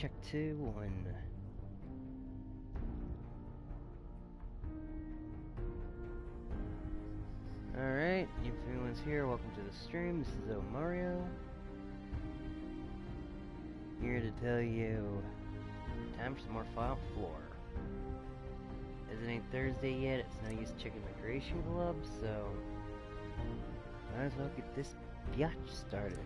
check 2, 1. Alright, if anyone's here, welcome to the stream. This is Omario. Here to tell you, time for some more Fallout 4. As it ain't Thursday yet, it's no use checking the Creation Club, so might as well get this biatch started.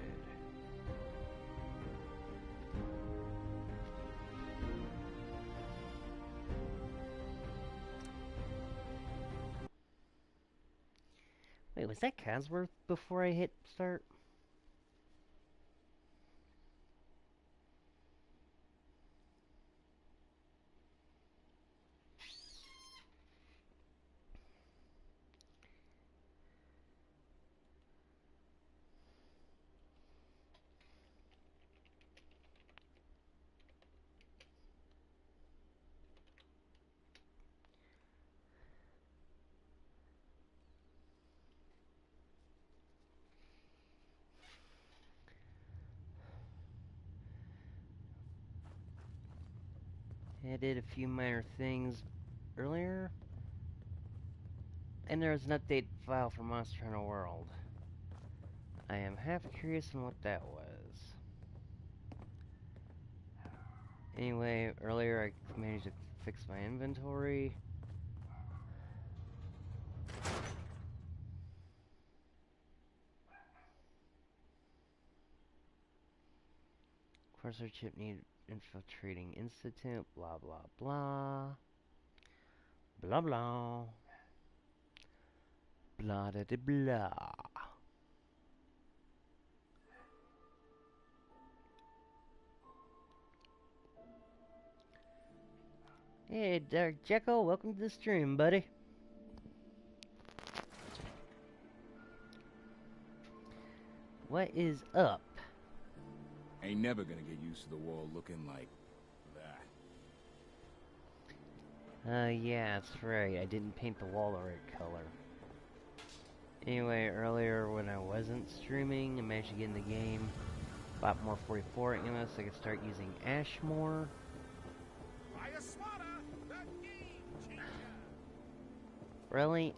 Wait, was that Casworth before I hit start? I did a few minor things earlier, and there was an update file for Monster Hunter World. I am half curious on what that was. Anyway, earlier I managed to fix my inventory. Cursor chip need infiltrating institute, blah blah blah. Blah blah. Blah da da blah. Hey, Dark Jekyll, welcome to the stream, buddy. What is up? Ain't never gonna get used to the wall looking like that. Yeah, that's right. I didn't paint the wall the right color. Anyway, earlier when I wasn't streaming, I managed to get in the game. Bought more 44 ammo so I could start using Ash more. Really?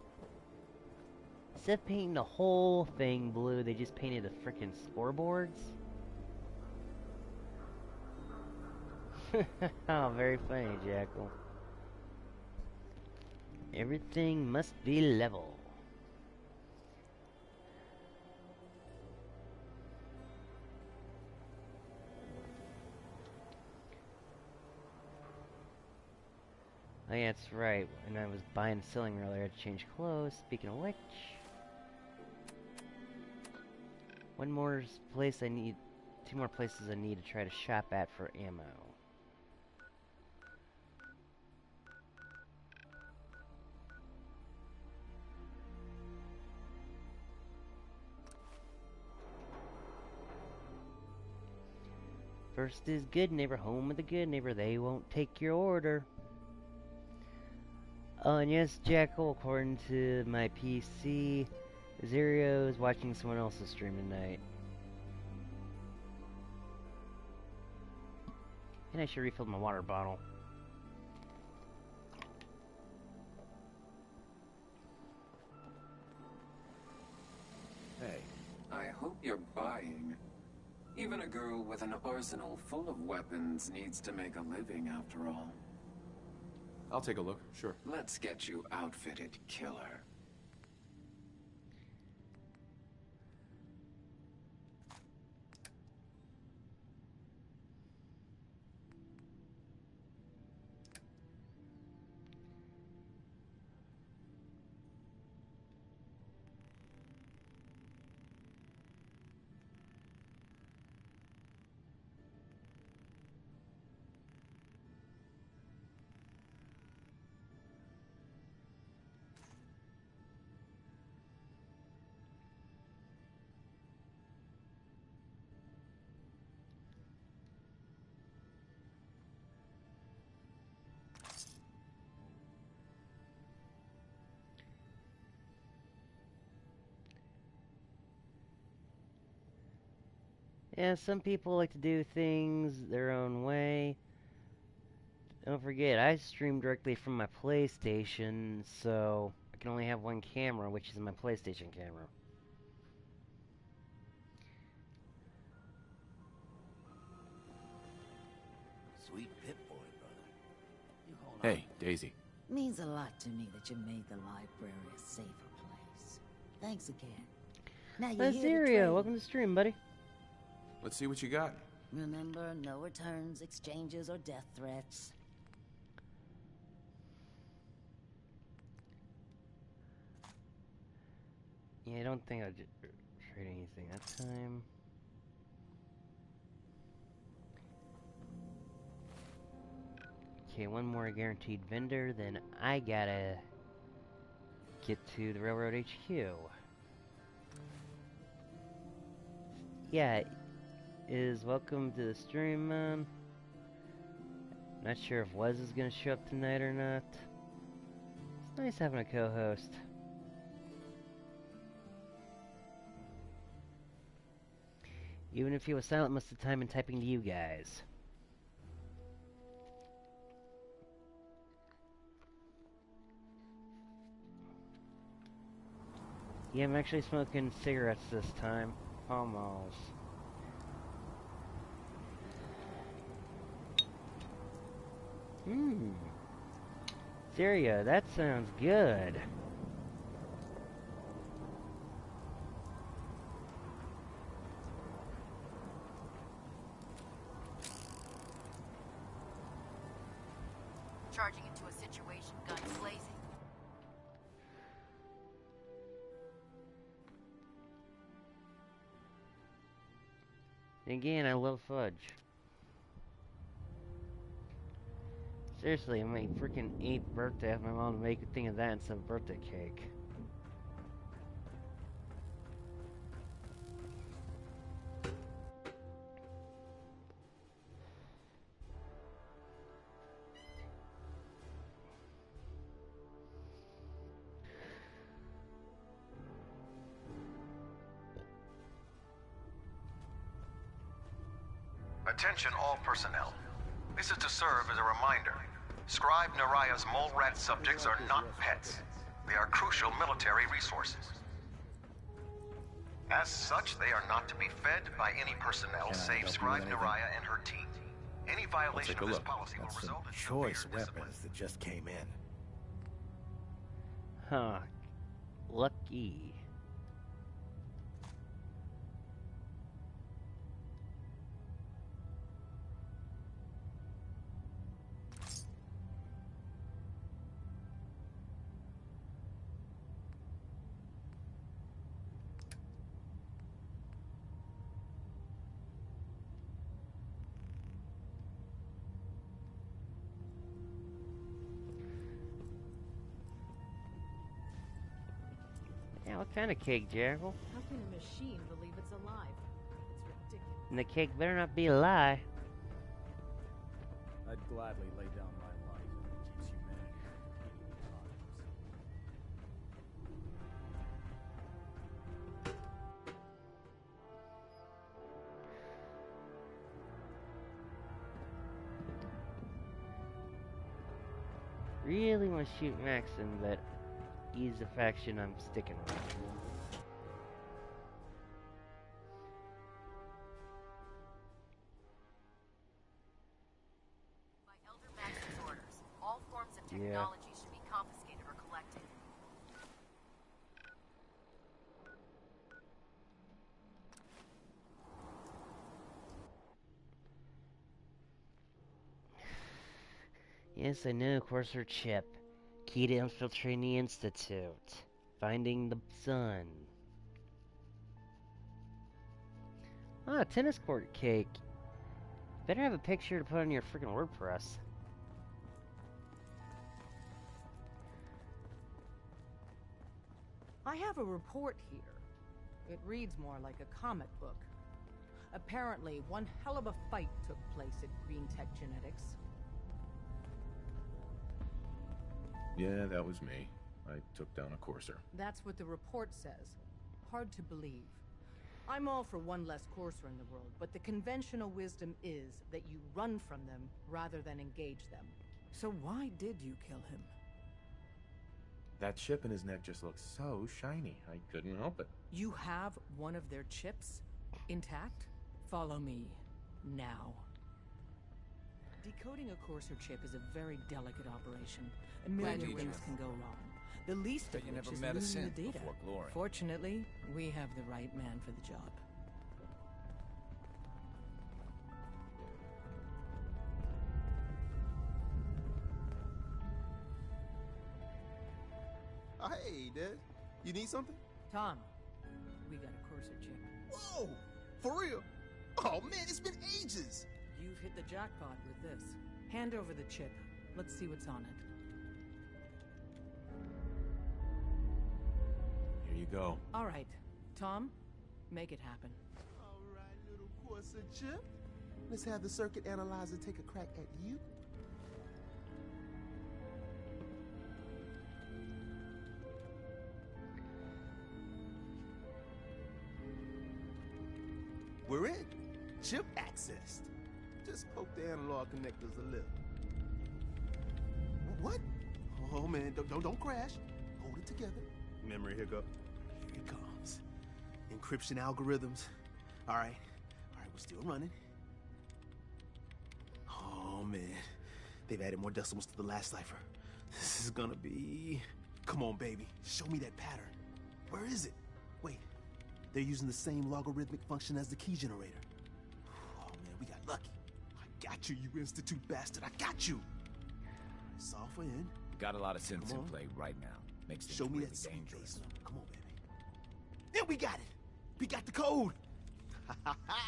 Instead of painting the whole thing blue, they just painted the frickin' scoreboards? Oh, very funny, Jackal. Everything must be level. Oh yeah, that's right. When I was buying and selling earlier, I had to change clothes. Speaking of which... one more place I need... two more places I need to try to shop at for ammo. First is good neighbor, home of the good neighbor. They won't take your order. Oh, and yes, Jackal, according to my PC, Zero is watching someone else's stream tonight. And I should refill my water bottle. Hey. I hope you're buying. Even a girl with an arsenal full of weapons needs to make a living after all. I'll take a look, sure. Let's get you outfitted, killer. Yeah, some people like to do things their own way. don't forget, I stream directly from my PlayStation, so I can only have one camera, which is my PlayStation camera. Sweet Pip-Boy, brother. You hold on. Hey, Daisy. Means a lot to me that you made the library a safer place. Thanks again. Now you're here to Azaria, trade. welcome to the stream, buddy. Let's see what you got. Remember, no returns, exchanges, or death threats. Yeah, I don't think I'll trade anything that time. Okay, one more guaranteed vendor, then I gotta get to the Railroad HQ. Yeah, is welcome to the stream, man. Not sure if Wes is gonna show up tonight or not. It's nice having a co-host. Even if he was silent most of the time and typing to you guys. Yeah, I'm actually smoking cigarettes this time. Almost. Syria, that sounds good. Charging into a situation, guns blazing. Again, I love fudge. Seriously, on my freaking 8th birthday, I have my mom to make a thing of that instead of birthday cake. Attention all personnel. This is to serve as a reminder. Scribe Naraya's mole rat subjects are not pets. They are crucial military resources. As such, they are not to be fed by any personnel save Scribe Naraya and her team. Any violation of this policy will result in Choice severe discipline. weapons that just came in. Huh. Lucky. Yeah, what kind of cake, Jackal? How can a machine believe it's alive? It's ridiculous. And the cake better not be a lie. I'd gladly lay down my life if it keeps humanity from competing with Really want to shoot Maxon, but he's the faction I'm sticking with. By Elder Max's orders, all forms of Yeah. technology should be confiscated or collected. Yes, I know, Courser Chip. Key to infiltrating the Institute. Finding the sun. Ah, tennis court cake. Better have a picture to put on your freaking WordPress. I have a report here. It reads more like a comic book. Apparently, one hell of a fight took place at Green Tech Genetics. Yeah, that was me. I took down a Courser. That's what the report says. Hard to believe. I'm all for one less Courser in the world, but the conventional wisdom is that you run from them rather than engage them. So why did you kill him? That chip in his neck just looks so shiny. I couldn't help it. You have one of their chips intact? Follow me now. Decoding a Courser chip is a very delicate operation. A million things can go wrong. The least of you which never is met a losing the synth data. before Glory. Fortunately, we have the right man for the job. Oh, hey, Des. You need something? Tom, we got a Courser chip. Whoa! For real? Oh, man, it's been ages! You've hit the jackpot with this. Hand over the chip. Let's see what's on it. Here you go. All right, Tom, make it happen. All right, little Courser chip. Let's have the circuit analyzer take a crack at you. We're in. Chip accessed. Just poke the analog connectors a little. What? Oh man, don't crash. Hold it together. Memory hiccup. Here it comes. Encryption algorithms. All right, we're still running. Oh man, they've added more decimals to the last cipher. This is gonna be... Come on, baby. Show me that pattern. Where is it? Wait, they're using the same logarithmic function as the key generator. Oh man, we got lucky. I got you, you Institute bastard. I got you. Solve for N. Got a lot of synths in play right now. Makes things Show me really that sweet dangerous. base number. Come on, baby. Then we got it. We got the code.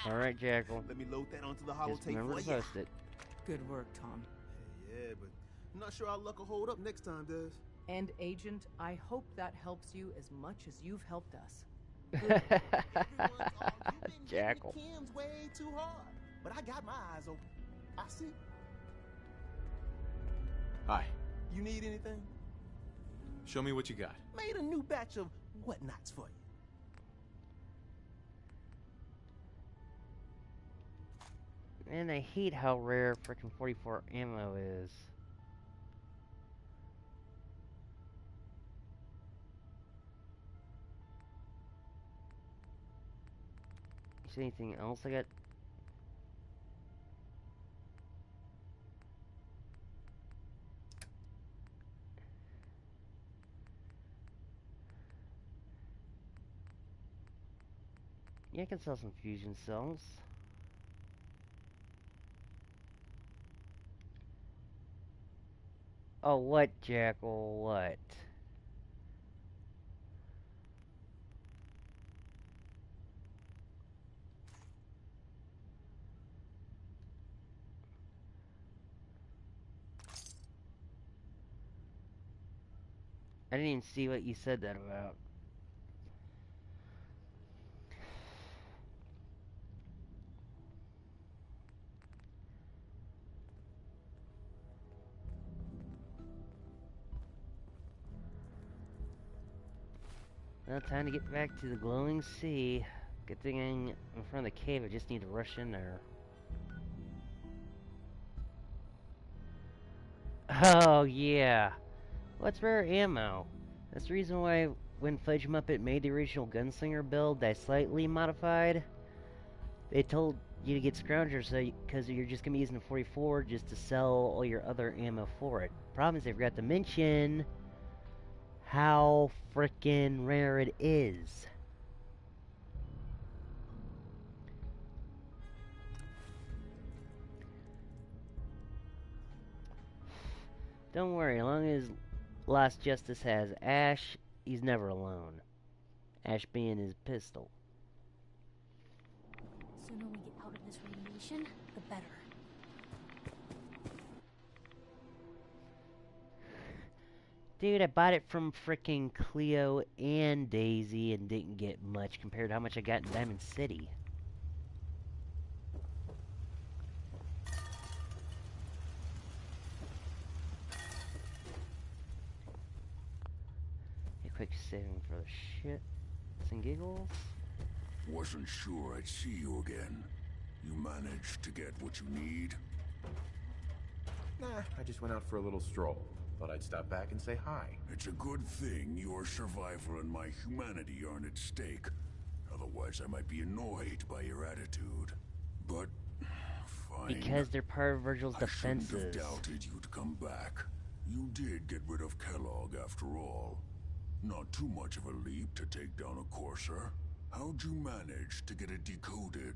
All right, Jackal. Let me load that onto the holotape Just remember for to ya. post it. Good work, Tom. Yeah, but I'm not sure our luck will hold up next time, Des. And Agent, I hope that helps you as much as you've helped us. Jackal. Kim's way too hard, but I got my eyes open. I see. Hi. You need anything? Show me what you got. Made a new batch of whatnots for you. Man, I hate how rare frickin' 44 ammo is. Is there anything else I got? Yeah, I can sell some fusion cells. Oh, what, Jackal? What? I didn't even see what you said that about. Well, time to get back to the glowing sea. Good thing I'm in front of the cave, I just need to rush in there. Oh, yeah. What's rare ammo? That's the reason why when Fudge Muppet made the original Gunslinger build that I slightly modified, they told you to get Scrounger because you're just going to be using the 44 just to sell all your other ammo for it. Problem is they forgot to mention how frickin' rare it is. Don't worry, as long as Last Justice has Ash, he's never alone. Ash being his pistol. Sooner we get out of this radiation, the better. Dude, I bought it from frickin' Cleo and Daisy and didn't get much compared to how much I got in Diamond City. A quick saving for the shit. And giggles. Wasn't sure I'd see you again. You managed to get what you need? Nah, I just went out for a little stroll. Thought I'd stop back and say hi. It's a good thing your survival and my humanity aren't at stake. Otherwise, I might be annoyed by your attitude. But, fine. Because they're part of Virgil's defenses. I shouldn't have doubted you'd come back. You did get rid of Kellogg after all. Not too much of a leap to take down a Courser. How'd you manage to get it decoded?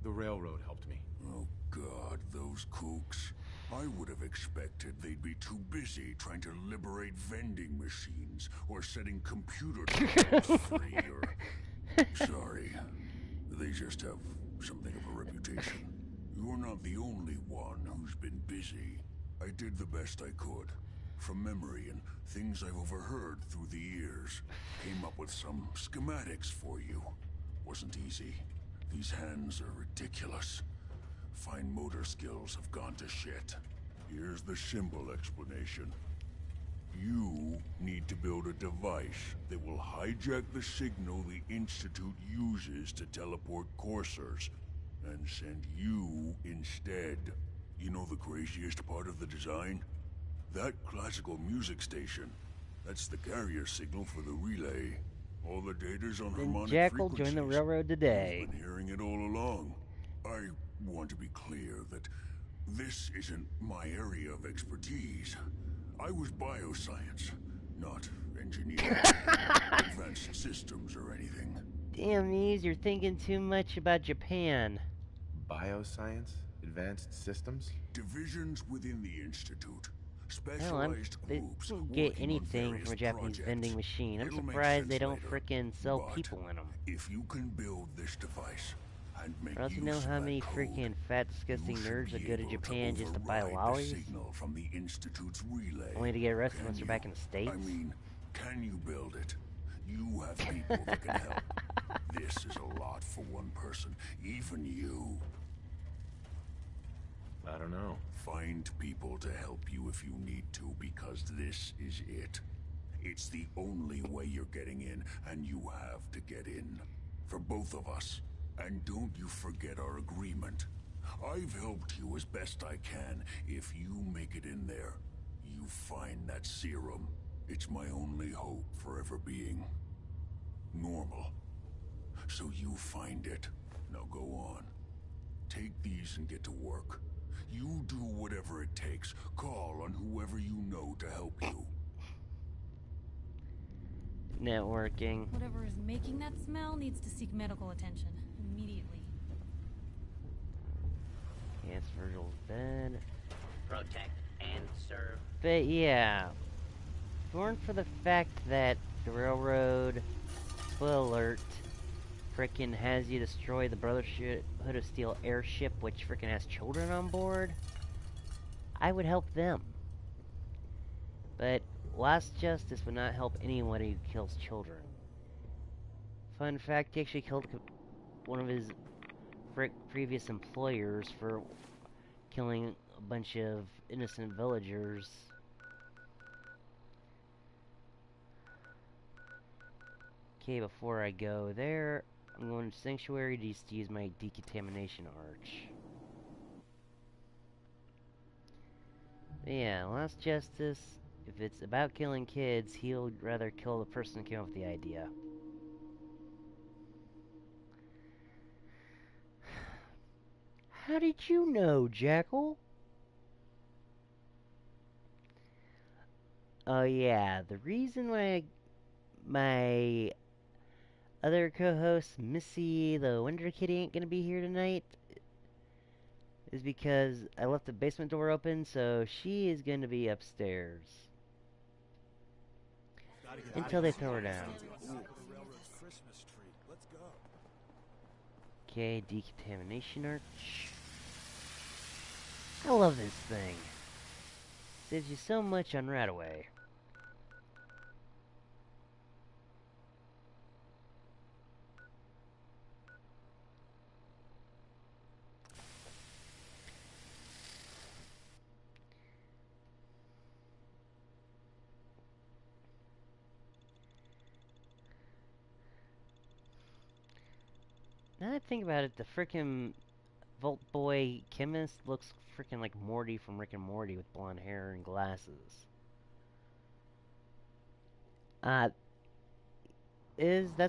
The railroad helped me. Oh God, those kooks. I would have expected they'd be too busy trying to liberate vending machines or setting computer terminals free or... Sorry. They just have something of a reputation. You're not the only one who's been busy. I did the best I could. From memory and things I've overheard through the years. Came up with some schematics for you. Wasn't easy. These hands are ridiculous. Fine motor skills have gone to shit. Here's the symbol explanation. You need to build a device that will hijack the signal the Institute uses to teleport coursers, and send you instead. You know the craziest part of the design? That classical music station. That's the carrier signal for the relay. All the data's on harmonic Jackal frequencies. joined the railroad today. You've been hearing it all along. I want to be clear that this isn't my area of expertise. I was bioscience, not engineering, advanced systems or anything. Damn these, you're thinking too much about Japan. Bioscience? Advanced systems? Divisions within the Institute. Hell, they don't get anything from a Japanese vending machine. I'm surprised they don't frickin' sell people in them. If you can build this device and make Or else you know how many freaking fat, disgusting nerds that go to Japan just to buy lollies? From the Institute's relay. Only to get arrested once they're back in the States? I mean, can you build it? You have people that can help. This is a lot for one person, even you. I don't know. Find people to help you if you need to, because this is it. It's the only way you're getting in, and you have to get in. For both of us. And don't you forget our agreement. I've helped you as best I can. If you make it in there, you find that serum. It's my only hope for ever being normal. So you find it. Now go on. Take these and get to work. You do whatever it takes. Call on whoever you know to help you. Networking. Whatever is making that smell needs to seek medical attention immediately. Yes, Virgil's dead. Protect and serve. But yeah, if it weren't for the fact that the railroad, spoiler alert, frickin' has you destroy the Brotherhood of Steel airship, which frickin' has children on board, I would help them. But Last Justice would not help anyone who kills children. Fun fact, he actually killed one of his previous employers for killing a bunch of innocent villagers. Okay, before I go there, I'm going to Sanctuary just to use my decontamination arch. But yeah, Last Justice, if it's about killing kids, he'll rather kill the person who came up with the idea. How did you know, Jackal? Oh yeah, the reason why my other co-host, Missy, the Wonder Kitty, ain't gonna be here tonight is because I left the basement door open, so she is gonna be upstairs until they throw her down. Okay, decontamination arch. I love this thing. Saves you so much on Radaway. Now that I think about it, the frickin' Vault Boy chemist looks freaking like Morty from Rick and Morty with blonde hair and glasses. That's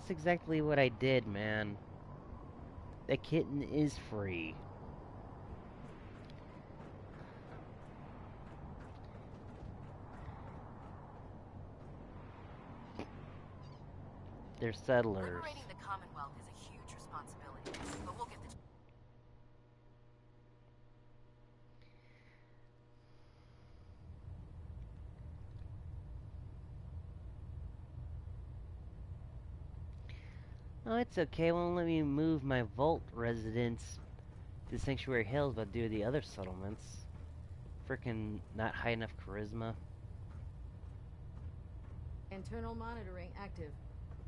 exactly what I did, man. That kitten is free. They're settlers. Liberating the Commonwealth is a huge responsibility, but we'll get the... Oh, it's okay. Won't let me move my Vault residence to Sanctuary Hills, but do the other settlements. Frickin' not high enough charisma. Internal monitoring active.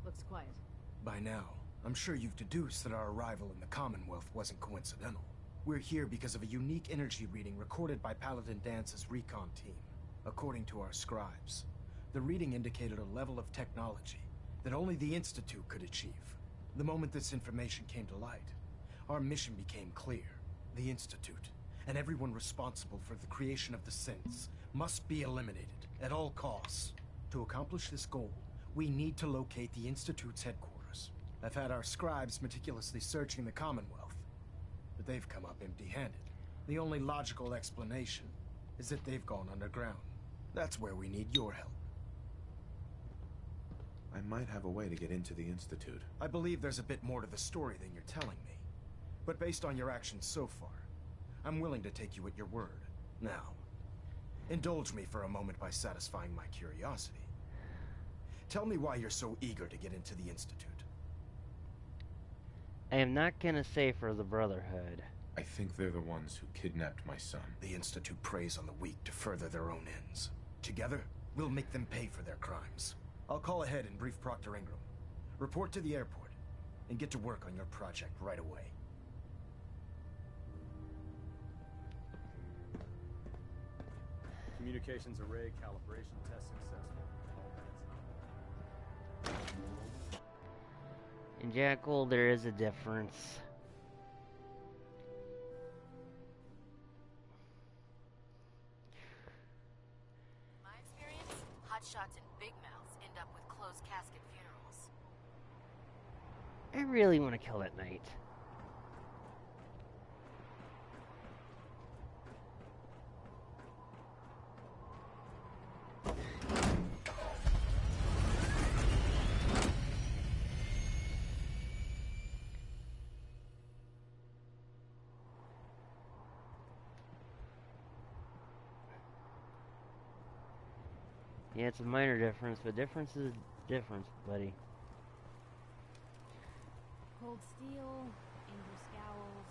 Looks quiet. By now, I'm sure you've deduced that our arrival in the Commonwealth wasn't coincidental. We're here because of a unique energy reading recorded by Paladin Dance's recon team. According to our scribes, the reading indicated a level of technology that only the Institute could achieve. The moment this information came to light, our mission became clear. The Institute, and everyone responsible for the creation of the synths, must be eliminated at all costs. To accomplish this goal, we need to locate the Institute's headquarters. I've had our scribes meticulously searching the Commonwealth, but they've come up empty-handed. The only logical explanation is that they've gone underground. That's where we need your help. I might have a way to get into the Institute. I believe there's a bit more to the story than you're telling me. But based on your actions so far, I'm willing to take you at your word. Now, indulge me for a moment by satisfying my curiosity. Tell me why you're so eager to get into the Institute. I am not gonna say for the Brotherhood. I think they're the ones who kidnapped my son. The Institute preys on the weak to further their own ends. Together, we'll make them pay for their crimes. I'll call ahead and brief Proctor Ingram. Report to the airport, and get to work on your project right away. Communications array calibration test successful. All minutes. In Jackal, there is a difference. In my experience, hotshots and big mouths end up with closed casket funerals. I really want to kill that knight. Yeah, it's a minor difference, but difference is difference, buddy. Cold steel, angry scowls.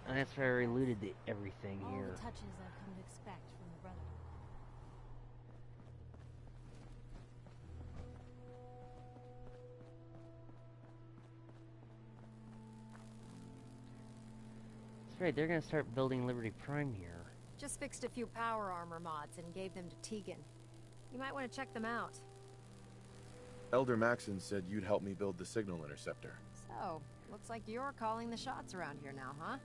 And that's where I alluded to everything all here. the touches I've come to expect from the Brotherhood. That's right, they're gonna start building Liberty Prime here. Just fixed a few power armor mods and gave them to Tegan. You might want to check them out. Elder Maxon said you'd help me build the signal interceptor. So, looks like you're calling the shots around here now, huh?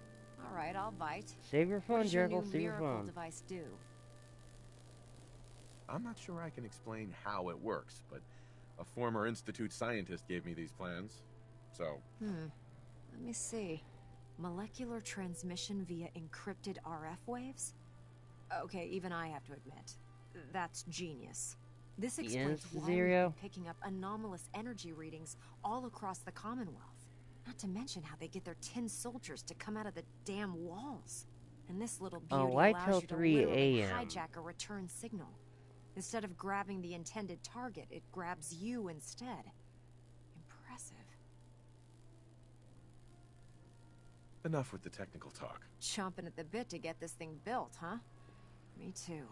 All right, I'll bite. Save your phone, What does your Jekyll, new save your miracle phone. device do? I'm not sure I can explain how it works, but a former Institute scientist gave me these plans, so... Let me see. Molecular transmission via encrypted RF waves? Okay, even I have to admit. That's genius. This explains why we've been picking up anomalous energy readings all across the Commonwealth. Not to mention how they get their 10 soldiers to come out of the damn walls. And this little beauty why allows till you to 3 literally a.m.? hijack a return signal. Instead of grabbing the intended target, it grabs you instead. Impressive. Enough with the technical talk. Chomping at the bit to get this thing built, huh? Me too.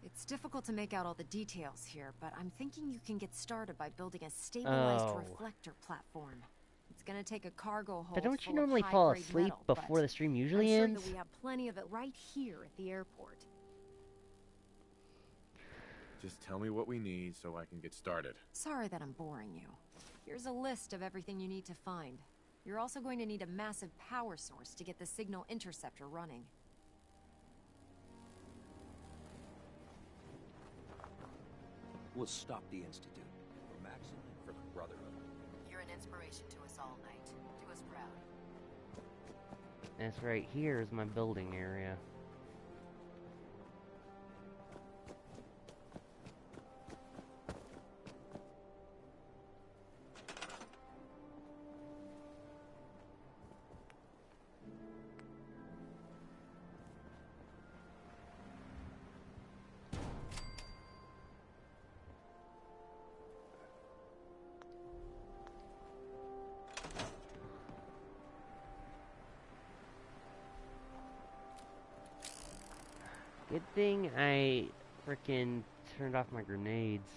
It's difficult to make out all the details here, but I'm thinking you can get started by building a stabilized reflector platform. It's gonna take a cargo hold. But don't you full of normally fall high-grade asleep metal, before but the stream usually I'm sure ends? that we have plenty of it right here at the airport. Just tell me what we need so I can get started. Sorry that I'm boring you. Here's a list of everything you need to find. You're also going to need a massive power source to get the signal interceptor running. We'll stop the Institute. For Maxim and for the Brotherhood. You're an inspiration to us all, Knight. Do us proud. That's right, here is my building area. Good thing I frickin' turned off my grenades.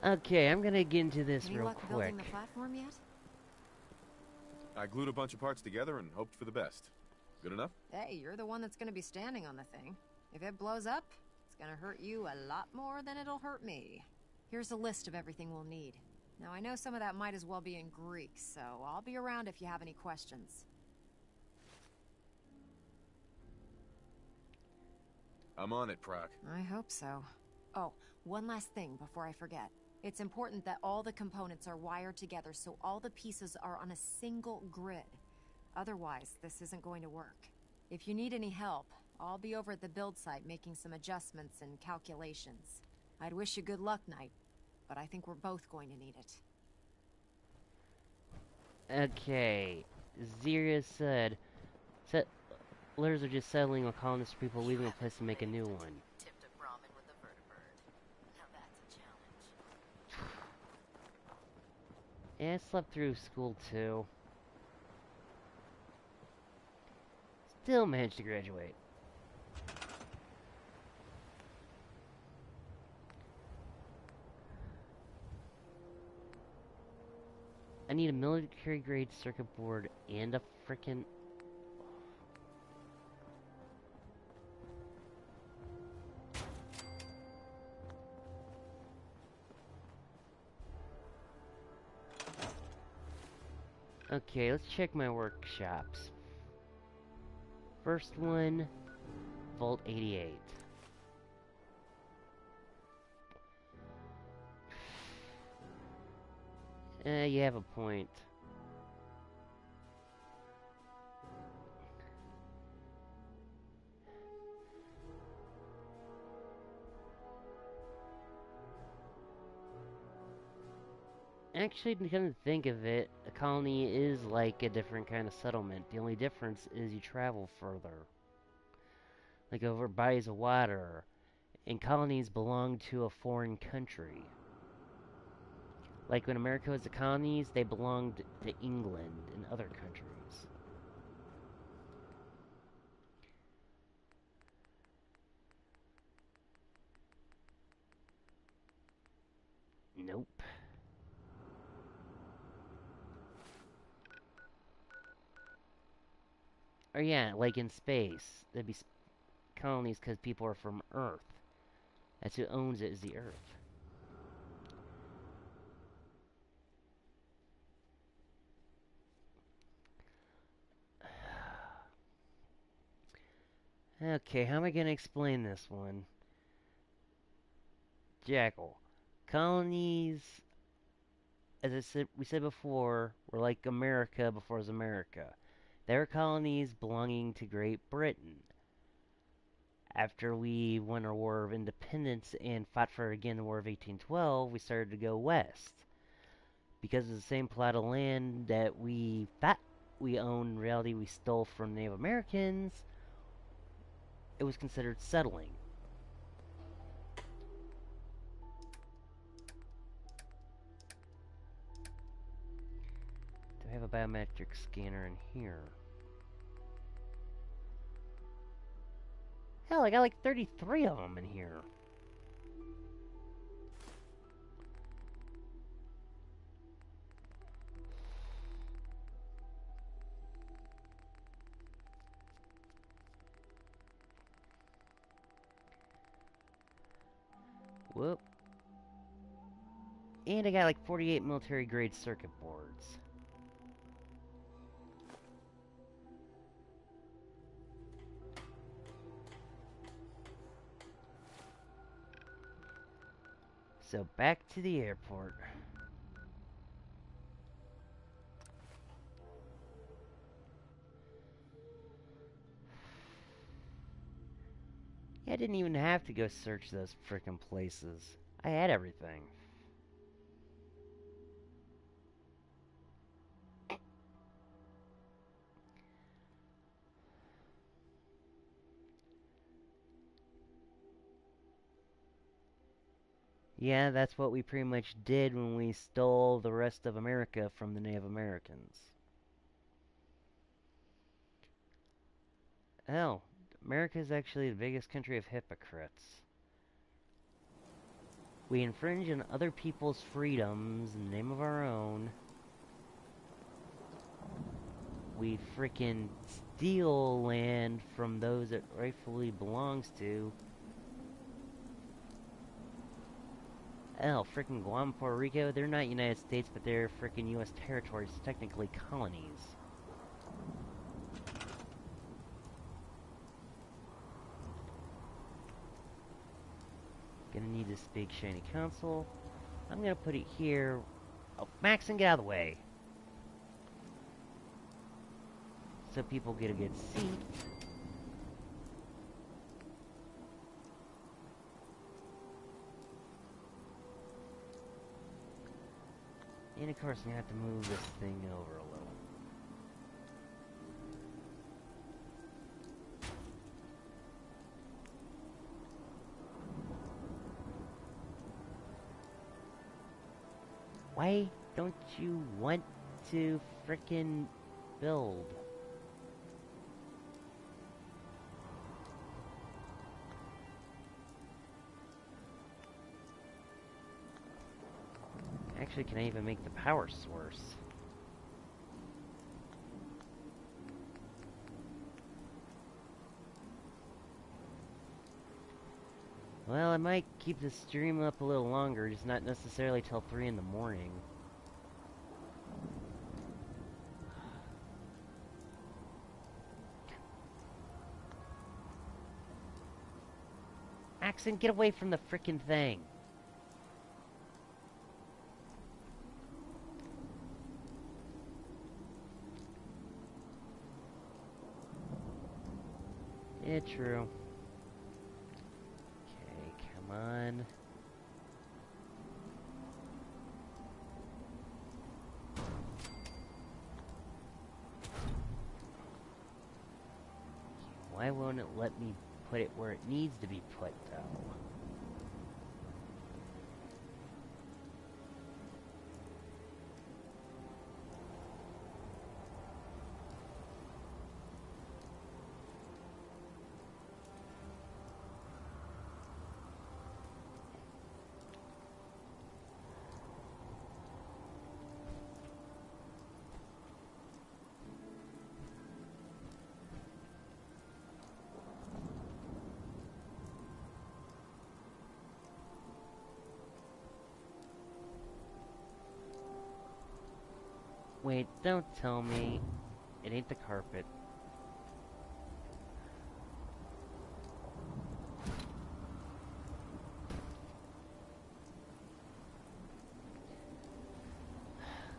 Okay, I'm gonna get into this real quick. Building the platform yet? I glued a bunch of parts together and hoped for the best. Good enough? Hey, you're the one that's gonna be standing on the thing. If it blows up, it's gonna hurt you a lot more than it'll hurt me. Here's a list of everything we'll need. Now, I know some of that might as well be in Greek, so I'll be around if you have any questions. I'm on it, Proc. I hope so. Oh, one last thing before I forget. It's important that all the components are wired together so all the pieces are on a single grid. Otherwise, this isn't going to work. If you need any help, I'll be over at the build site making some adjustments and calculations. I'd wish you good luck, Knight. But I think we're both going to need it. Okay. Zira said, settlers are just settling on colonists for people leaving a place to make a new one. Tipped a Brahmin with a vertibird. Now that's a challenge. Yeah, I slept through school too. Still managed to graduate. I need a military-grade circuit board and a frickin'... Okay, let's check my workshops. First one, Vault 88. You have a point. Actually, to come to think of it, a colony is like a different kind of settlement. The only difference is you travel further. Like over bodies of water. And colonies belong to a foreign country. Like when America was the colonies, they belonged to England and other countries. Nope. Or yeah, like in space, there'd be colonies because people are from Earth. That's who owns it, is the Earth. Okay, how am I gonna explain this one? Jackal. Colonies, as we said before, were like America before it was America. They were colonies belonging to Great Britain. After we won our War of Independence and fought for again the War of 1812, we started to go west. Because of the same plot of land that we thought we owned, in reality we stole from Native Americans, it was considered settling. Do I have a biometric scanner in here? Hell, I got like 33 of them in here. And I got like 48 military grade circuit boards. So back to the airport. Yeah, I didn't even have to go search those frickin' places. I had everything. Yeah, that's what we pretty much did when we stole the rest of America from the Native Americans. Hell, America is actually the biggest country of hypocrites. We infringe on other people's freedoms in the name of our own. We frickin' steal land from those it rightfully belongs to. Hell, frickin' Guam, Puerto Rico, they're not United States, but they're frickin' U.S. territories, technically colonies. Gonna need this big shiny console. I'm gonna put it here. Oh, Maxon, get out of the way. So people get a good seat. And of course, I'm gonna have to move this thing over a little. Why don't you want to frickin' build? Actually, can I even make the power source? Well, I might keep the stream up a little longer, just not necessarily till 3 in the morning. Maxon, get away from the frickin' thing! Yeah, true. Okay, come on. Why won't it let me put it where it needs to be put, though? Wait, don't tell me it ain't the carpet.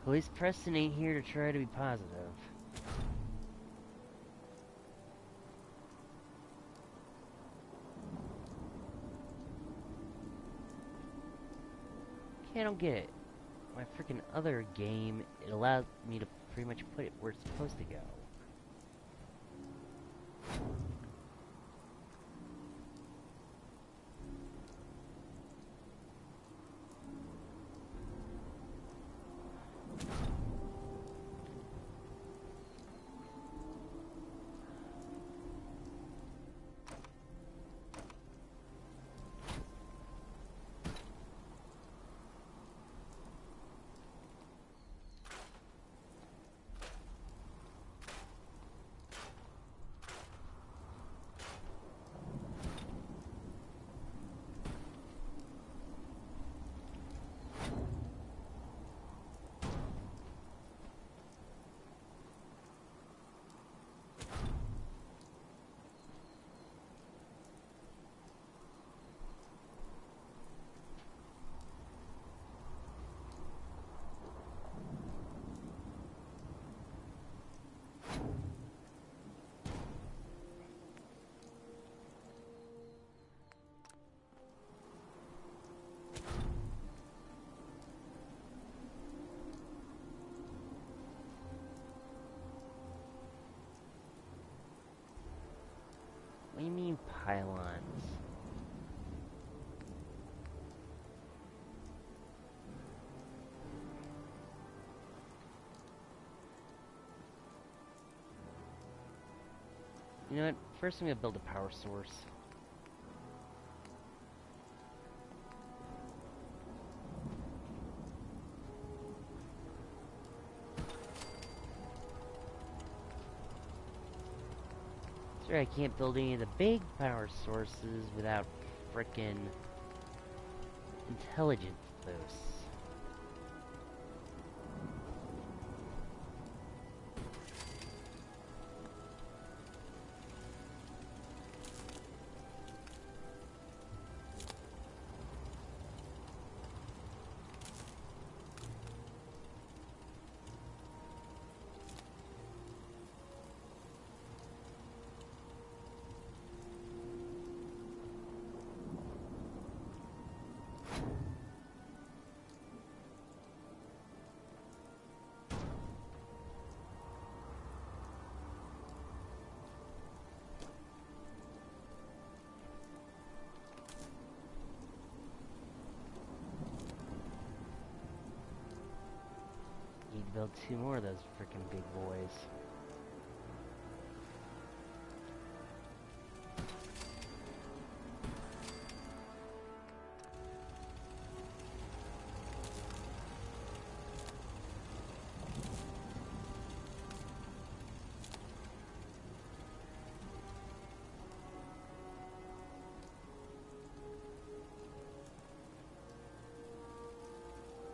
At least Preston ain't here to try to be positive. Okay, I don't get it. My freaking other game, it allows me to pretty much put it where it's supposed to go. You know what? First I'm gonna build a power source. Sorry, I can't build any of the big power sources without frickin' intelligence boosts. Need to build 2 more of those frickin' big boys.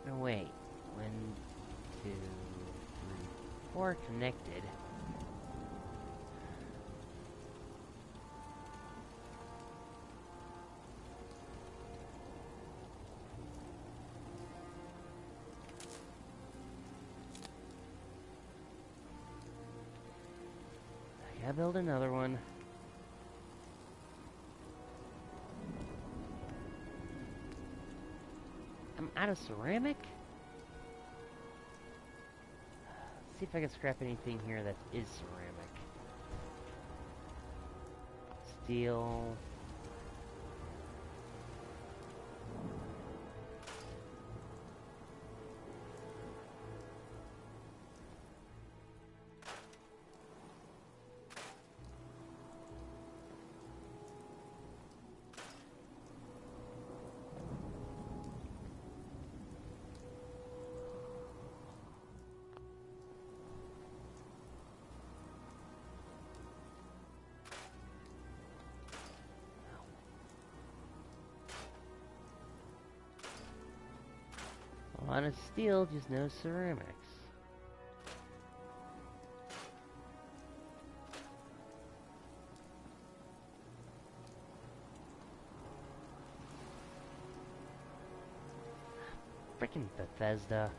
No, wait. 1, 2, 3, 4 connected. I gotta build another one. I'm out of ceramic? See if I can scrap anything here that is ceramic. Steel. A lot of steel, just no ceramics. Frickin' Bethesda.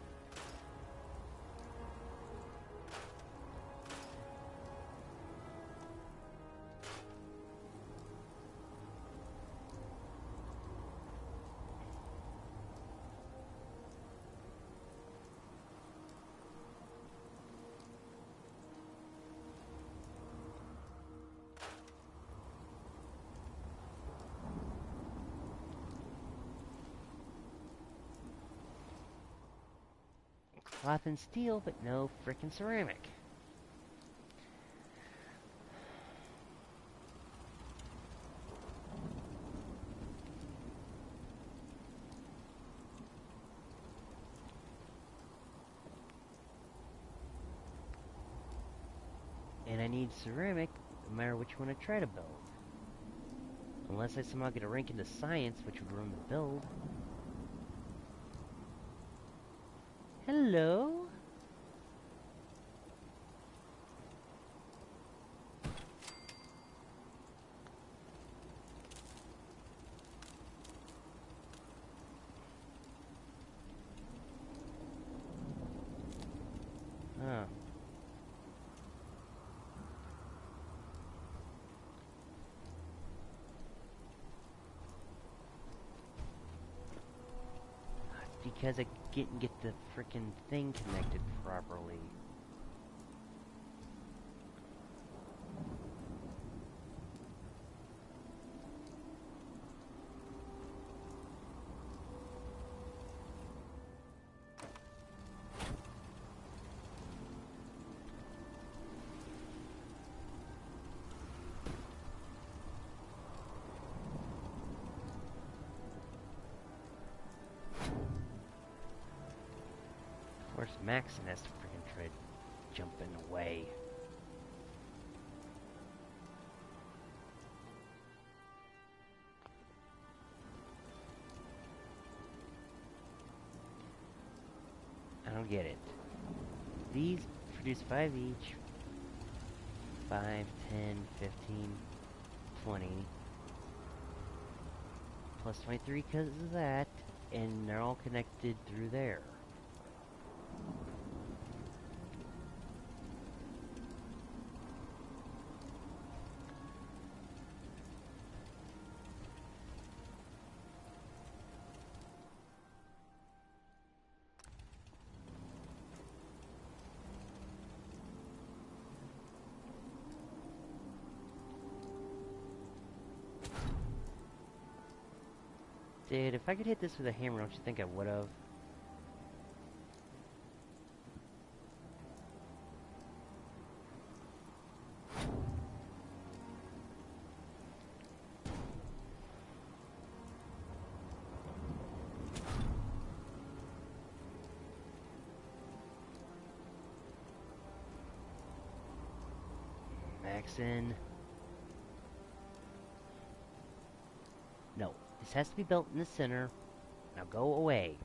Cloth and steel, but no frickin' ceramic. And I need ceramic, no matter which one I try to build. Unless I somehow get a rank into science, which would ruin the build. Hello? Oh. It's because I didn't get the frickin' thing connected properly. course, Maxon has to freaking try jumping away. I don't get it. These produce 5 each. 5, 10, 15, 20. Plus 23 because of that. And they're all connected through there. Dude, if I could hit this with a hammer, don't you think I would've? Maxon. No. This has to be built in the center. Now go away.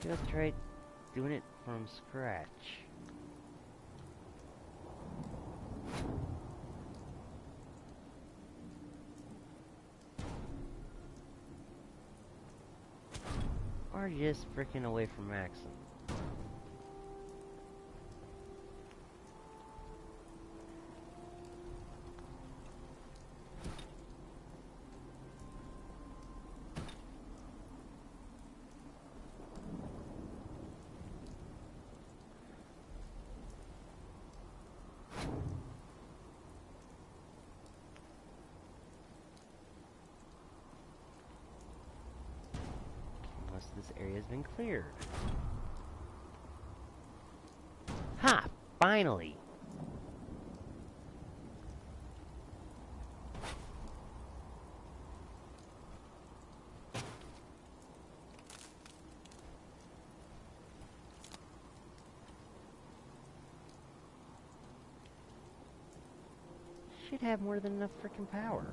Let's try doing it from scratch. Or just freaking away from Maxon. This area has been cleared. Ha! Finally! Should have more than enough freaking power.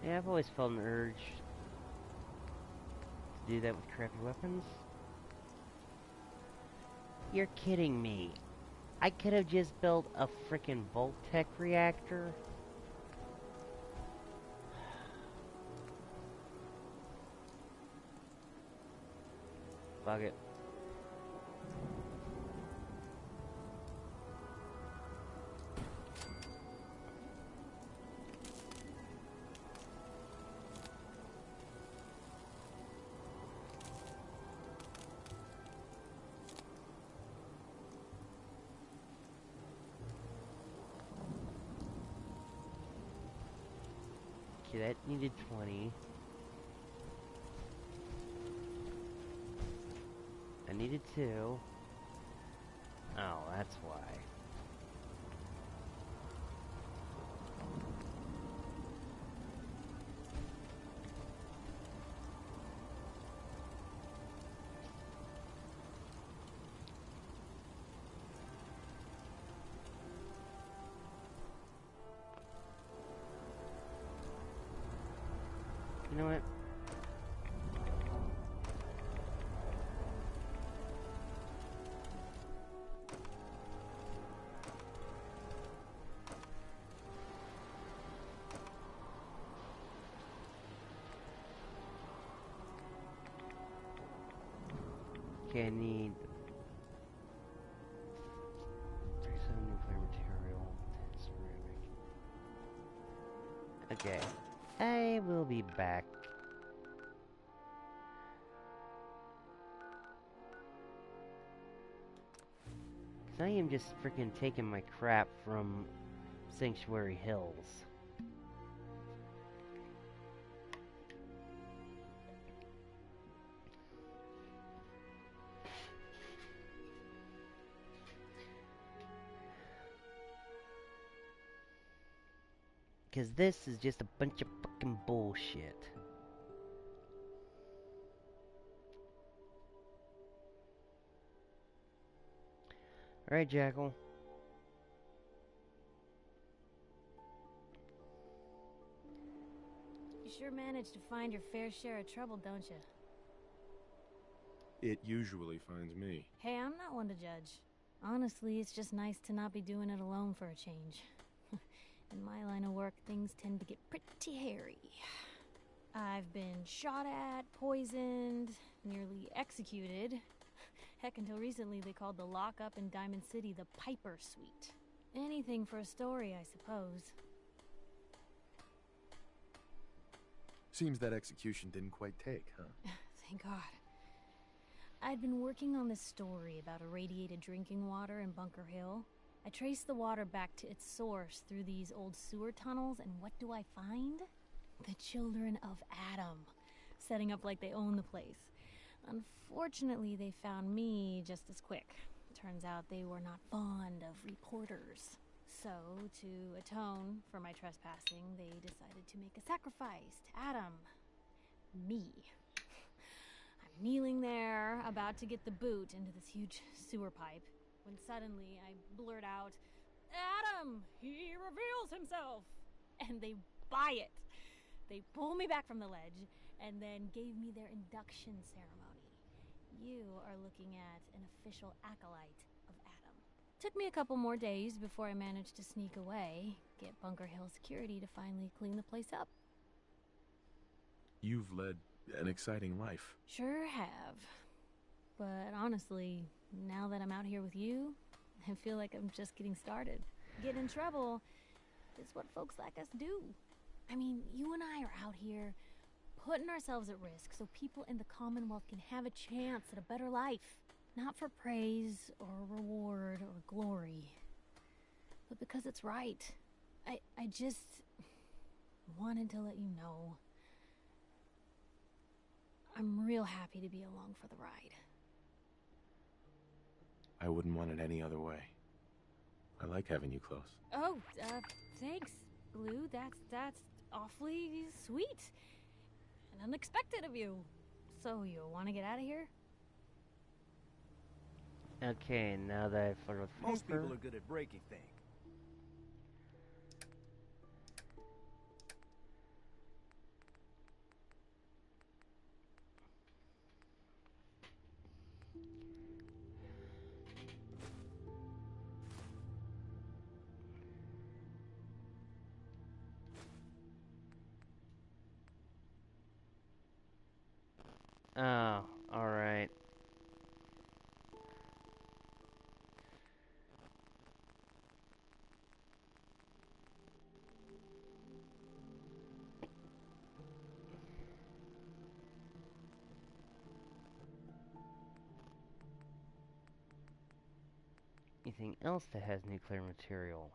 Yeah, I've always felt an urge to do that with crappy weapons. You're kidding me. I could have just built a frickin' Voltec reactor. Fuck it. Okay, that needed 20. I needed 2. Oh, that's why. You know what? Okay, I need 37 nuclear material, 10 ceramic. Okay, I will be back. Cause I am just freaking taking my crap from Sanctuary Hills. Because this is just a bunch of fucking bullshit. Alright, Jackal. You sure manage to find your fair share of trouble, don't you? It usually finds me. Hey, I'm not one to judge. Honestly, it's just nice to not be doing it alone for a change. In my line of work, things tend to get pretty hairy. I've been shot at, poisoned, nearly executed. Heck, until recently they called the lockup in Diamond City the Piper Suite. Anything for a story, I suppose. Seems that execution didn't quite take, huh? Thank God. I'd been working on this story about irradiated drinking water in Bunker Hill. I traced the water back to its source through these old sewer tunnels, and what do I find? The Children of Adam, setting up like they own the place. Unfortunately, they found me just as quick. Turns out they were not fond of reporters. So, to atone for my trespassing, they decided to make a sacrifice to Adam. Me. I'm kneeling there, about to get the boot into this huge sewer pipe, when suddenly I blurt out, "Adam! He reveals himself!" And they buy it. They pull me back from the ledge, and then gave me their induction ceremony. You are looking at an official acolyte of Adam. Took me a couple more days before I managed to sneak away, get Bunker Hill security to finally clean the place up. You've led an exciting life. Sure have. But honestly, now that I'm out here with you, I feel like I'm just getting started. Getting in trouble is what folks like us do. I mean, you and I are out here putting ourselves at risk so people in the Commonwealth can have a chance at a better life. Not for praise or reward or glory, but because it's right. I just wanted to let you know I'm real happy to be along for the ride. I wouldn't want it any other way. I like having you close. Oh, thanks, Blue. That's awfully sweet and unexpected of you. So you want to get out of here? Okay, now that I've filled with Most paper. people are good at breaking things. Oh, alright. Anything else that has nuclear material?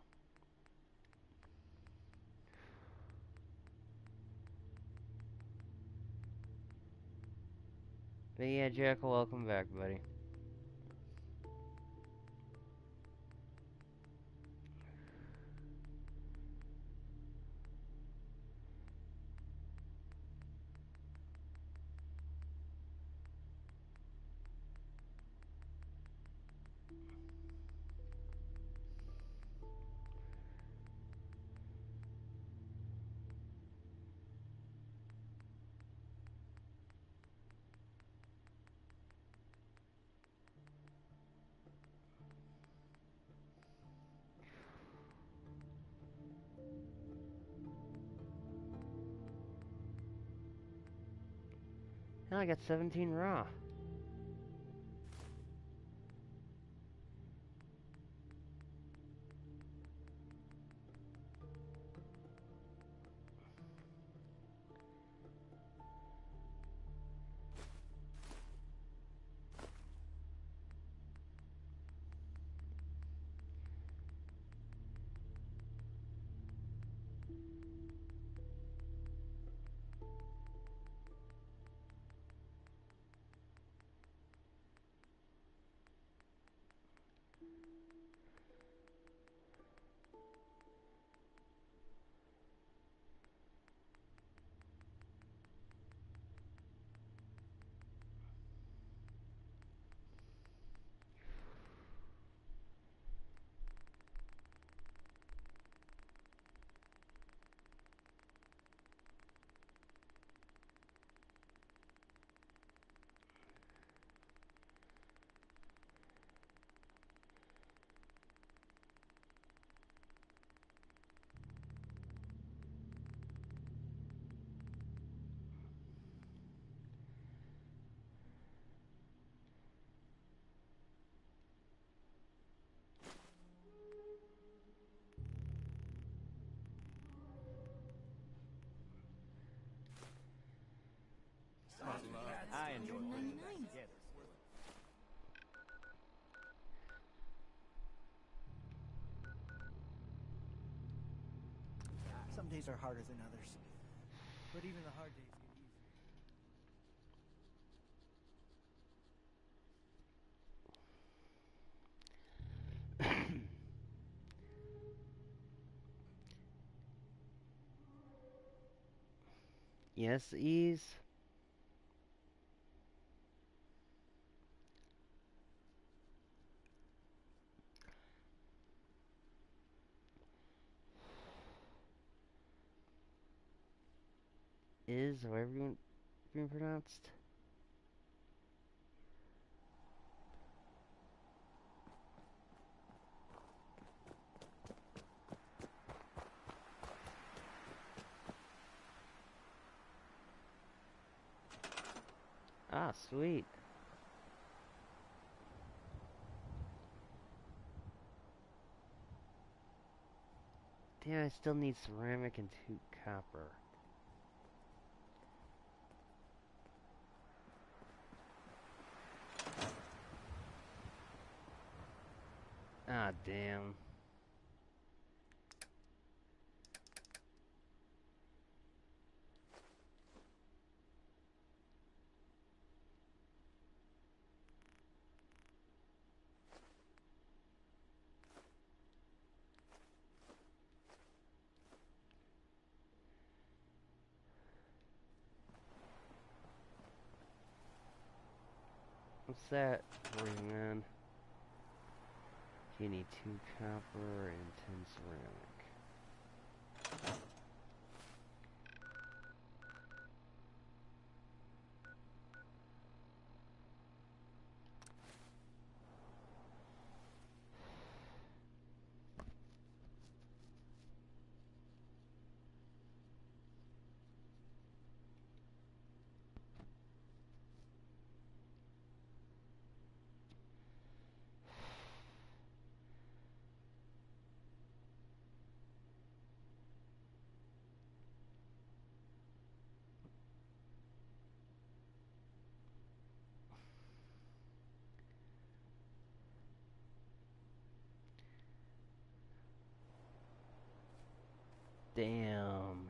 But yeah, Jackal, welcome back, buddy. Now I got 17 raw. I enjoy putting that together. Some days are harder than others, but even the hard days get easier. Yes, ease. Is however you want being pronounced. Ah, sweet. Damn, I still need ceramic and 2 copper. Ah, damn. What's that for you, man? You need 2 copper and 10 ceramic. Damn.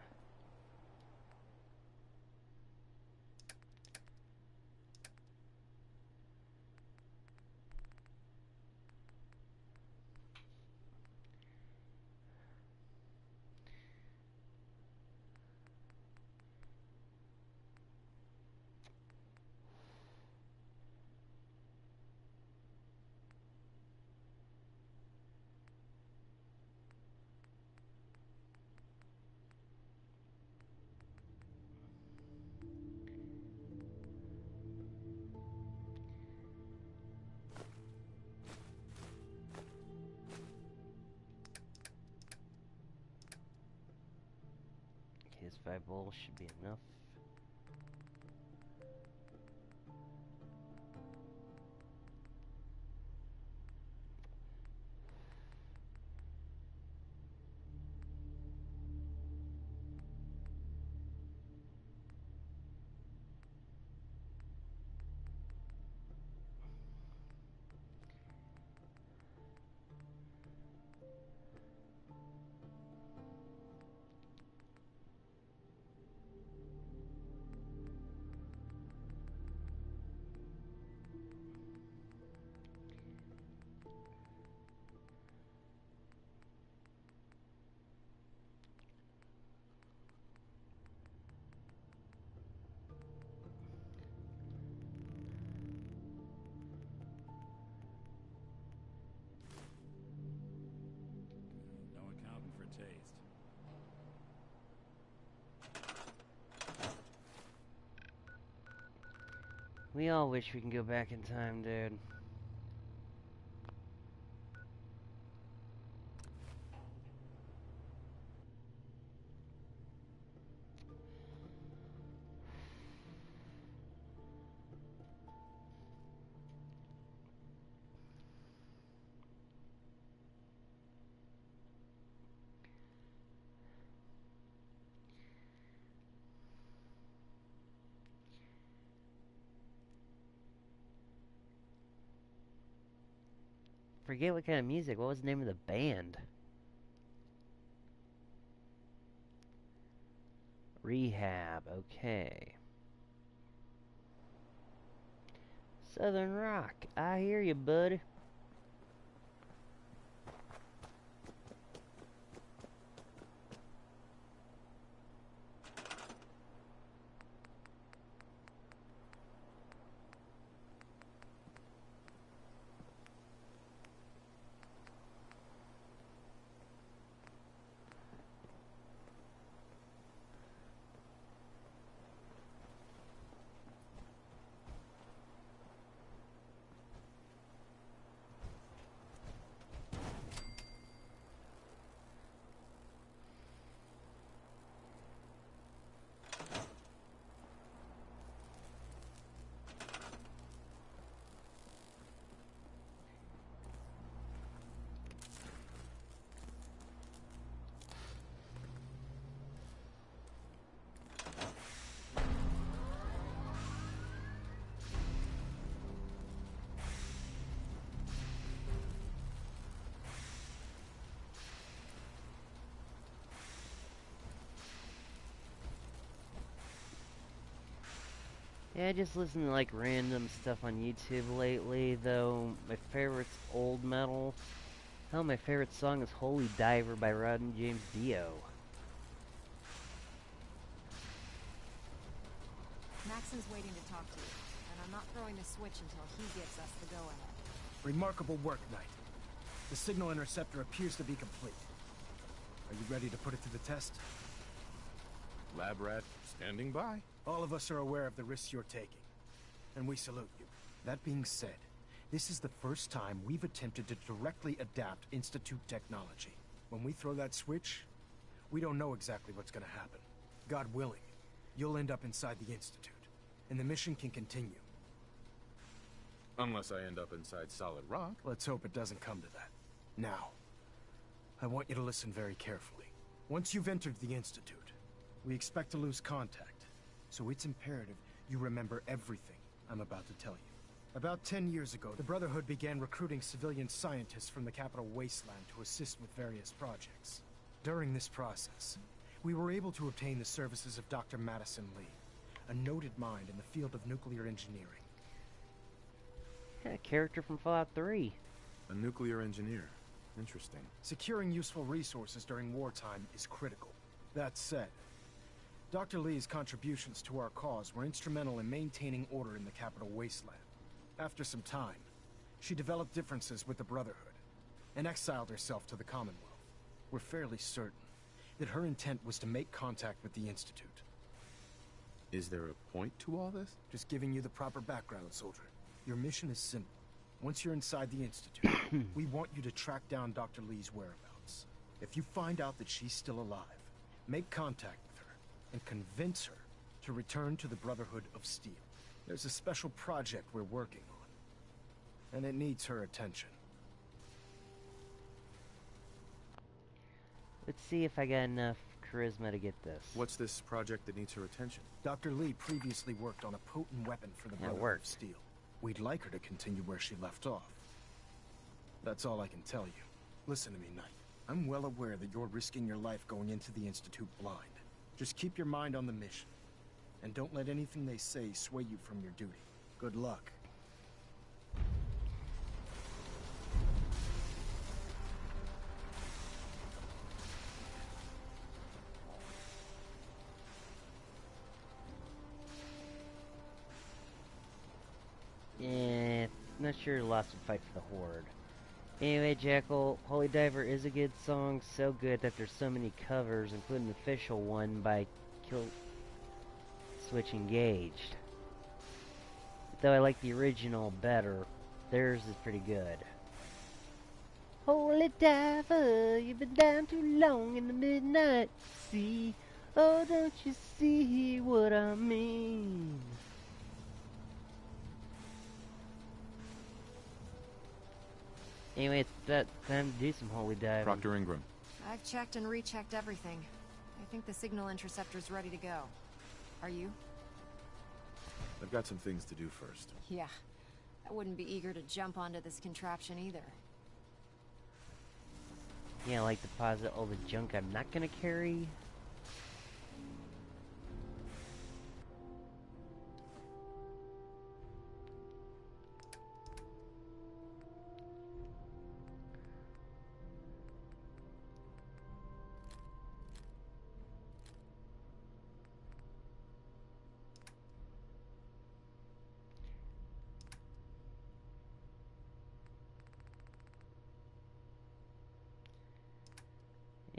His 5 bowls should be enough. We all wish we can go back in time, dude. Forget what kind of music. What was the name of the band? Rehab. Okay. Southern Rock. I hear you, bud. Yeah, I just listen to like random stuff on YouTube lately, though my favorite's old metal. Hell, my favorite song is Holy Diver by Rodney James Dio. Maxon's waiting to talk to you, and I'm not throwing a switch until he gives us the go-ahead. Remarkable work, Knight. The signal interceptor appears to be complete. Are you ready to put it to the test? Lab rat standing by. All of us are aware of the risks you're taking, and we salute you. That being said, this is the first time we've attempted to directly adapt Institute technology. When we throw that switch, we don't know exactly what's gonna happen. God willing, you'll end up inside the Institute, and the mission can continue. Unless I end up inside Solid Rock. Let's hope it doesn't come to that. Now, I want you to listen very carefully. Once you've entered the Institute, we expect to lose contact. So it's imperative you remember everything I'm about to tell you. About 10 years ago, the Brotherhood began recruiting civilian scientists from the capital wasteland to assist with various projects. During this process, we were able to obtain the services of Dr. Madison Lee, a noted mind in the field of nuclear engineering. Yeah, a character from Fallout 3. A nuclear engineer. Interesting. Securing useful resources during wartime is critical. That said, Dr. Lee's contributions to our cause were instrumental in maintaining order in the capital wasteland. After some time, she developed differences with the Brotherhood and exiled herself to the Commonwealth. We're fairly certain that her intent was to make contact with the Institute. Is there a point to all this? Just giving you the proper background, soldier. Your mission is simple. Once you're inside the Institute, we want you to track down Dr. Lee's whereabouts. If you find out that she's still alive, make contact with her and convince her to return to the Brotherhood of Steel. There's a special project we're working on, and it needs her attention. Let's see if I got enough charisma to get this. What's this project that needs her attention? Dr. Lee previously worked on a potent weapon for the Brotherhood of Steel. We'd like her to continue where she left off. That's all I can tell you. Listen to me, Knight. I'm well aware that you're risking your life going into the Institute blind. Just keep your mind on the mission, and don't let anything they say sway you from your duty. Good luck. Yeah, not sure lost a fight for the Horde. Anyway, Jackal, Holy Diver is a good song, so good that there's so many covers, including the official one by Kill Switch Engaged. though I like the original better. Theirs is pretty good. Holy diver, you've been down too long in the midnight sea. Oh, don't you see what I mean? Anyway, it's that time to do some holy diving. Proctor Ingram. I've checked and rechecked everything. I think the signal interceptor's ready to go. Are you? I've got some things to do first. Yeah. I wouldn't be eager to jump onto this contraption either. Yeah, I like deposit all the junk I'm not gonna carry.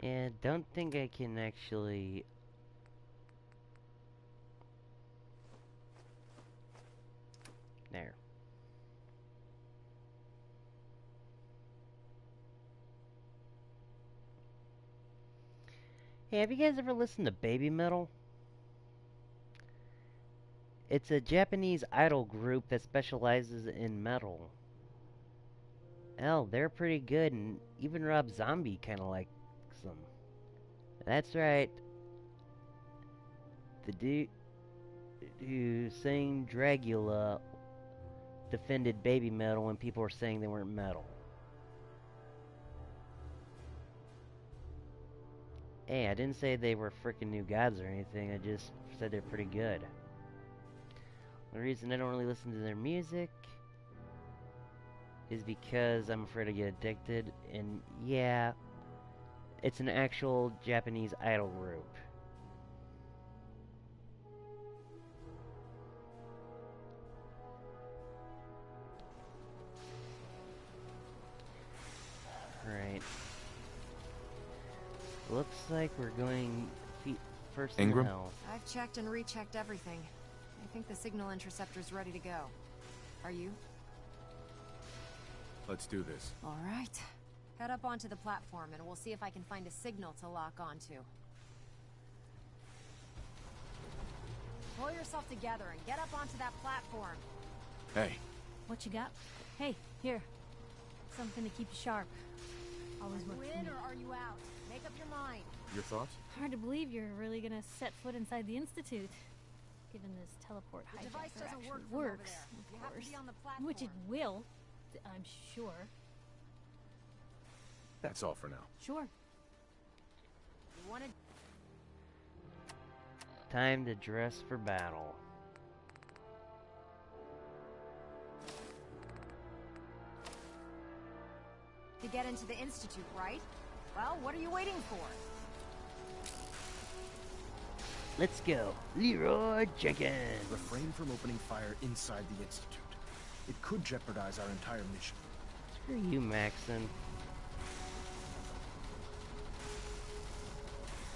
Yeah, don't think I can actually... There. Hey, have you guys ever listened to Baby Metal? It's a Japanese idol group that specializes in metal. Hell, they're pretty good, and even Rob Zombie kind of likes them. That's right. The dude who sang Dragula defended Baby Metal when people were saying they weren't metal. Hey, I didn't say they were freaking new gods or anything. I just said they're pretty good. The reason I don't really listen to their music is because I'm afraid I get addicted, and yeah, it's an actual Japanese idol group. Right. Looks like we're going feet first Ingram? in hell. I've checked and rechecked everything. I think the signal interceptor's ready to go. Are you? Let's do this. All right. Head up onto the platform and we'll see if I can find a signal to lock onto. Pull yourself together and get up onto that platform. Hey. What you got? Hey, here. Something to keep you sharp. Always works for In me. or are you out? Make up your mind. Your thoughts? Hard to believe you're really gonna set foot inside the Institute. Given this teleport The device hijacker doesn't actually work from over works, there. You of have to course. be on the platform. Which it will, I'm sure. That's all for now. Sure. You wanted... Time to dress for battle. To get into the Institute, right? Well, what are you waiting for? Let's go. Leroy Jenkins. Refrain from opening fire inside the Institute. It could jeopardize our entire mission. Screw you, Maxon.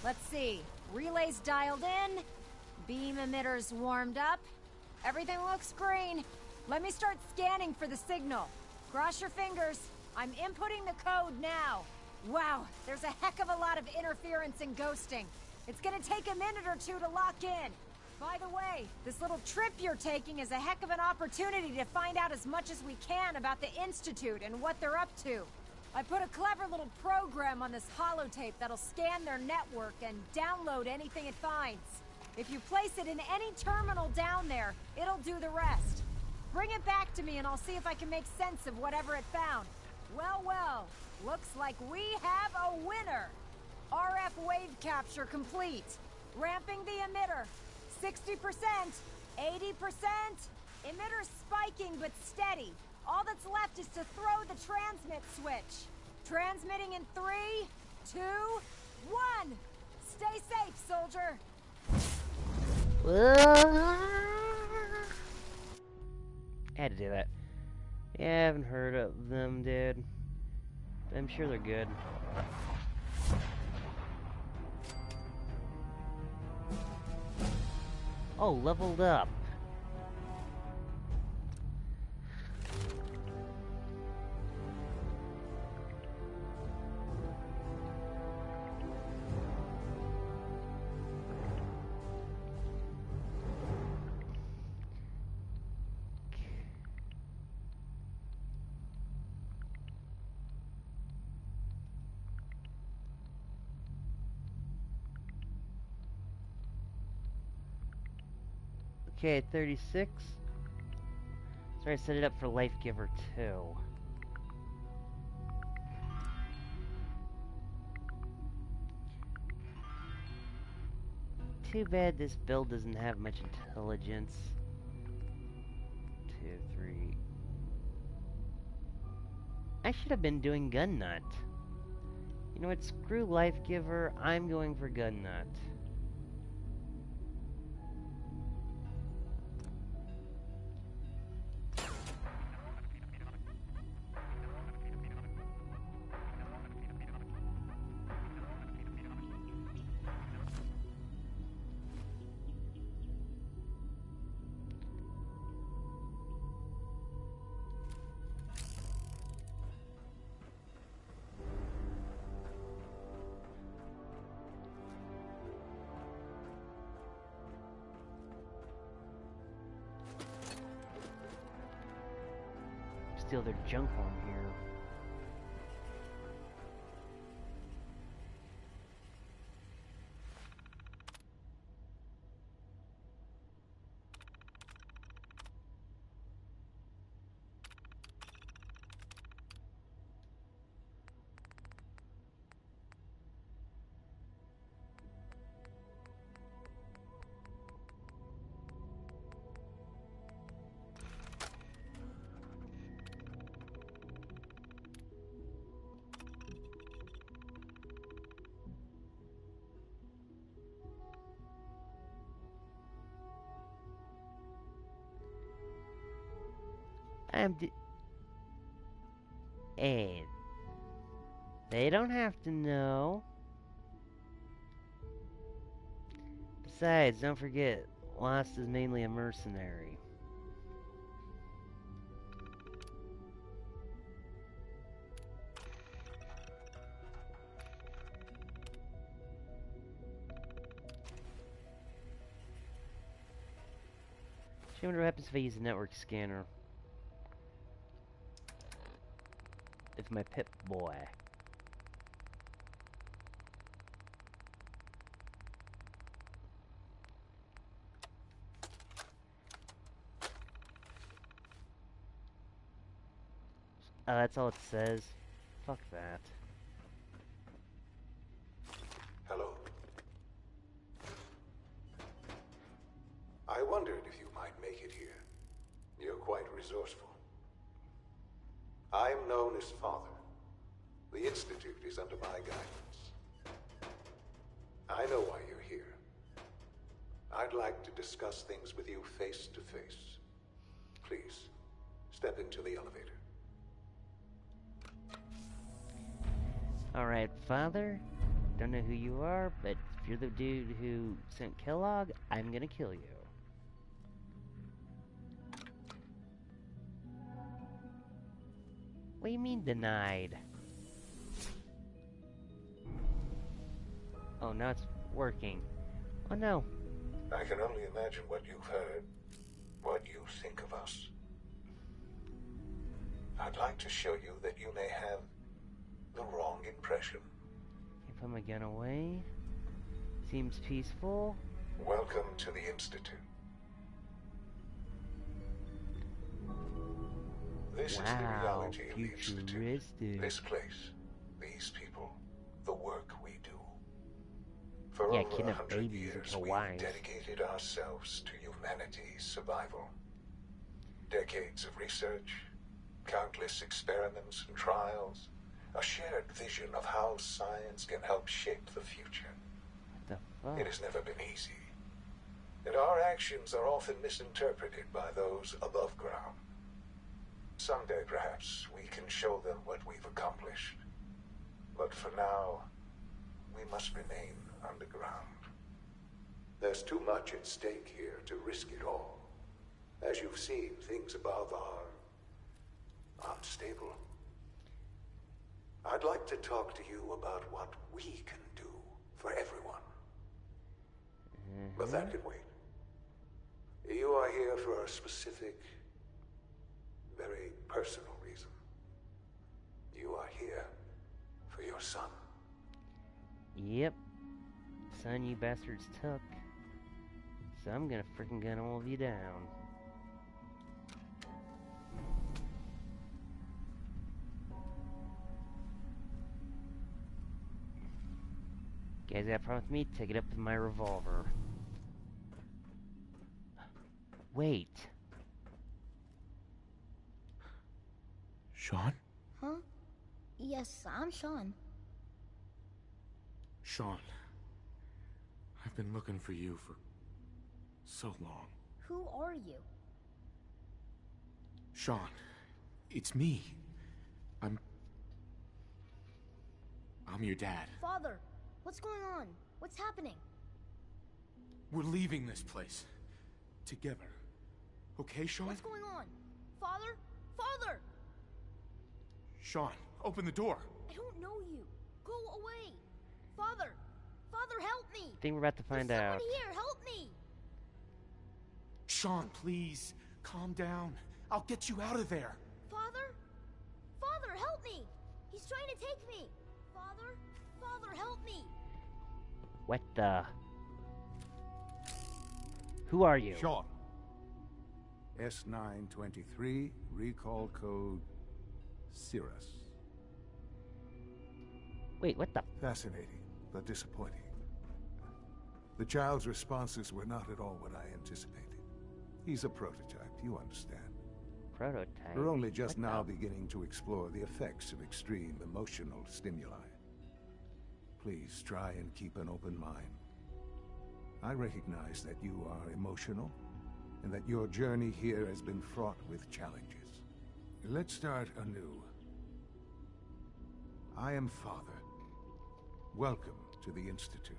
Let's see. Relays dialed in. Beam emitters warmed up. Everything looks green. Let me start scanning for the signal. Cross your fingers. I'm inputting the code now. Wow, there's a heck of a lot of interference and ghosting. It's gonna take a minute or two to lock in. By the way, this little trip you're taking is a heck of an opportunity to find out as much as we can about the Institute and what they're up to. I put a clever little program on this holotape that'll scan their network and download anything it finds. If you place it in any terminal down there, it'll do the rest. Bring it back to me and I'll see if I can make sense of whatever it found. Well, well, looks like we have a winner. RF wave capture complete. Ramping the emitter. 60%, 80%. Emitter spiking but steady. All that's left is to throw the transmit switch. Transmitting in 3, 2, 1. Stay safe, soldier. Had to do that. Yeah, I haven't heard of them, dude. I'm sure they're good. Oh, leveled up. Okay, 36. So I set it up for Life Giver 2. Too bad this build doesn't have much intelligence. 2, 3. I should have been doing Gun Nut. You know what? Screw Life Giver. I'm going for Gun Nut. Steal their junk while I'm here. Hey, they don't have to know. Besides, don't forget, Lost is mainly a mercenary. I wonder what happens if I use a network scanner. If my Pip-Boy. Oh, that's all it says. Fuck that. Hello. I wondered if you might make it here. You're quite resourceful. I'm known as Father. The Institute is under my guidance. I know why you're here. I'd like to discuss things with you face to face. Please, step into the elevator. Alright, Father. Don't know who you are, but if you're the dude who sent Kellogg, I'm gonna kill you. What do you mean, denied? Oh, now it's working. Oh no. I can only imagine what you've heard, what you think of us. I'd like to show you that you may have the wrong impression. Can I put my gun away? Seems peaceful. Welcome to the Institute. This is the reality of the Institute. This place, these people, the work we do. For over 100 years, we've dedicated ourselves to humanity's survival. Decades of research, countless experiments and trials, a shared vision of how science can help shape the future. What the fuck? It has never been easy, and our actions are often misinterpreted by those above ground. Someday, perhaps, we can show them what we've accomplished. But for now, we must remain underground. There's too much at stake here to risk it all. As you've seen, things above are unstable. I'd like to talk to you about what we can do for everyone. But that can wait. You are here for a specific, very personal reason. You are here for your son. Yep. Son you bastards took. So I'm gonna freaking gun all of you down. Guys got a problem with me? Take it up with my revolver. Wait. Sean? Huh? Yes, I'm Sean. Sean. I've been looking for you for so long. Who are you? Sean, it's me. I'm your dad. Father, what's going on? What's happening? We're leaving this place. Together. Okay, Sean? What's going on? Father? Father! Sean, open the door. I don't know you. Go away. Father! Father, help me! I think we're about to find There's out. someone here, help me! Sean, please. Calm down. I'll get you out of there. Father? Father, help me! He's trying to take me! Father? Father, help me! What the? Who are you? Sean. S923, recall code Cirrus. Wait, what the? Fascinating, but disappointing. The child's responses were not at all what I anticipated. He's a prototype, you understand. Prototype? We're only just What now the? beginning to explore the effects of extreme emotional stimuli. Please try and keep an open mind. I recognize that you are emotional, and that your journey here has been fraught with challenges. Let's start anew. I am Father. Welcome to the Institute.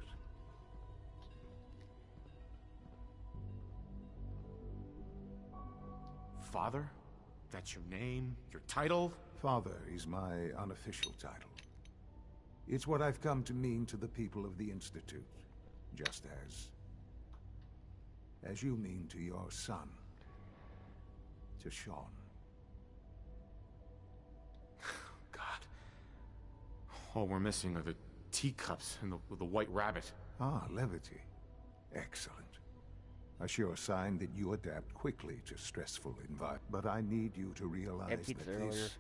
Father? That's your name? Your title? Father is my unofficial title. It's what I've come to mean to the people of the Institute, just as you mean to your son, to Sean. God. All we're missing are the teacups and the white rabbit. Ah, levity. Excellent. A sure sign that you adapt quickly to stressful environments. But I need you to realize that this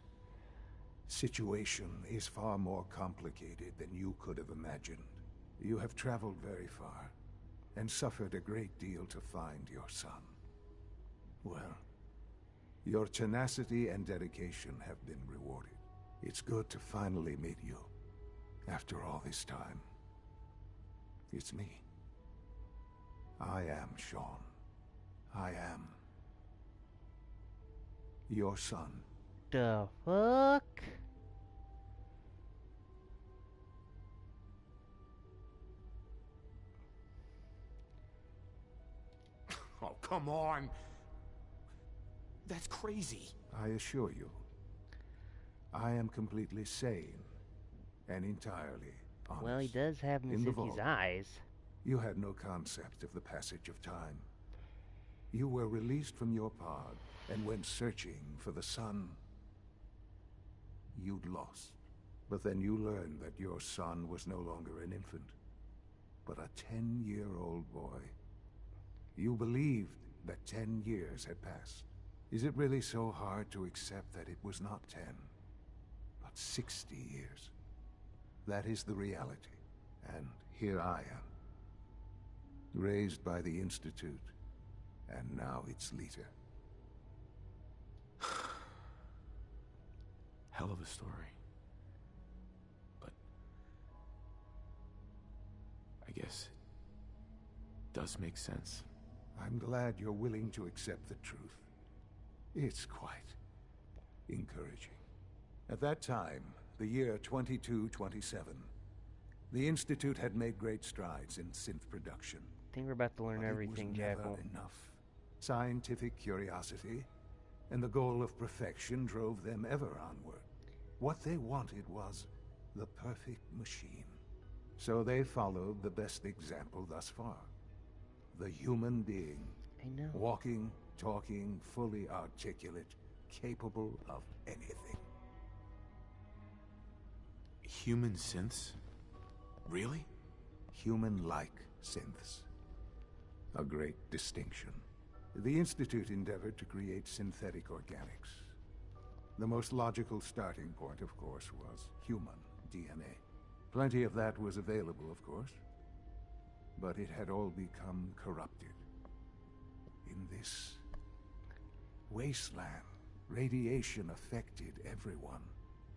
situation is far more complicated than you could have imagined. You have traveled very far, and suffered a great deal to find your son. Well, your tenacity and dedication have been rewarded. It's good to finally meet you, after all this time. It's me. I am Sean. I am your son. The fuck? Oh, come on. That's crazy. I assure you, I am completely sane and entirely honest. Well, he does have In the Mizuki's vault, eyes. you had no concept of the passage of time. You were released from your pod and went searching for the son you'd lost. But then you learned that your son was no longer an infant, but a 10-year-old boy. You believed that 10 years had passed. Is it really so hard to accept that it was not 10, but 60 years? That is the reality. And here I am, raised by the Institute, and now its leader. Hell of a story. But I guess it does make sense. I'm glad you're willing to accept the truth. It's quite encouraging. At that time, the year 2227, the Institute had made great strides in synth production. I think we're about to learn But everything, it was Jackal. never enough. Scientific curiosity and the goal of perfection drove them ever onward. What they wanted was the perfect machine. So they followed the best example thus far. The human being. I know. Walking, talking, fully articulate, capable of anything. Human synths? Really? Human-like synths. A great distinction. The Institute endeavored to create synthetic organics. The most logical starting point, of course, was human DNA. Plenty of that was available, of course. But it had all become corrupted. In this wasteland, radiation affected everyone.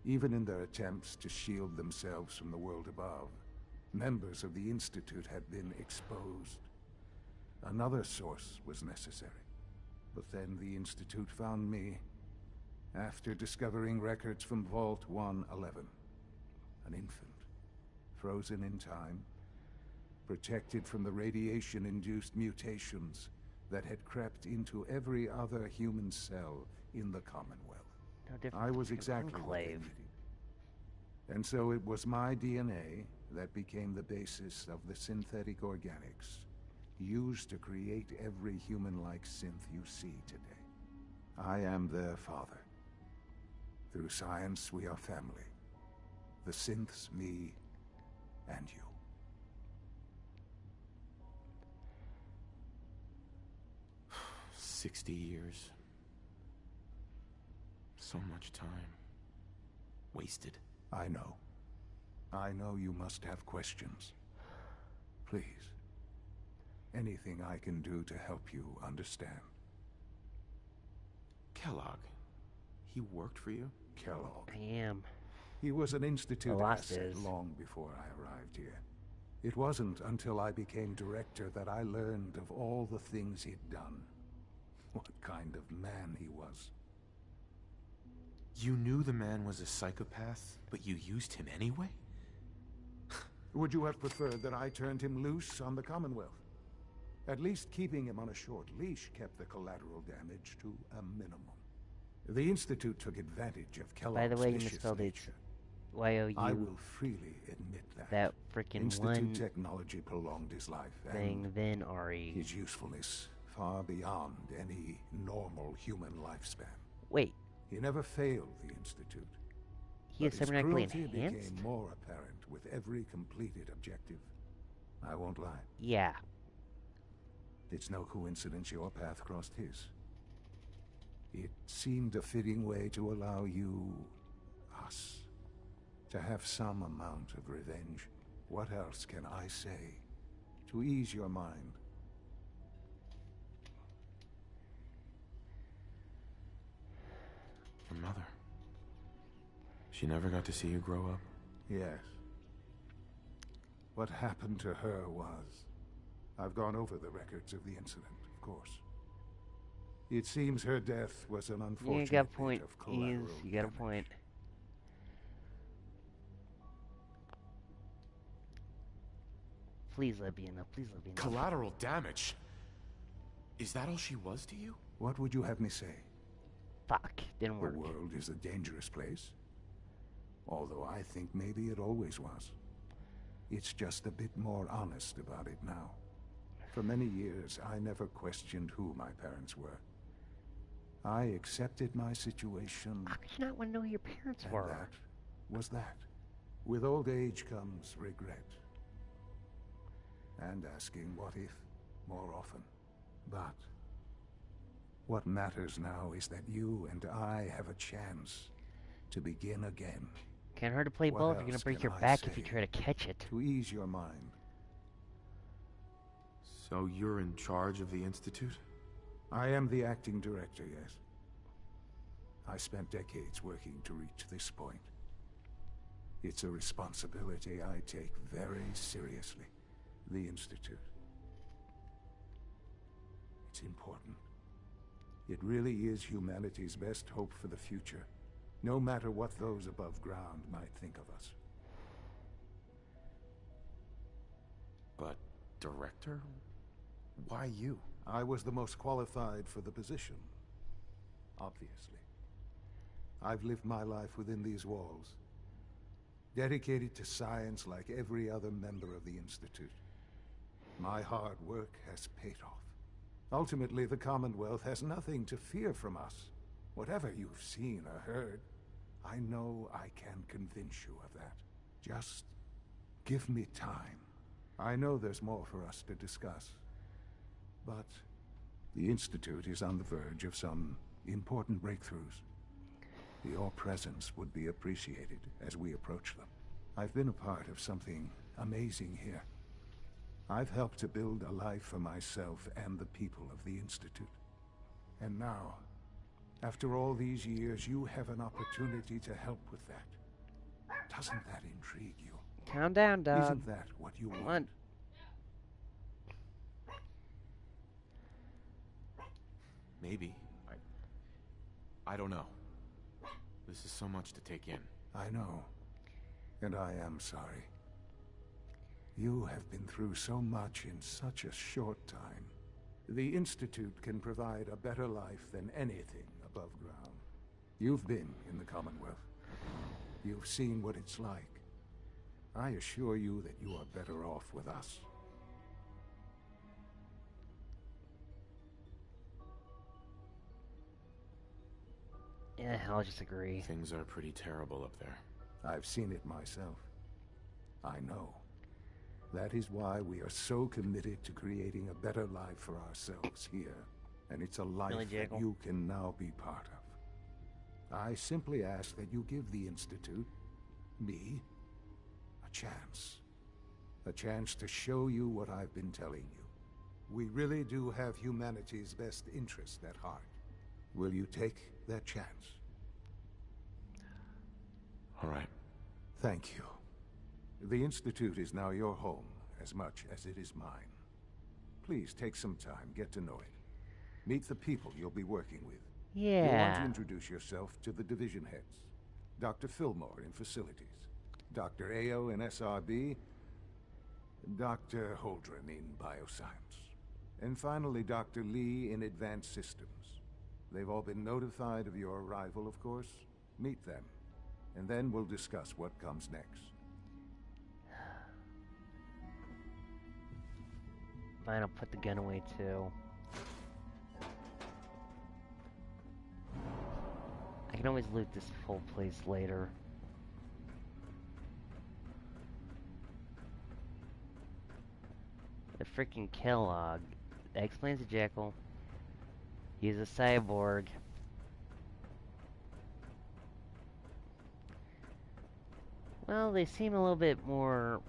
Even in their attempts to shield themselves from the world above, members of the Institute had been exposed. Another source was necessary. But then the Institute found me after discovering records from Vault 111. An infant, frozen in time, protected from the radiation-induced mutations that had crept into every other human cell in the Commonwealth. I was exactly what they needed. And so it was my DNA that became the basis of the synthetic organics used to create every human-like synth you see today. I am their father. Through science, we are family. The synths, me, and you. "60 years. So much time. Wasted." I know. I know you must have questions. Please. Anything I can do to help you understand. Kellogg. He worked for you? Kellogg. I am. He was an Institute asset is. long before I arrived here. It wasn't until I became director that I learned of all the things he'd done. What kind of man he was. You knew the man was a psychopath, but you used him anyway? Would you have preferred that I turned him loose on the Commonwealth? At least keeping him on a short leash kept the collateral damage to a minimum. The Institute took advantage of Kellogg's By the way, you vicious misspelled it. nature. Y-O-U. I will freely admit that. That freaking Institute one technology prolonged his life, thing, and then R-E. his usefulness far beyond any normal human lifespan. Wait. He never failed the Institute. He is But his cybernetically cruelty enhanced? became more apparent with every completed objective. I won't lie. Yeah. It's no coincidence your path crossed his. It seemed a fitting way to allow you, us, to have some amount of revenge. What else can I say to ease your mind? Your mother. She never got to see you grow up? Yes. What happened to her was... I've gone over the records of the incident, of course. It seems her death was an unfortunate You got a point. bit of collateral You got a damage. point. Please let me in. Please let me in. Collateral damage? Is that all she was to you? What would you have me say? Fuck. Didn't work. The world is a dangerous place. Although I think maybe it always was. It's just a bit more honest about it now. For many years, I never questioned who my parents were. I accepted my situation. How could you not want to know who your parents and were? that was that. With old age comes regret. And asking what if more often. But what matters now is that you and I have a chance to begin again. Can't hurt to play What ball if you're gonna else break can your I back if you say try to catch it. To ease your mind. So you're in charge of the Institute? I am the acting director, yes. I spent decades working to reach this point. It's a responsibility I take very seriously. The Institute. It's important. It really is humanity's best hope for the future, no matter what those above ground might think of us. But, director? Why you? I was the most qualified for the position. Obviously. I've lived my life within these walls, dedicated to science like every other member of the Institute. My hard work has paid off. Ultimately, the Commonwealth has nothing to fear from us. Whatever you've seen or heard, I know I can convince you of that. Just give me time. I know there's more for us to discuss. But the Institute is on the verge of some important breakthroughs. Your presence would be appreciated as we approach them. I've been a part of something amazing here. I've helped to build a life for myself and the people of the Institute. And now, after all these years, you have an opportunity to help with that. Doesn't that intrigue you? Calm down, dog. Isn't that what you want? Maybe. I don't know. This is so much to take in. I know. And I am sorry. You have been through so much in such a short time. The Institute can provide a better life than anything above ground. You've been in the Commonwealth. You've seen what it's like. I assure you that you are better off with us. Yeah, I'll just agree. Things are pretty terrible up there. I've seen it myself. I know. That is why we are so committed to creating a better life for ourselves here. And it's a life that you can now be part of. I simply ask that you give the Institute, me, a chance. A chance to show you what I've been telling you. We really do have humanity's best interest at heart. Will you take that chance? All right. Thank you. The Institute is now your home as much as it is mine. Please take some time, get to know it. Meet the people you'll be working with. Yeah. You'll want to introduce yourself to the division heads. Dr. Fillmore in facilities, Dr. Ayo in SRB, Dr. Holdren in bioscience, and finally Dr. Lee in advanced systems. They've all been notified of your arrival, of course. Meet them, and then we'll discuss what comes next. Fine, I'll put the gun away too. I can always loot this whole place later. The freaking Kellogg. That explains the Jackal. He's a cyborg. Well, they seem a little bit more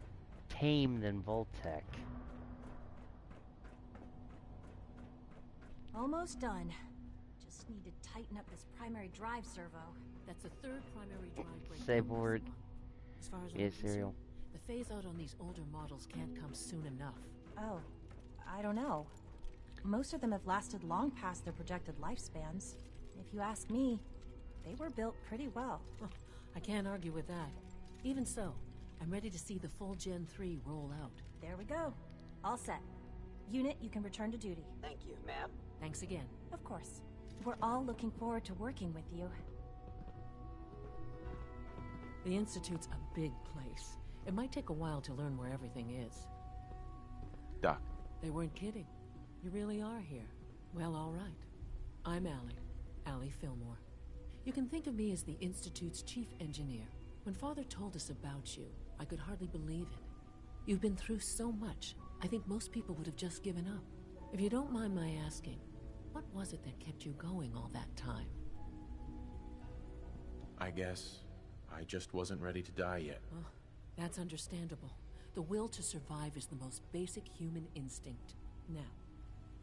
tame than Voltec. Almost done. Just need to tighten up this primary drive servo. That's the third primary drive breakdown. Cyborg. As far as Yeah, I'm cereal. concerned, the phase out on these older models can't come soon enough. Oh, I don't know. Most of them have lasted long past their projected lifespans. If you ask me, they were built pretty well. I can't argue with that. Even so, I'm ready to see the full Gen 3 roll out. There we go. All set. Unit, you can return to duty. Thank you, ma'am. Thanks again. Of course. We're all looking forward to working with you. The Institute's a big place. It might take a while to learn where everything is. Doc. They weren't kidding. You really are here. Well, all right. I'm Allie Fillmore. You can think of me as the Institute's chief engineer. When Father told us about you, I could hardly believe it. You've been through so much, I think most people would have just given up. If you don't mind my asking, what was it that kept you going all that time? I guess I just wasn't ready to die yet. Oh, that's understandable. The will to survive is the most basic human instinct. Now,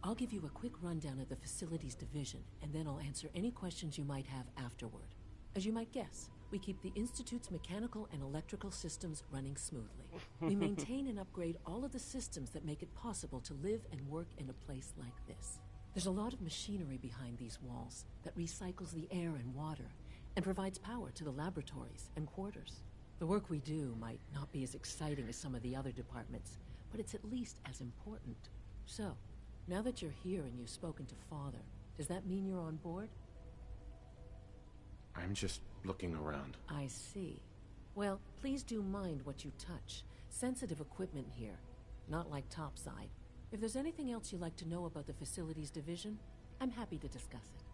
I'll give you a quick rundown of the facilities division, and then I'll answer any questions you might have afterward. As you might guess, we keep the Institute's mechanical and electrical systems running smoothly. We maintain and upgrade all of the systems that make it possible to live and work in a place like this. There's a lot of machinery behind these walls that recycles the air and water and provides power to the laboratories and quarters. The work we do might not be as exciting as some of the other departments, but it's at least as important. So, now that you're here and you've spoken to Father, does that mean you're on board? I'm just looking around. I see. Well, please do mind what you touch. Sensitive equipment here, not like topside. If there's anything else you'd like to know about the facilities division, I'm happy to discuss it.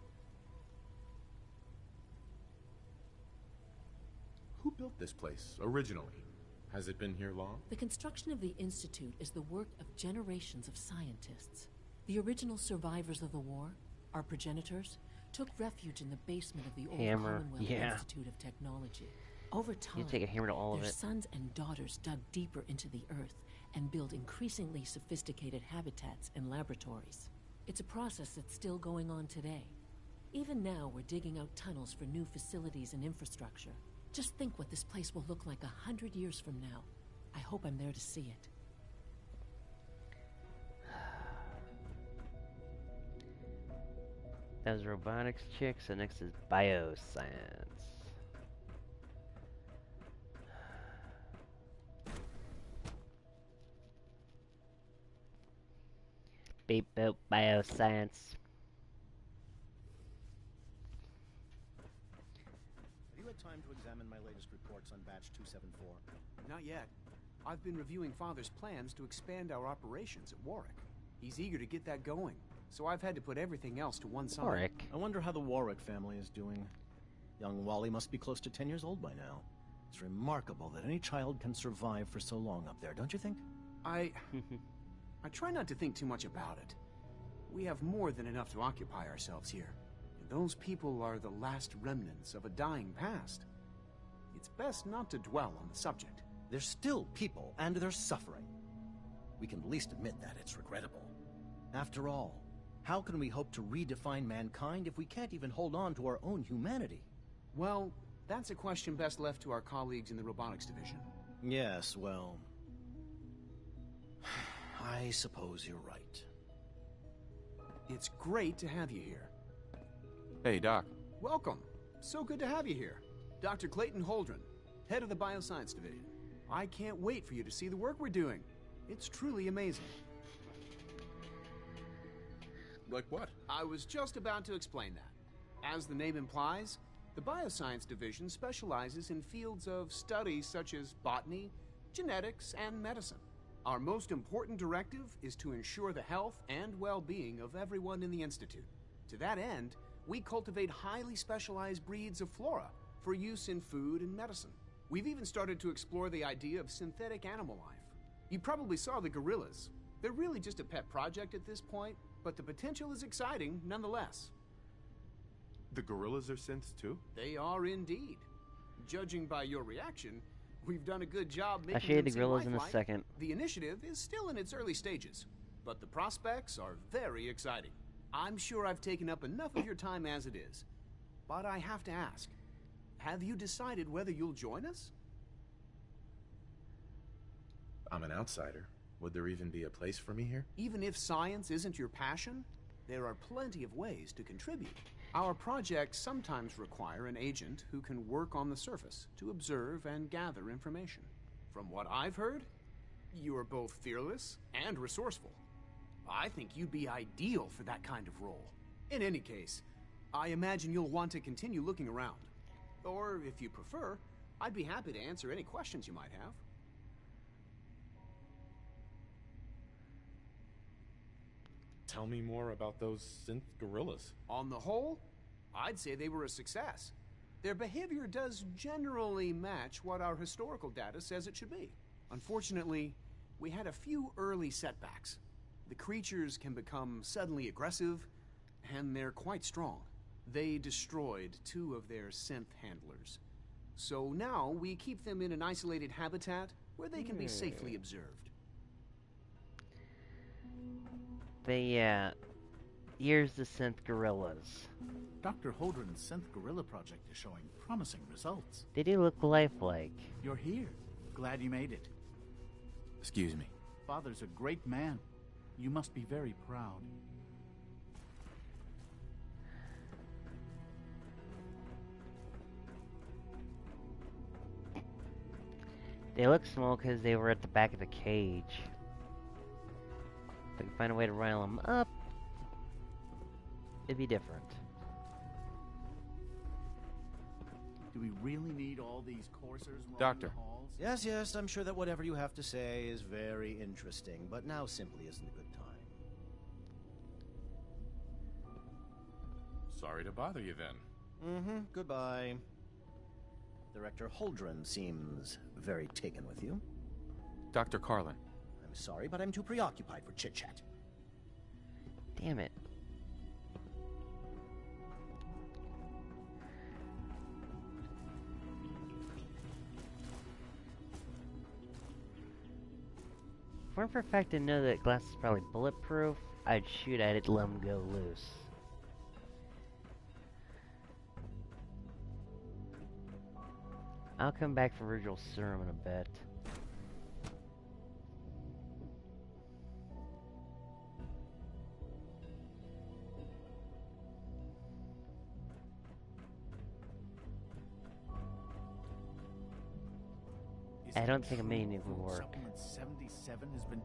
Who built this place originally? Has it been here long? The construction of the Institute is the work of generations of scientists. The original survivors of the war, our progenitors, took refuge in the basement of the old Hammer, Commonwealth yeah. Institute of Technology. Over time, You take a hammer to all of their it. sons and daughters dug deeper into the earth and built increasingly sophisticated habitats and laboratories. It's a process that's still going on today. Even now, we're digging out tunnels for new facilities and infrastructure. Just think what this place will look like 100 years from now. I hope I'm there to see it. That was robotics chick, so next is bioscience. Beep boop bioscience. Have you had time to examine my latest reports on batch 274? Not yet. I've been reviewing Father's plans to expand our operations at Warwick. He's eager to get that going, so I've had to put everything else to one side. Warwick. I wonder how the Warwick family is doing. Young Wally must be close to 10 years old by now. It's remarkable that any child can survive for so long up there, don't you think? I try not to think too much about it. We have more than enough to occupy ourselves here. And those people are the last remnants of a dying past. It's best not to dwell on the subject. They're still people, and they're suffering. We can at least admit that it's regrettable. After all, how can we hope to redefine mankind if we can't even hold on to our own humanity? Well, that's a question best left to our colleagues in the robotics division. Yes, well... I suppose you're right. It's great to have you here. Hey, Doc. Welcome. So good to have you here. Dr. Clayton Holdren, head of the Bioscience Division. I can't wait for you to see the work we're doing. It's truly amazing. Like what? I was just about to explain that. As the name implies, the Bioscience Division specializes in fields of study such as botany, genetics, and medicine. Our most important directive is to ensure the health and well-being of everyone in the Institute. To that end, we cultivate highly specialized breeds of flora for use in food and medicine. We've even started to explore the idea of synthetic animal life. You probably saw the gorillas. They're really just a pet project at this point, but the potential is exciting nonetheless. The gorillas are synths too? They are indeed. Judging by your reaction, we've done a good job making I'll show you them the seem gorillas in a lifelike. second. The initiative is still in its early stages, but the prospects are very exciting. I'm sure I've taken up enough of your time as it is, but I have to ask, have you decided whether you'll join us? I'm an outsider. Would there even be a place for me here? Even if science isn't your passion, there are plenty of ways to contribute. Our projects sometimes require an agent who can work on the surface to observe and gather information. From what I've heard, you are both fearless and resourceful. I think you'd be ideal for that kind of role. In any case, I imagine you'll want to continue looking around. Or, if you prefer, I'd be happy to answer any questions you might have. Tell me more about those synth gorillas. On the whole, I'd say they were a success. Their behavior does generally match what our historical data says it should be. Unfortunately, we had a few early setbacks. The creatures can become suddenly aggressive, and they're quite strong. They destroyed 2 of their synth handlers. So now we keep them in an isolated habitat where they can be safely observed. Here's the synth gorillas. Dr. Holdren's synth gorilla project is showing promising results. They do look lifelike. You're here. Glad you made it. Excuse me. Father's a great man. You must be very proud. They look small because they were at the back of the cage. If I can find a way to rile them up, it'd be different. Do we really need all these coursers roaming Doctor. the halls? Yes, yes, I'm sure that whatever you have to say is very interesting, but now simply isn't a good time. Sorry to bother you then. Goodbye. Director Holdren seems very taken with you. Dr. Carlin. I'm sorry, but I'm too preoccupied for chit-chat. Damn it. If weren't for the fact I know that glass is probably bulletproof, I'd shoot at it, let him go loose. I'll come back for Virgil's serum in a bit. I don't think a mini would work. Supplement 77 has been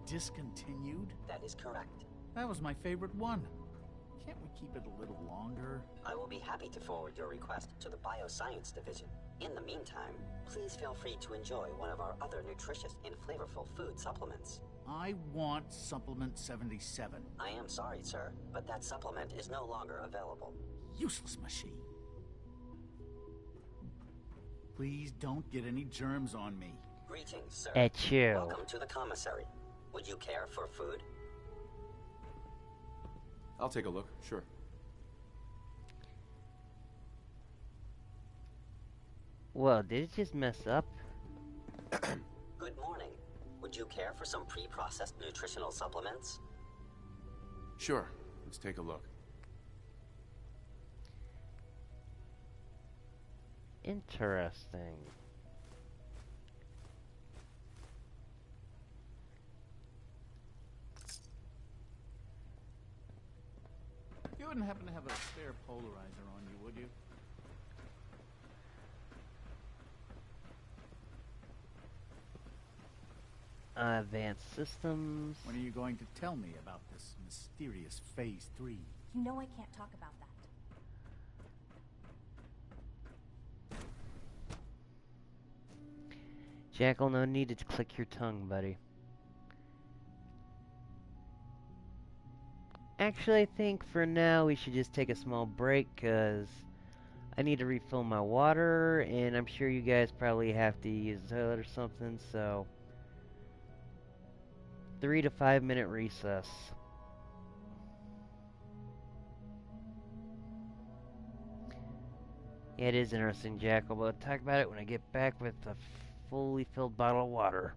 discontinued? That is correct. That was my favorite one. Can't we keep it a little longer? I will be happy to forward your request to the Bioscience Division. In the meantime, please feel free to enjoy one of our other nutritious and flavorful food supplements. I want Supplement 77. I am sorry, sir, but that supplement is no longer available. Useless machine. Please don't get any germs on me. Greetings, sir. Achoo. Welcome to the commissary. Would you care for food? I'll take a look, sure. Well, did it just mess up? Good morning. Would you care for some pre-processed nutritional supplements? Sure, let's take a look. Interesting. You wouldn't happen to have a spare polarizer on you, would you? Advanced systems. When are you going to tell me about this mysterious Phase 3? You know I can't talk about that. Jackal, no need to click your tongue, buddy. Actually, I think for now we should just take a small break, because I need to refill my water, and I'm sure you guys probably have to use the toilet or something, so 3 to 5 minute recess. Yeah, it is interesting, Jackal, but I'll talk about it when I get back with a fully filled bottle of water.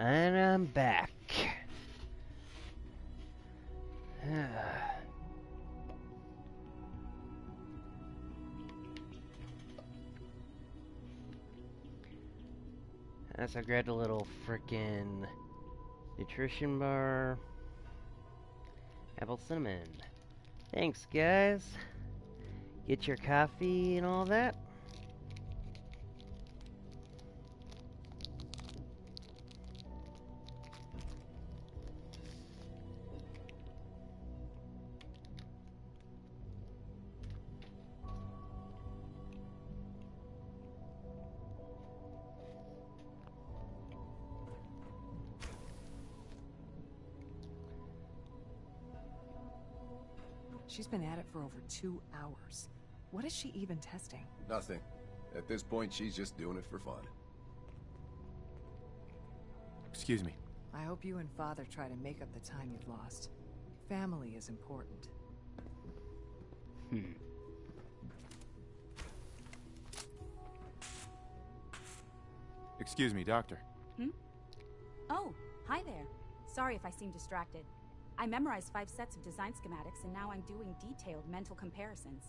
And I'm back. So I grabbed a little frickin' nutrition bar. Apple cinnamon. Thanks, guys. Get your coffee and all that. She's been at it for over 2 hours. What is she even testing? Nothing. At this point, she's just doing it for fun. Excuse me. I hope you and Father try to make up the time you've lost. Family is important. Excuse me, Doctor. Oh, hi there. Sorry if I seem distracted. I memorized 5 sets of design schematics, and now I'm doing detailed mental comparisons.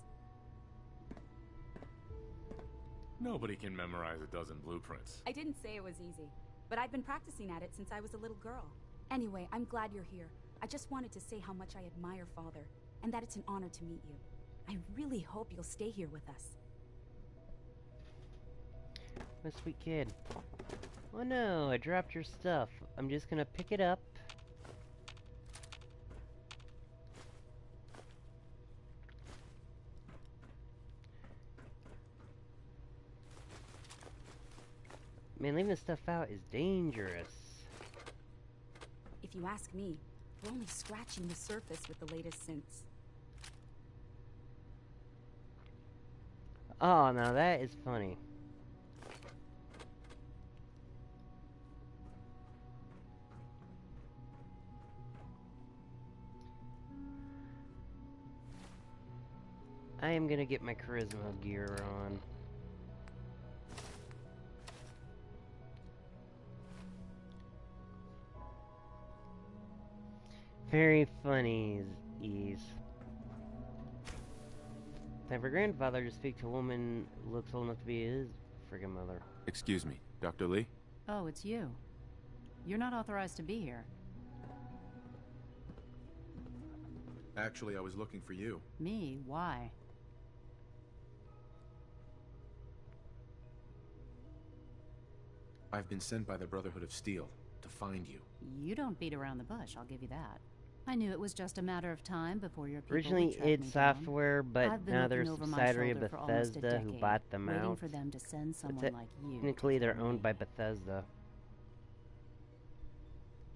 Nobody can memorize a dozen blueprints. I didn't say it was easy, but I've been practicing at it since I was a little girl. Anyway, I'm glad you're here. I just wanted to say how much I admire Father, and that it's an honor to meet you. I really hope you'll stay here with us. What a sweet kid. Oh no, I dropped your stuff. I'm just gonna pick it up. Man, leaving this stuff out is dangerous. If you ask me, we're only scratching the surface with the latest synths. Oh, now that is funny. I am gonna get my charisma gear on. Very funny, ease. Time for grandfather to speak to a woman who looks old enough to be his friggin' mother. Excuse me, Dr. Lee? Oh, it's you. You're not authorized to be here. Actually, I was looking for you. Me? Why? I've been sent by the Brotherhood of Steel to find you. You don't beat around the bush, I'll give you that. I knew it was just a matter of time before your people Originally would track me id Software, down. but I've been now they're a looking over my subsidiary of shoulder for almost a Bethesda who decade, bought them waiting out. for them to send But someone like you. technically, they're owned by Bethesda.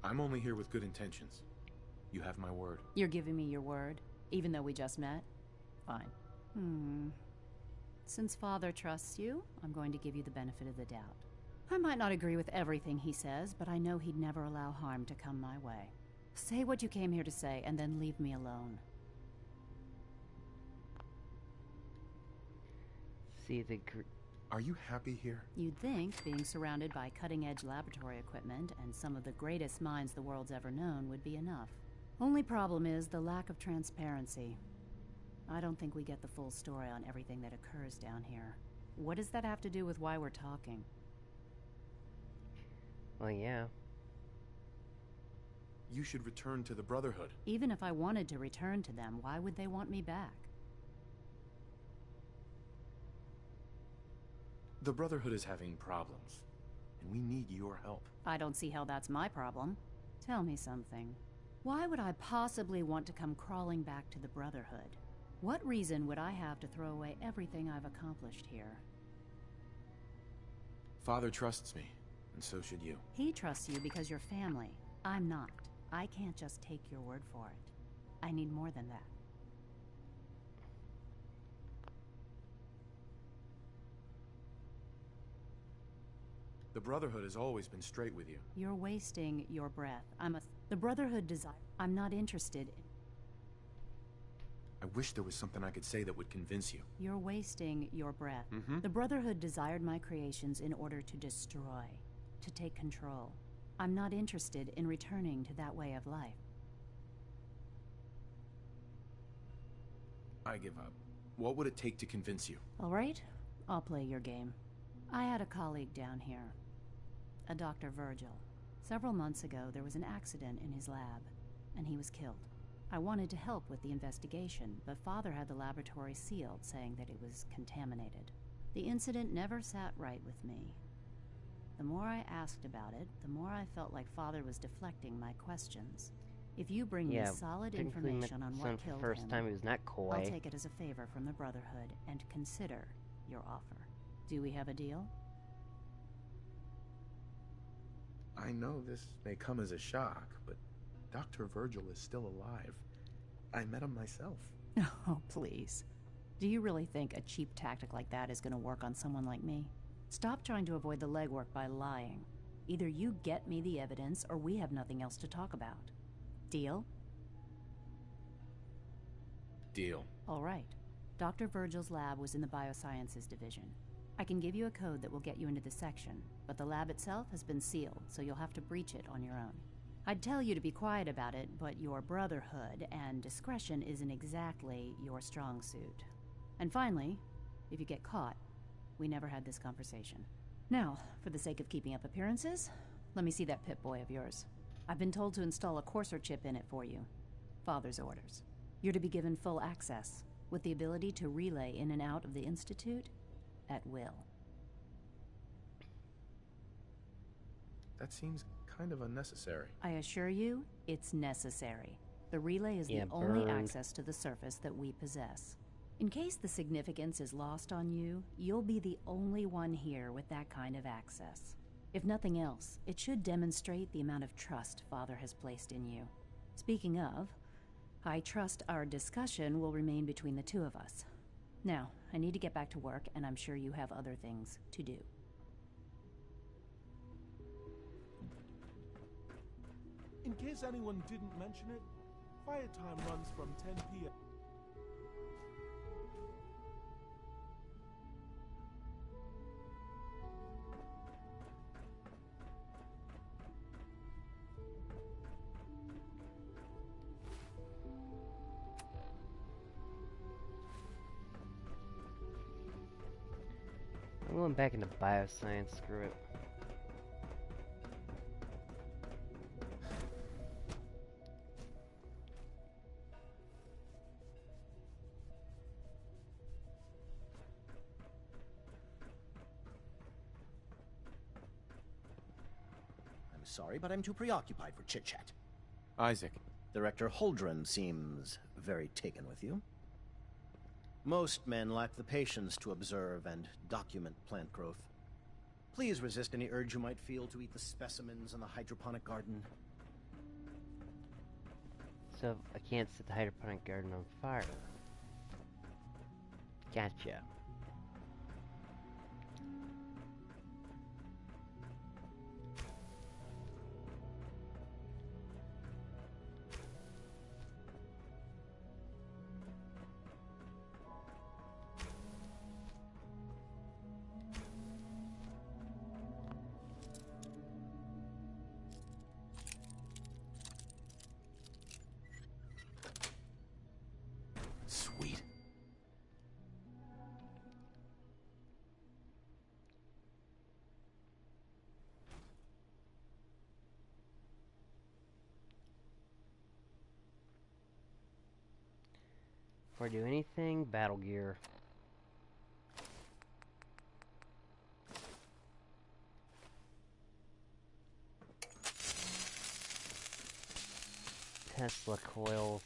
I'm only here with good intentions. You have my word. You're giving me your word, even though we just met? Fine. Since Father trusts you, I'm going to give you the benefit of the doubt. I might not agree with everything he says, but I know he'd never allow harm to come my way. Say what you came here to say, and then leave me alone. See the Are you happy here? You'd think being surrounded by cutting-edge laboratory equipment and some of the greatest minds the world's ever known would be enough. Only problem is the lack of transparency. I don't think we get the full story on everything that occurs down here. What does that have to do with why we're talking? Well, yeah. You should return to the Brotherhood. Even if I wanted to return to them, why would they want me back? The Brotherhood is having problems, and we need your help. I don't see how that's my problem. Tell me something. Why would I possibly want to come crawling back to the Brotherhood? What reason would I have to throw away everything I've accomplished here? Father trusts me, and so should you. He trusts you because you're family. I'm not. I can't just take your word for it. I need more than that. The Brotherhood has always been straight with you. You're wasting your breath. The Brotherhood desire. I'm not interested in... I wish there was something I could say that would convince you. You're wasting your breath. The Brotherhood desired my creations in order to destroy, to take control. I'm not interested in returning to that way of life. I give up. What would it take to convince you? All right, I'll play your game. I had a colleague down here, a Dr. Virgil. Several months ago, there was an accident in his lab, and he was killed. I wanted to help with the investigation, but Father had the laboratory sealed, saying that it was contaminated. The incident never sat right with me. The more I asked about it, the more I felt like Father was deflecting my questions. If you bring me solid information on what killed first him, time he was not coy. I'll take it as a favor from the Brotherhood and consider your offer. Do we have a deal? I know this may come as a shock, but Dr. Virgil is still alive. I met him myself. Oh, please. Do you really think a cheap tactic like that is going to work on someone like me? Stop trying to avoid the legwork by lying. Either you get me the evidence, or we have nothing else to talk about. Deal? Deal. All right. Dr. Virgil's lab was in the Biosciences division. I can give you a code that will get you into the section, but the lab itself has been sealed, so you'll have to breach it on your own. I'd tell you to be quiet about it, but your Brotherhood and discretion isn't exactly your strong suit. And finally, if you get caught, we never had this conversation. Now, for the sake of keeping up appearances, let me see that Pip-Boy of yours. I've been told to install a courser chip in it for you. Father's orders. You're to be given full access, with the ability to relay in and out of the Institute at will. That seems kind of unnecessary. I assure you, it's necessary. The relay is the only access to the surface that we possess. In case the significance is lost on you, you'll be the only one here with that kind of access. If nothing else, it should demonstrate the amount of trust Father has placed in you. Speaking of, I trust our discussion will remain between the two of us. Now, I need to get back to work, and I'm sure you have other things to do. In case anyone didn't mention it, fire time runs from 10 p.m. I'm going back into bioscience, screw it. I'm sorry, but I'm too preoccupied for chit-chat. Isaac. Director Holdren seems very taken with you. Most men lack the patience to observe and document plant growth. Please resist any urge you might feel to eat the specimens in the hydroponic garden. So, I can't set the hydroponic garden on fire. Gotcha. Sweet. Before I do anything, battle gear. Tesla coils.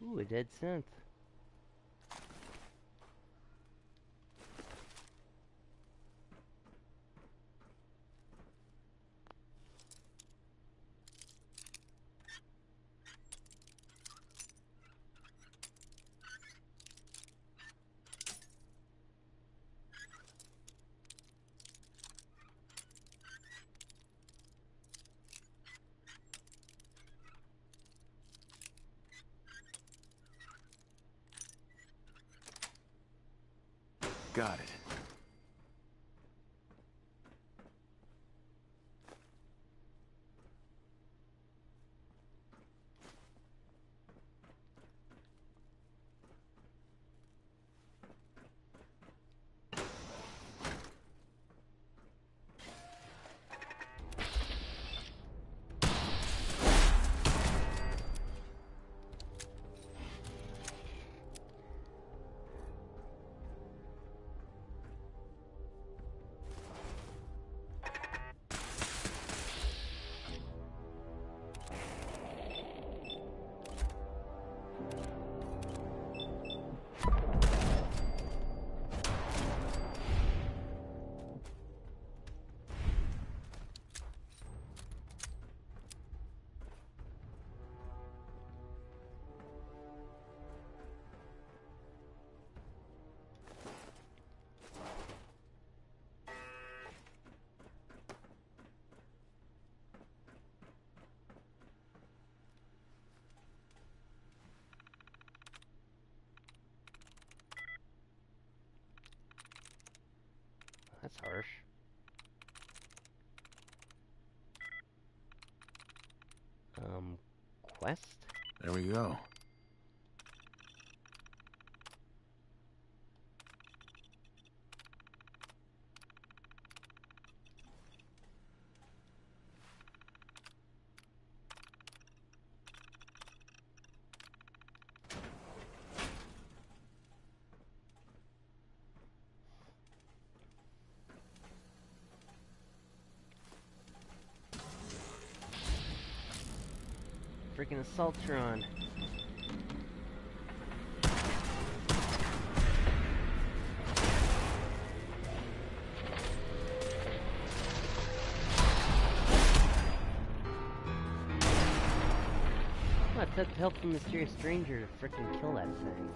Ooh, a dead synth. Got it. That's harsh. Quest? There we go. Freaking Assaultron. What, that helped the mysterious stranger to frickin' kill that thing.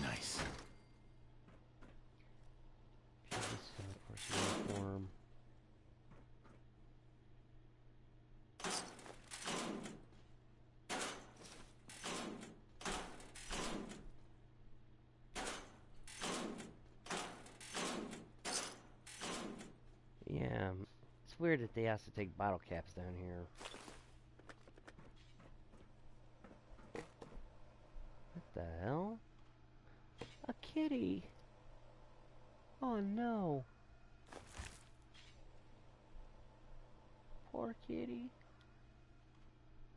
Nice. Uniform. Yeah, it's weird that they have to take bottle caps down here. What the hell? A kitty! Oh no! Poor kitty.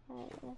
Oh.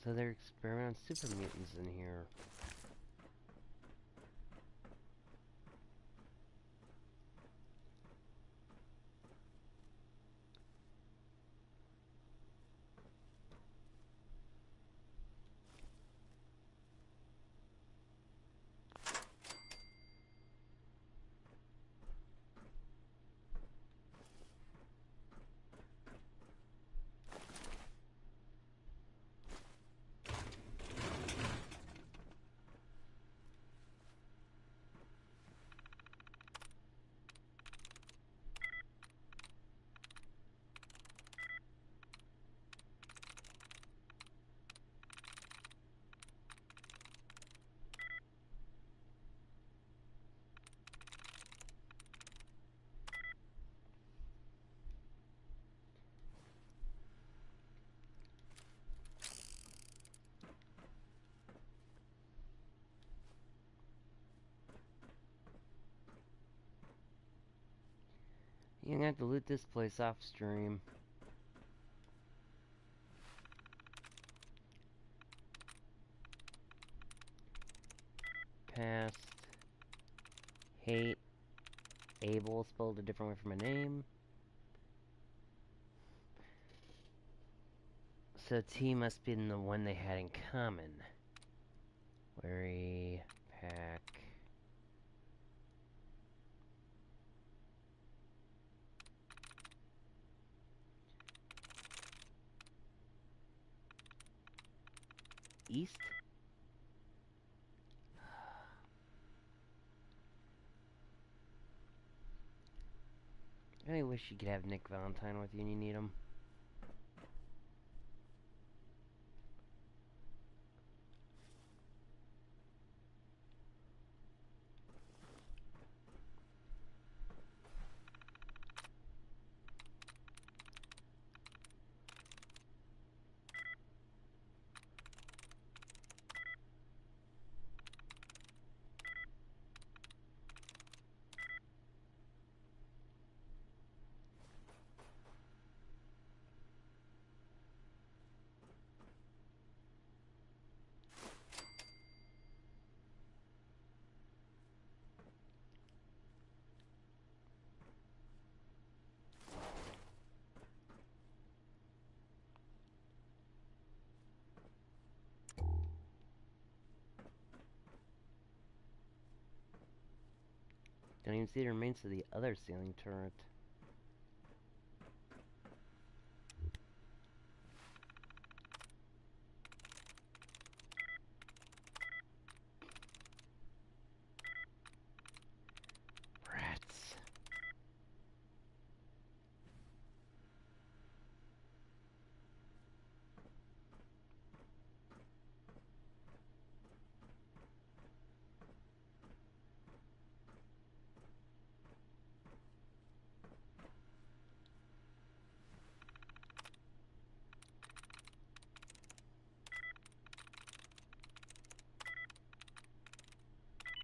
So they're experimenting on super mutants in here. You're gonna have to loot this place off stream. Past. Hate. Abel, spelled a different way from a name. So T must be the one they had in common. Worry. Pack. East? I wish you could have Nick Valentine with you and you need him. Don't even see the remains of the other ceiling turret. Rats.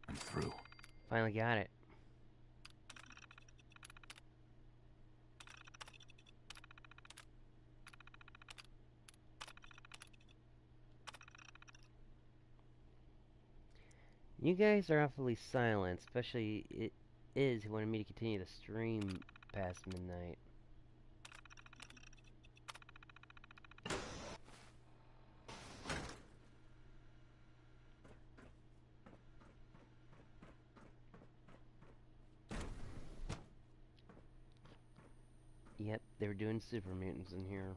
I'm through. Finally got it. You guys are awfully silent, especially it is who wanted me to continue the stream past midnight. Yep, they were doing super mutants in here.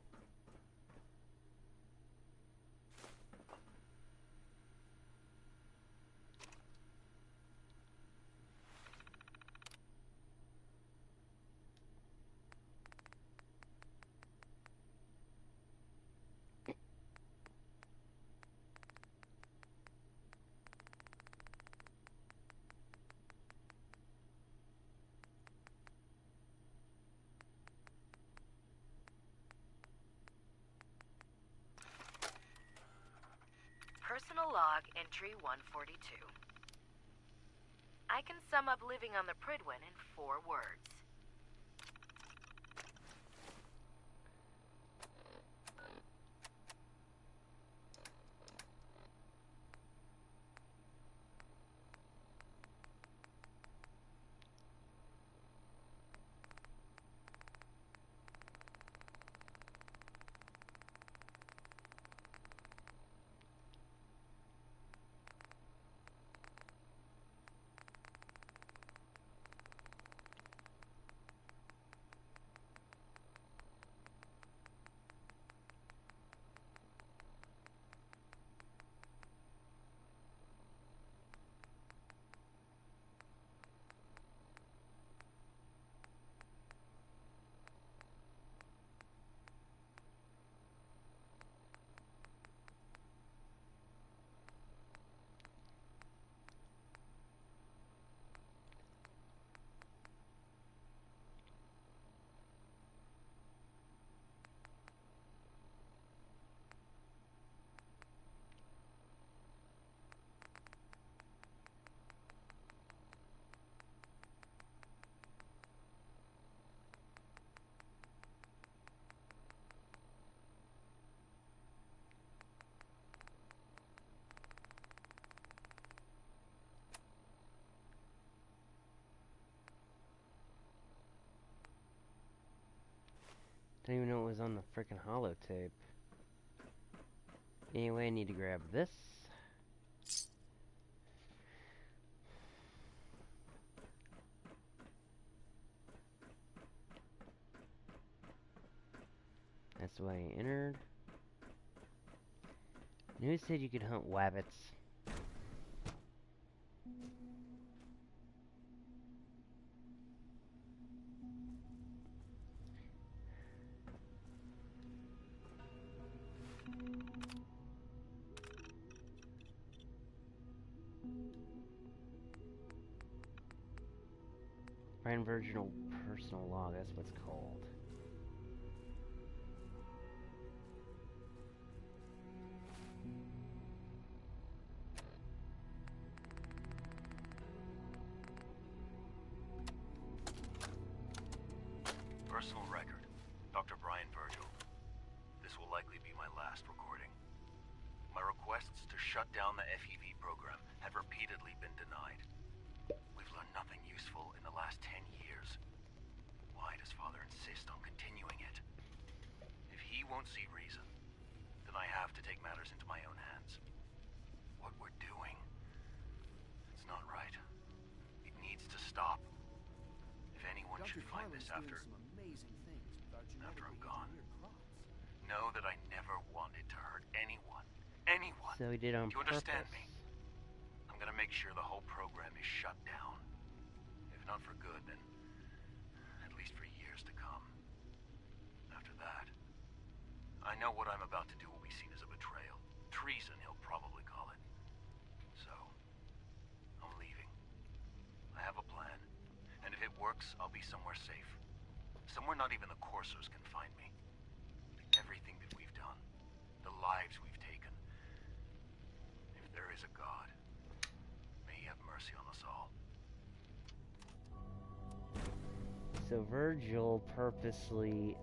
Personal log entry 142. I can sum up living on the Prydwen in 4 words. Didn't even know it was on the frickin' holotape. Anyway, I need to grab this. That's why I entered. News said you could hunt wabbits. Brian Virginal personal log, that's what it's called. Personal record. Dr. Brian Virgil. This will likely be my last recording. My requests to shut down the FEV program have repeatedly been denied. We've learned nothing useful in the last 10 years. Why does Father insist on continuing it? If he won't see reason, then I have to take matters into my own hands. What we're doing, it's not right. It needs to stop. If anyone should find this after I'm gone, know that I never wanted to hurt anyone. Anyone. So he did on Do you purpose. understand me? I'm gonna make sure the whole program is shut down. If not for good, then at least for years to come. After that, I know what I'm about to do will be seen as a betrayal. Treason, he'll probably call it. So, I'm leaving. I have a plan. And if it works, I'll be somewhere safe. Somewhere not even the coursers can find me. Everything that we've done, the lives we've taken. If there is a God, may he have mercy on us all. So Virgil purposely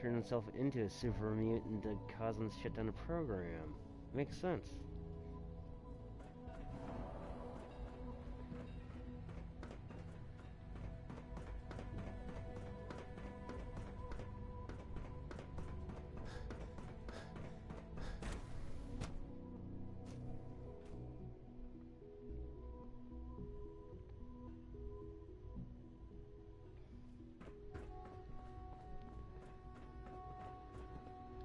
turned himself into a super mutant to cause him to shut down the program. Makes sense.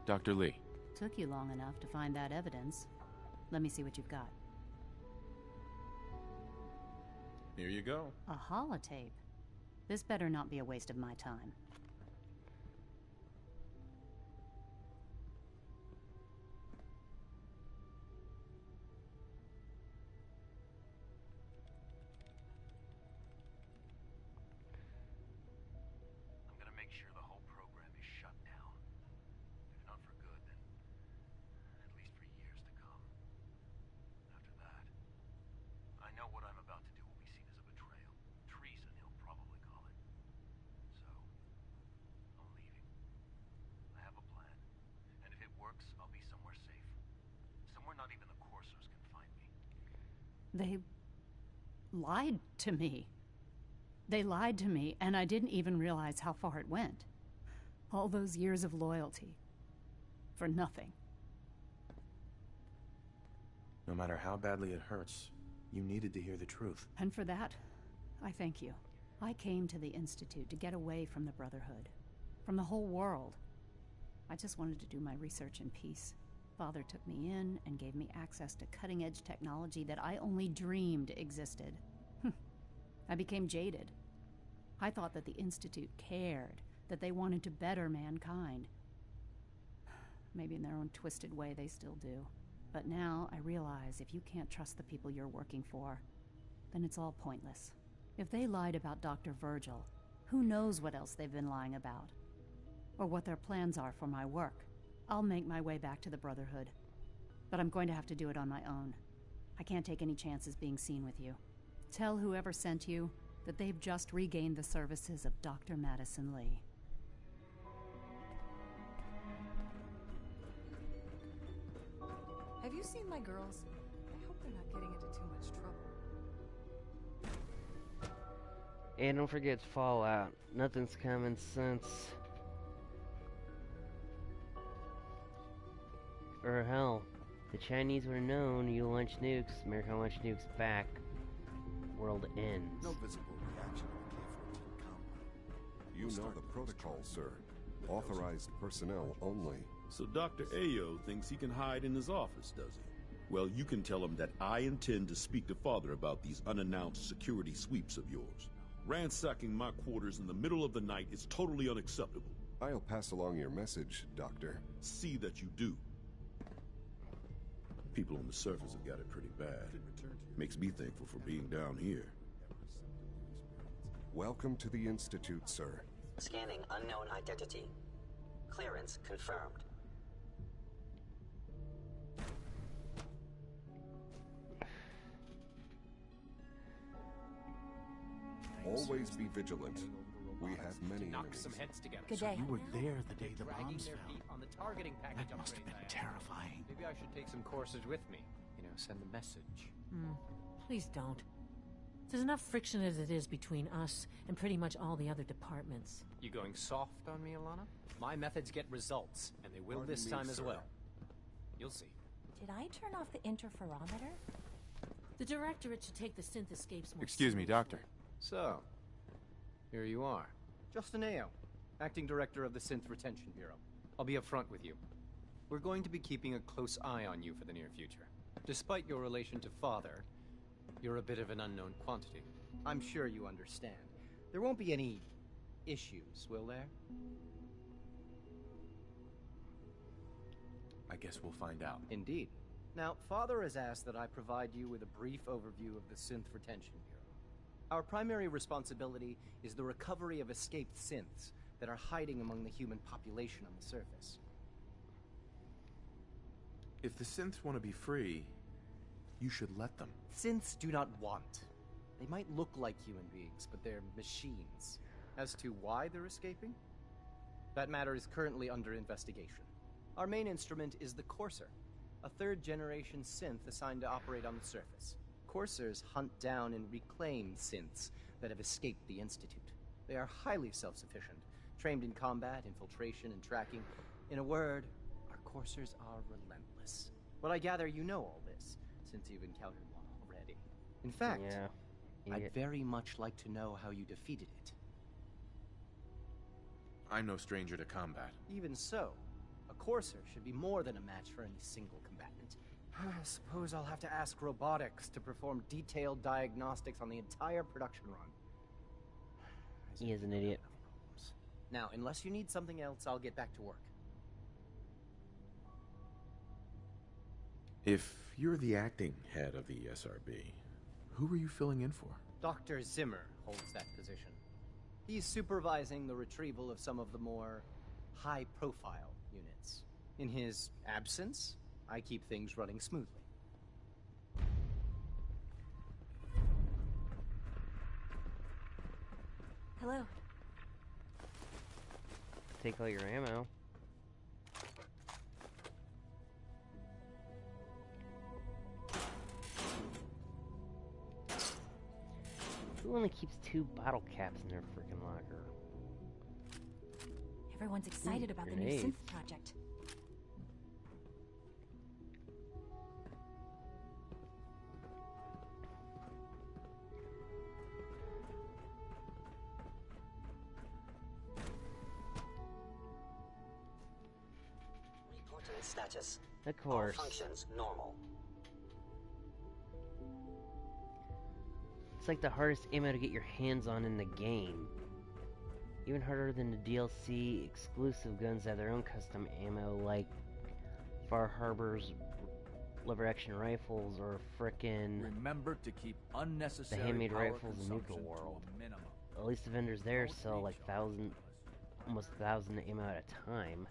Dr. Lee. Took you long enough to find that evidence. Let me see what you've got. Here you go. A holotape. This better not be a waste of my time. I'm gonna make sure the whole program is shut down. If not for good, then at least for years to come. After that, I know what I'm about to do will be seen as a betrayal. Treason, he'll probably call it. So, I'm leaving. I have a plan. And if it works, I'll be somewhere safe. Somewhere not even the coursers can find me. They lied to me. They lied to me, and I didn't even realize how far it went. All those years of loyalty. For nothing. No matter how badly it hurts, you needed to hear the truth. And for that, I thank you. I came to the Institute to get away from the Brotherhood. From the whole world. I just wanted to do my research in peace. Father took me in and gave me access to cutting-edge technology that I only dreamed existed. I became jaded. I thought that the Institute cared, that they wanted to better mankind. Maybe in their own twisted way they still do. But now I realize if you can't trust the people you're working for, then it's all pointless. If they lied about Dr. Virgil, who knows what else they've been lying about? Or what their plans are for my work. I'll make my way back to the Brotherhood. But I'm going to have to do it on my own. I can't take any chances being seen with you. Tell whoever sent you that they've just regained the services of Dr. Madison Lee. Have you seen my girls? I hope they're not getting into too much trouble. And don't forget Fallout. Nothing's coming since Or hell, the Chinese would have known you launch nukes, America launched nukes back, world ends. No visible reaction of the K-14 compound. You know the protocol, sir. Authorized personnel only. So Dr. Ayo thinks he can hide in his office, does he? Well, you can tell him that I intend to speak to Father about these unannounced security sweeps of yours. Ransacking my quarters in the middle of the night is totally unacceptable. I'll pass along your message, Doctor. See that you do. People on the surface have got it pretty bad. Makes me thankful for being down here. Welcome to the Institute, sir. Scanning unknown identity. Clearance confirmed. Always be vigilant. We have many Knock enemies. some heads together. Good day. You were there the day the Dragging bombs their fell. feet on the targeting package That must have been upgrade lab. terrifying. Maybe I should take some courses with me. You know, send a message. Please don't. There's enough friction as it is between us and pretty much all the other departments. You going soft on me, Alana? My methods get results, and they will Pardon this me, time as sir. well. You'll see. Did I turn off the interferometer? The Directorate should take the synth escapes more Excuse me, seriously. Doctor. So, here you are. Justin Ayo, Acting Director of the Synth Retention Bureau. I'll be upfront with you. We're going to be keeping a close eye on you for the near future. Despite your relation to Father, you're a bit of an unknown quantity. I'm sure you understand. There won't be any issues, will there? I guess we'll find out. Indeed. Now, Father has asked that I provide you with a brief overview of the Synth Retention Bureau. Our primary responsibility is the recovery of escaped synths that are hiding among the human population on the surface. If the synths want to be free, you should let them. Synths do not want. They might look like human beings, but they're machines. As to why they're escaping? That matter is currently under investigation. Our main instrument is the Courser, a third-generation synth assigned to operate on the surface. Coursers hunt down and reclaim synths that have escaped the Institute. They are highly self-sufficient, trained in combat, infiltration, and tracking. In a word, our Coursers are relentless. But I gather you know all this, since you've encountered one already. In fact, I'd very much like to know how you defeated it. I'm no stranger to combat. Even so, a Courser should be more than a match for any single combatant. I suppose I'll have to ask robotics to perform detailed diagnostics on the entire production run. He is an idiot. Now, unless you need something else, I'll get back to work. If you're the acting head of the SRB, who are you filling in for? Dr. Zimmer holds that position. He's supervising the retrieval of some of the more high-profile units. In his absence, I keep things running smoothly. Hello. Take all your ammo. Who only keeps 2 bottle caps in their freaking locker? Everyone's excited about the new grenades. synth project. Reporting status. Of course. All functions normal. It's like the hardest ammo to get your hands on in the game. Even harder than the DLC exclusive guns that have their own custom ammo, like Far Harbor's lever action rifles or frickin' Remember to keep unnecessary the handmade power rifles in consumption Nuka to World. a minimum. At least the vendors there sell like almost 1,000 ammo at a time.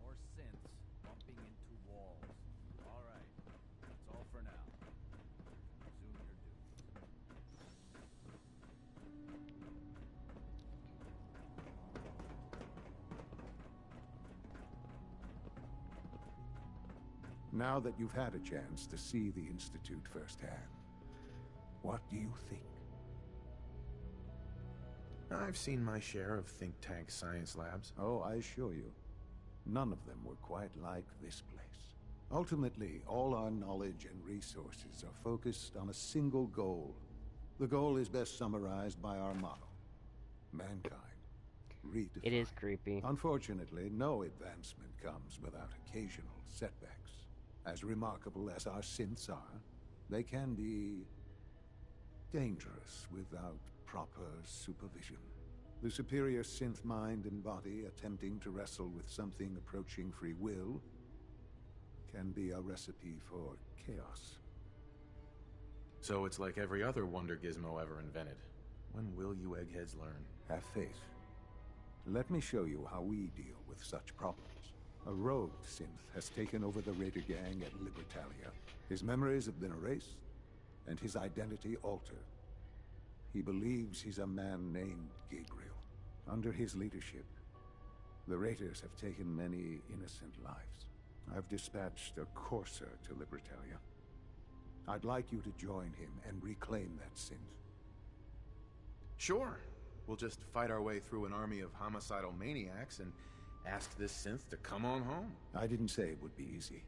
More synths bumping into walls. All right, that's all for now. Resume your duties. Now that you've had a chance to see the Institute firsthand, what do you think? I've seen my share of think tank science labs. Oh, I assure you, none of them were quite like this place. Ultimately, all our knowledge and resources are focused on a single goal. The goal is best summarized by our motto: mankind redefined. It is creepy. Unfortunately, no advancement comes without occasional setbacks. As remarkable as our synths are, they can be dangerous without proper supervision. The superior synth mind and body attempting to wrestle with something approaching free will can be a recipe for chaos. So it's like every other wonder gizmo ever invented. When will you eggheads learn? Have faith. Let me show you how we deal with such problems. A rogue synth has taken over the Raider gang at Libertalia. His memories have been erased, and his identity altered. He believes he's a man named Gabriel. Under his leadership, the Raiders have taken many innocent lives. I've dispatched a courser to Libertalia. I'd like you to join him and reclaim that synth. Sure. We'll just fight our way through an army of homicidal maniacs and ask this synth to come on home. I didn't say it would be easy.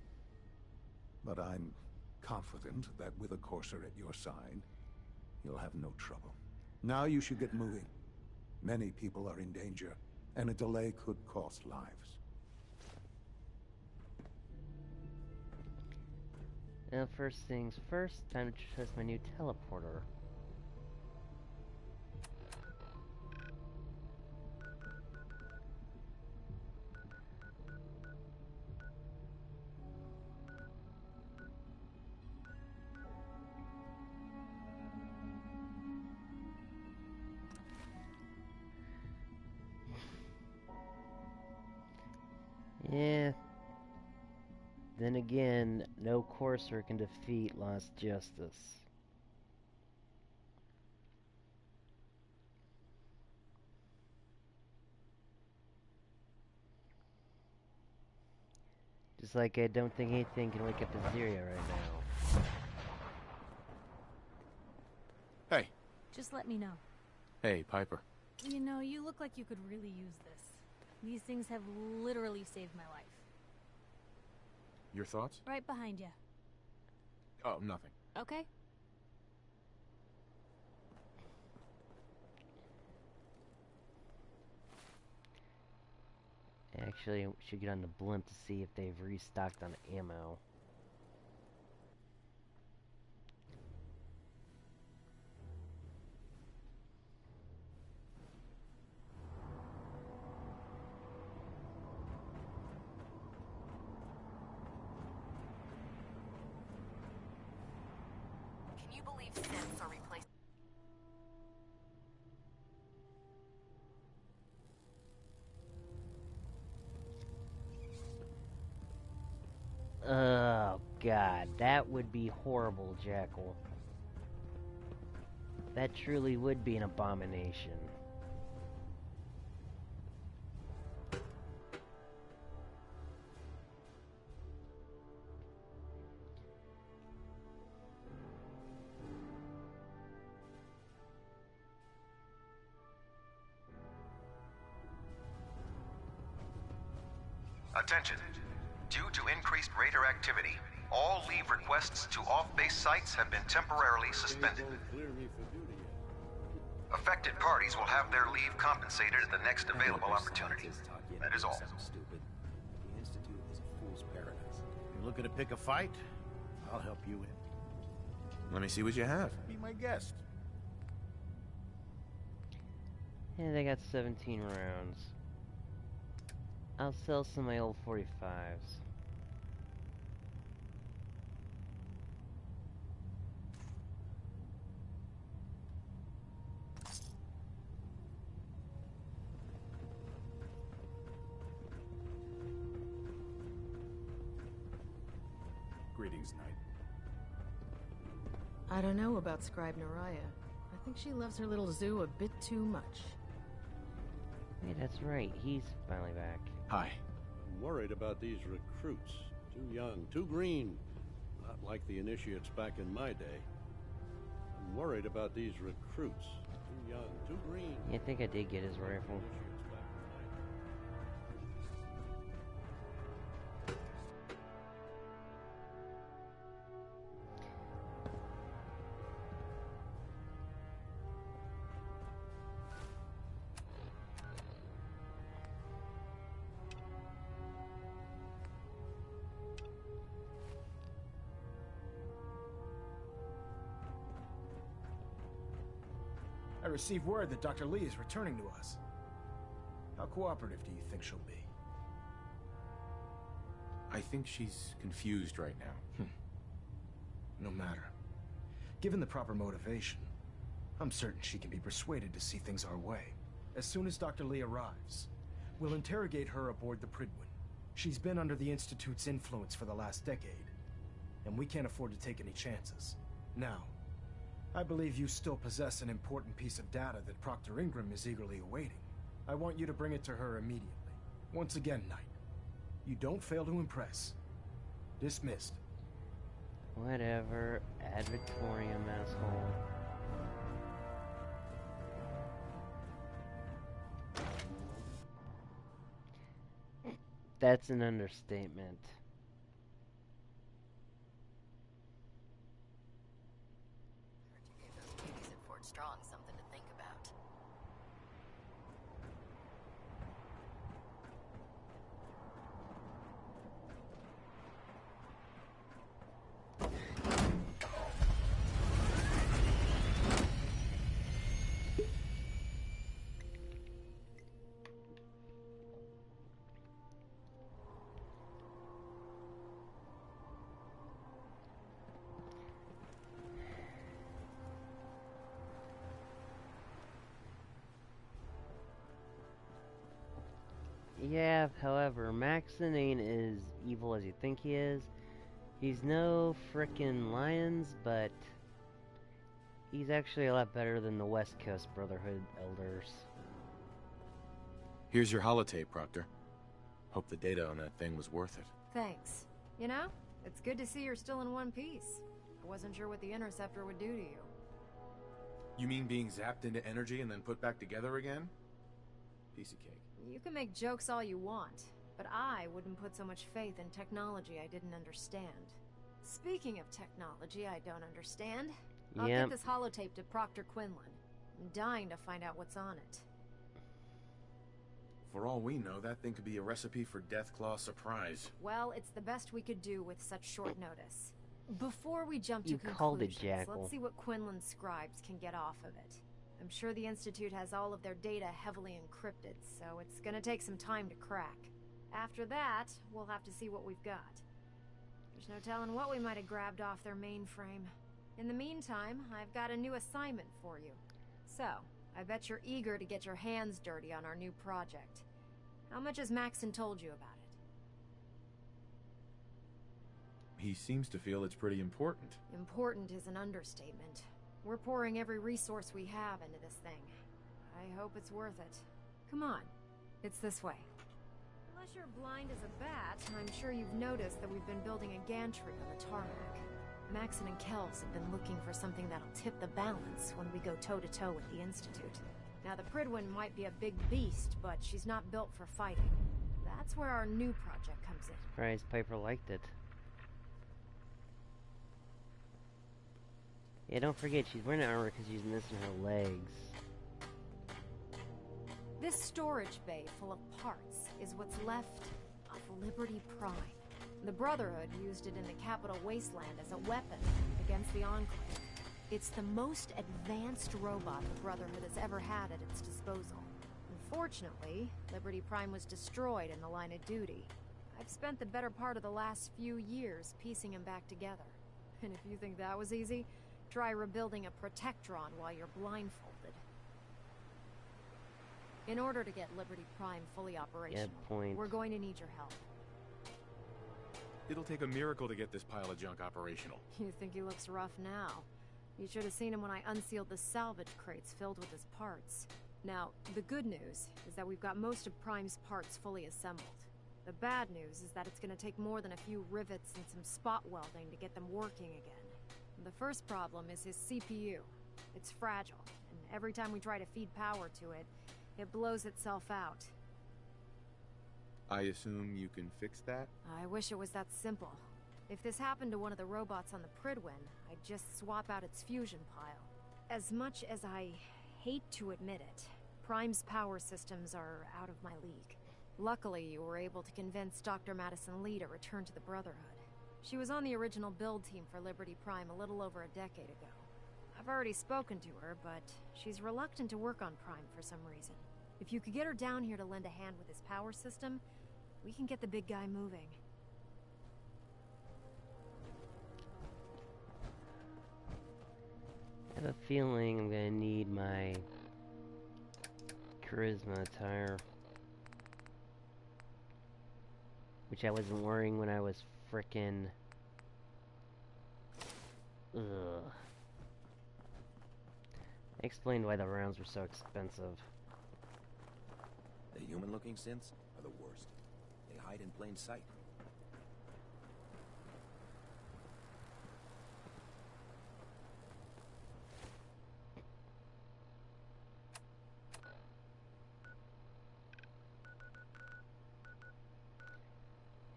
But I'm confident that with a courser at your side, you'll have no trouble. Now you should get moving. Many people are in danger, and a delay could cost lives. Now, first things first, time to test my new teleporter. Yeah. Then again, no courser can defeat Lost Justice. Just like I don't think anything can wake up Azaria right now. Hey. Just let me know. Hey, Piper. You know, you look like you could really use this. These things have literally saved my life. Your thoughts? Right behind you. Oh, nothing. Okay. Actually, we should get on the blimp to see if they've restocked on ammo. Can you believe synths are replaced? Oh god, that would be horrible, Jackal. That truly would be an abomination. Attention. Due to increased Raider activity, all leave requests to off-base sites have been temporarily suspended. Affected parties will have their leave compensated at the next available opportunity. That is all. The Institute is a fool's paradise. You're looking to pick a fight? I'll help you in. Let me see what you have. Be my guest. Yeah, they got 17 rounds. I'll sell some of my old 45s. Greetings, Knight. I don't know about Scribe Naraya. I think she loves her little zoo a bit too much. Hey, that's right. He's finally back. Hi. I'm worried about these recruits. Too young, too green. Not like the initiates back in my day. I'm worried about these recruits. Too young, too green. Yeah, I think I did get his rifle. I received word that Dr. Lee is returning to us. How cooperative do you think she'll be? I think she's confused right now. No matter. Given the proper motivation, I'm certain she can be persuaded to see things our way. As soon as Dr. Lee arrives, we'll interrogate her aboard the Prydwen. She's been under the Institute's influence for the last decade, and we can't afford to take any chances. Now, I believe you still possess an important piece of data that Proctor Ingram is eagerly awaiting. I want you to bring it to her immediately. Once again, Knight, you don't fail to impress. Dismissed. Whatever, ad Victoriam, asshole. That's an understatement. Beauties at Fort Strong something to think about. Yeah, however, Maxon ain't as evil as you think he is. He's no frickin' lions, but he's actually a lot better than the West Coast Brotherhood elders. Here's your holotape, Proctor. Hope the data on that thing was worth it. Thanks. You know, it's good to see you're still in one piece. I wasn't sure what the Interceptor would do to you. You mean being zapped into energy and then put back together again? Piece of cake. You can make jokes all you want, but I wouldn't put so much faith in technology I didn't understand. Speaking of technology I don't understand, I'll get this holotape to Proctor Quinlan. I'm dying to find out what's on it. For all we know, that thing could be a recipe for Deathclaw surprise. Well, it's the best we could do with such short notice. Before we jump to You called it conclusions, Jackal. let's see what Quinlan's scribes can get off of it. I'm sure the Institute has all of their data heavily encrypted, so it's gonna take some time to crack. After that, we'll have to see what we've got. There's no telling what we might have grabbed off their mainframe. In the meantime, I've got a new assignment for you. So, I bet you're eager to get your hands dirty on our new project. How much has Maxon told you about it? He seems to feel it's pretty important. Important is an understatement. We're pouring every resource we have into this thing. I hope it's worth it. Come on, it's this way. Unless you're blind as a bat, I'm sure you've noticed that we've been building a gantry on the tarmac. Maxon and Kells have been looking for something that'll tip the balance when we go toe-to-toe with the Institute. Now, the Prydwen might be a big beast, but she's not built for fighting. That's where our new project comes in. Surprised Piper liked it. Yeah, don't forget, she's wearing armor because she's missing her legs. This storage bay full of parts is what's left of Liberty Prime. The Brotherhood used it in the Capital Wasteland as a weapon against the Enclave. It's the most advanced robot the Brotherhood has ever had at its disposal. Unfortunately, Liberty Prime was destroyed in the line of duty. I've spent the better part of the last few years piecing him back together. And if you think that was easy, try rebuilding a Protectron while you're blindfolded. In order to get Liberty Prime fully operational, we're going to need your help. It'll take a miracle to get this pile of junk operational. You think he looks rough now? You should have seen him when I unsealed the salvage crates filled with his parts. Now, the good news is that we've got most of Prime's parts fully assembled. The bad news is that it's going to take more than a few rivets and some spot welding to get them working again. The first problem is his CPU. It's fragile, and Every time we try to feed power to it, it blows itself out. I assume you can fix that? I wish it was that simple. If this happened to one of the robots on the Prydwen, I'd just swap out its fusion pile. As much as I hate to admit it, Prime's power systems are out of my league. Luckily, you were able to convince Dr. Madison Lee to return to the Brotherhood. She was on the original build team for Liberty Prime a little over a decade ago. I've already spoken to her, but she's reluctant to work on Prime for some reason. If you could get her down here to lend a hand with his power system, we can get the big guy moving. I have a feeling I'm gonna need my charisma attire, which I wasn't wearing when I was frickin'... Ugh. I explained why the rounds were so expensive. The human-looking synths are the worst. They hide in plain sight.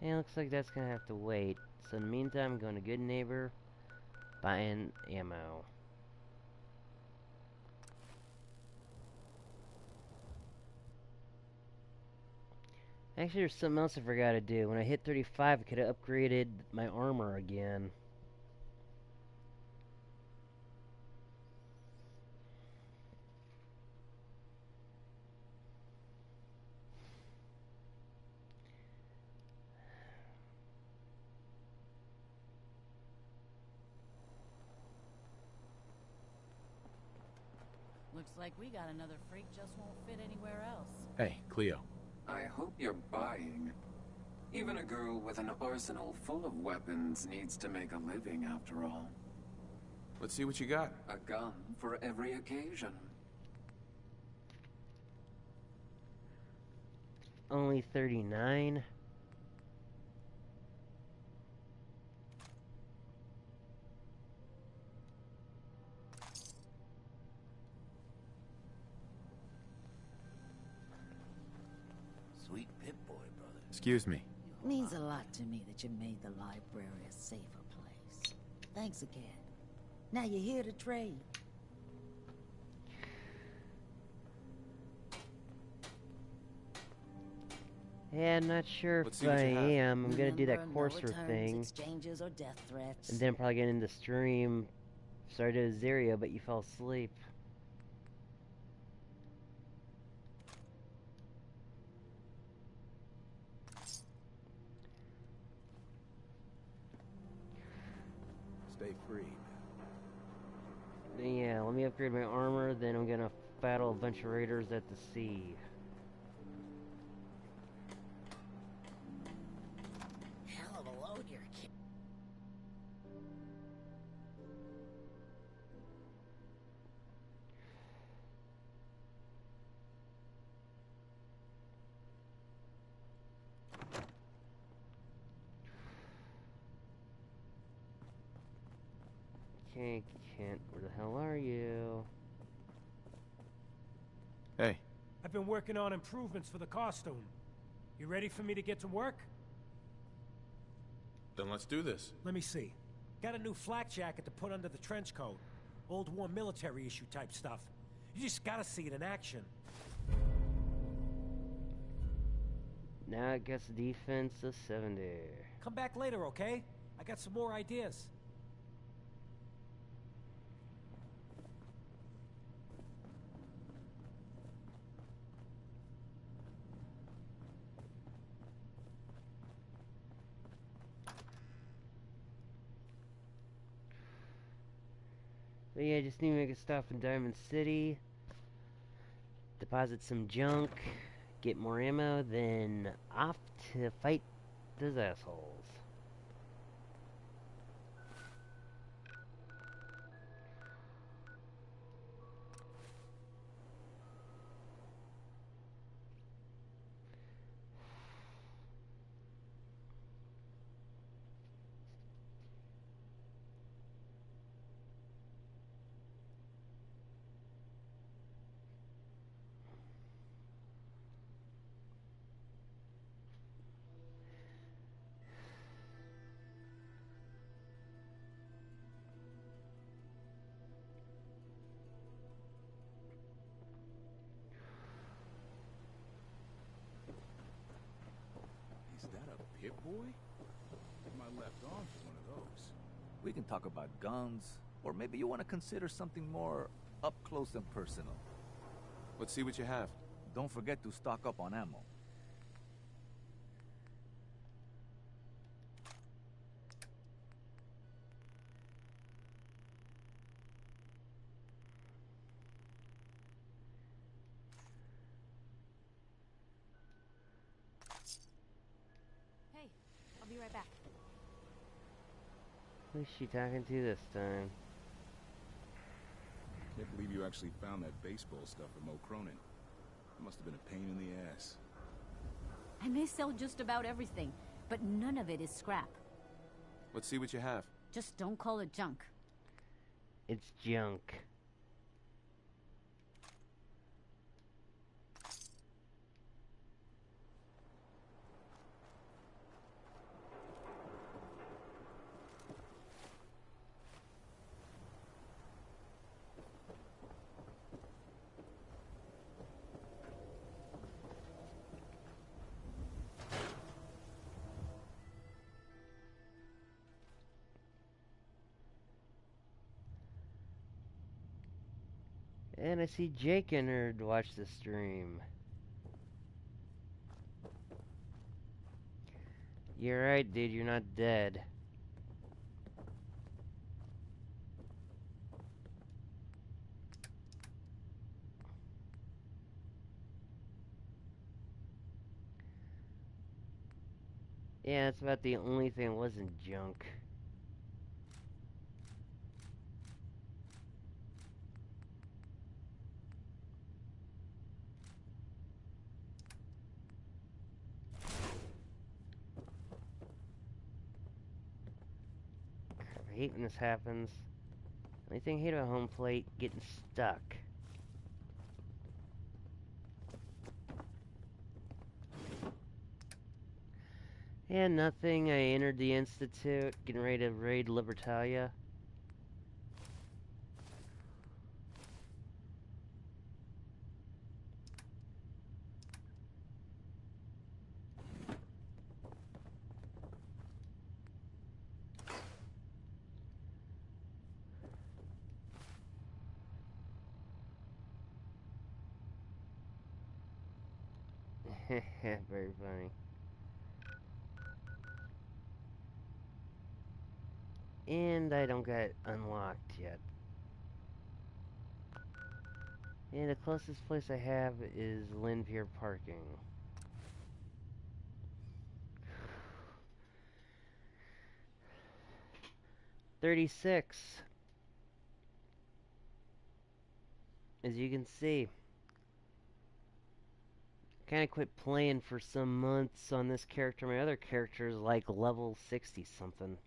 Hey, looks like that's gonna have to wait. So in the meantime, I'm going to Good Neighbor, buying ammo. Actually, there's something else I forgot to do. When I hit 35, I could have upgraded my armor again. Looks like we got another freak just won't fit anywhere else. Hey, Cleo. I hope you're buying. Even a girl with an arsenal full of weapons needs to make a living after all. Let's see what you got. A gun for every occasion. Only 39? Sweet Pip-Boy, brother. Excuse me. Means a lot to me that you made the library a safer place. Thanks again. Now you're here to trade. Yeah, I'm not sure Let's if see what I you have. am. I'm gonna do that Remember, no courser returns, thing. exchanges or death threats. And then probably get into stream. Started as Zario, but you fell asleep. Stay free. Yeah, let me upgrade my armor, then I'm gonna battle a bunch of raiders at the sea. Hell of a load you're kid. Okay, Kent, where the hell are you? Hey. I've been working on improvements for the costume. You ready for me to get to work? Then let's do this. Let me see. Got a new flak jacket to put under the trench coat. Old war military issue type stuff. You just gotta see it in action. Now it gets defense of 70. Come back later, okay? I got some more ideas. But yeah, just need to make a stop in Diamond City. Deposit some junk. Get more ammo, then off to fight those assholes. Hit Boy? Take my left arm for one of those. We can talk about guns, or maybe you want to consider something more up close and personal. Let's see what you have. Don't forget to stock up on ammo. Hey, I'll be right back. Who's she talking to this time? Can't believe you actually found that baseball stuff for Mo Cronin. It must have been a pain in the ass. I may sell just about everything, but none of it is scrap. Let's see what you have. Just don't call it junk. It's junk. And I see Jake entered to watch the stream. You're right, dude, you're not dead. Yeah, that's about the only thing that wasn't junk. I hate when this happens. Only thing I hate about home plate, getting stuck. And nothing, I entered the Institute, getting ready to raid Libertalia. Very funny. And I don't get unlocked yet. And the closest place I have is Lynn Pier Parking. $36. As you can see. Kinda quit playing for some months on this character. My other character is like level 60 something.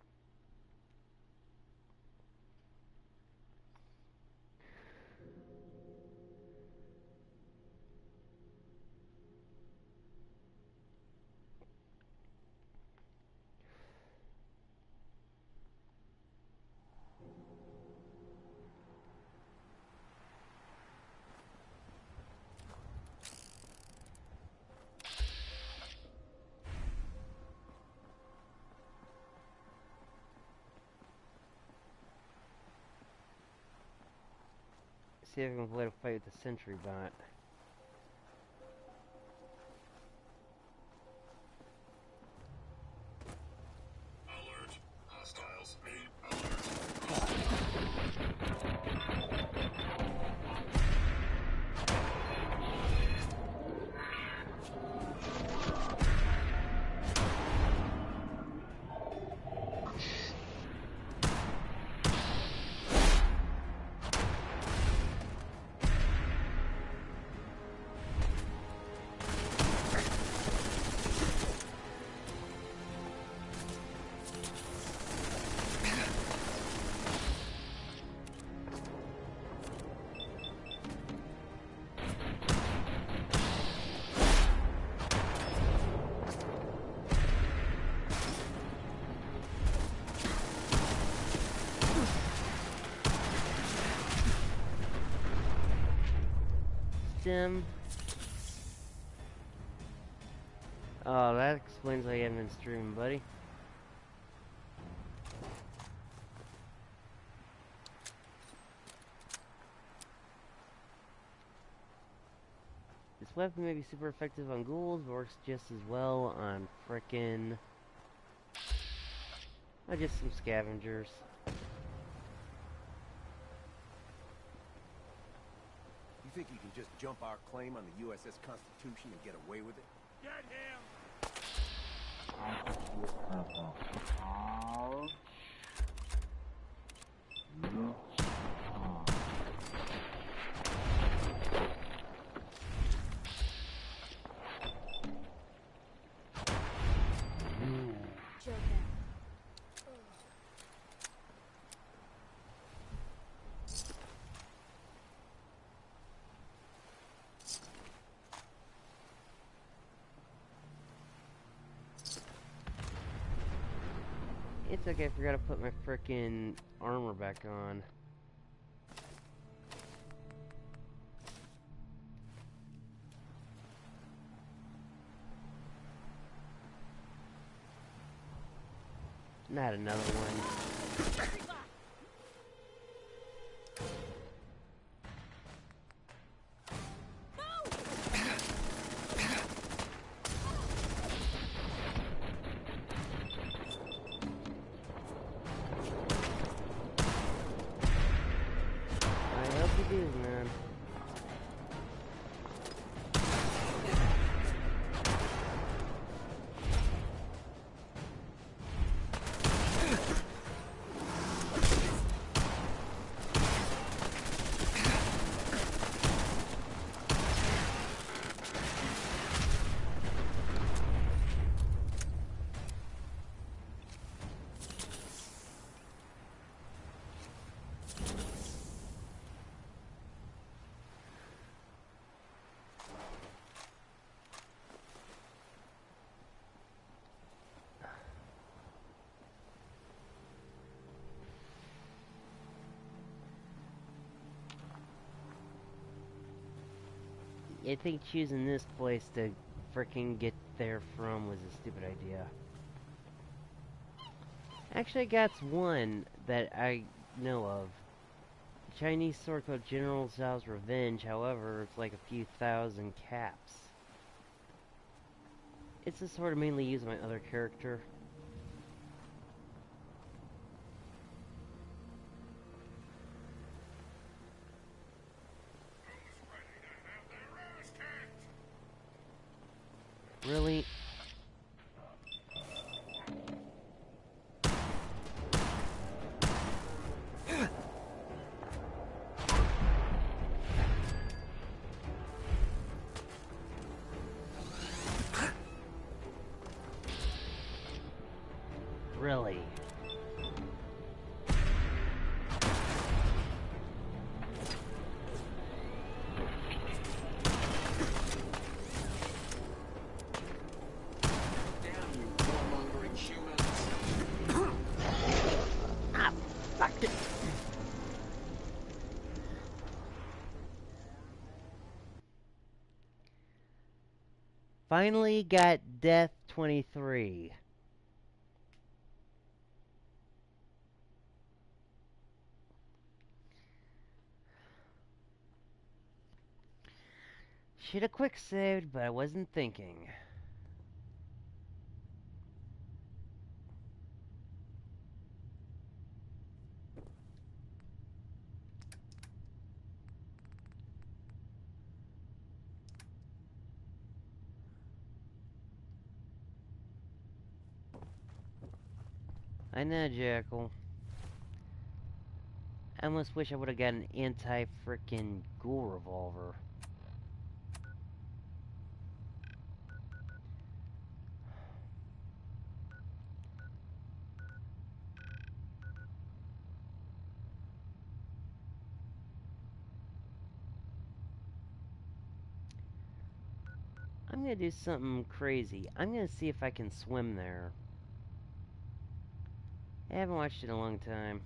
See if I can play a fight with the sentry bot. Alert. Hostiles. Him. Oh, that explains why you haven't been streaming, buddy. This weapon may be super effective on ghouls, but works just as well on frickin'... just some scavengers. You think you can just jump our claim on the USS Constitution and get away with it? Get him! It's okay, I forgot to put my frickin' armor back on. Not another one. Man. I think choosing this place to frickin' get there from was a stupid idea. Actually, I got one that I know of. Chinese sword called General Zhao's Revenge, however, it's like a few thousand caps. It's a sword I mainly use my other character. Really? Really? Finally got Death 23. Should have quick saved, but I wasn't thinking. I know, Jackal. I almost wish I would have got an anti-frickin' ghoul revolver. I'm gonna do something crazy. I'm gonna see if I can swim there. I haven't watched it in a long time.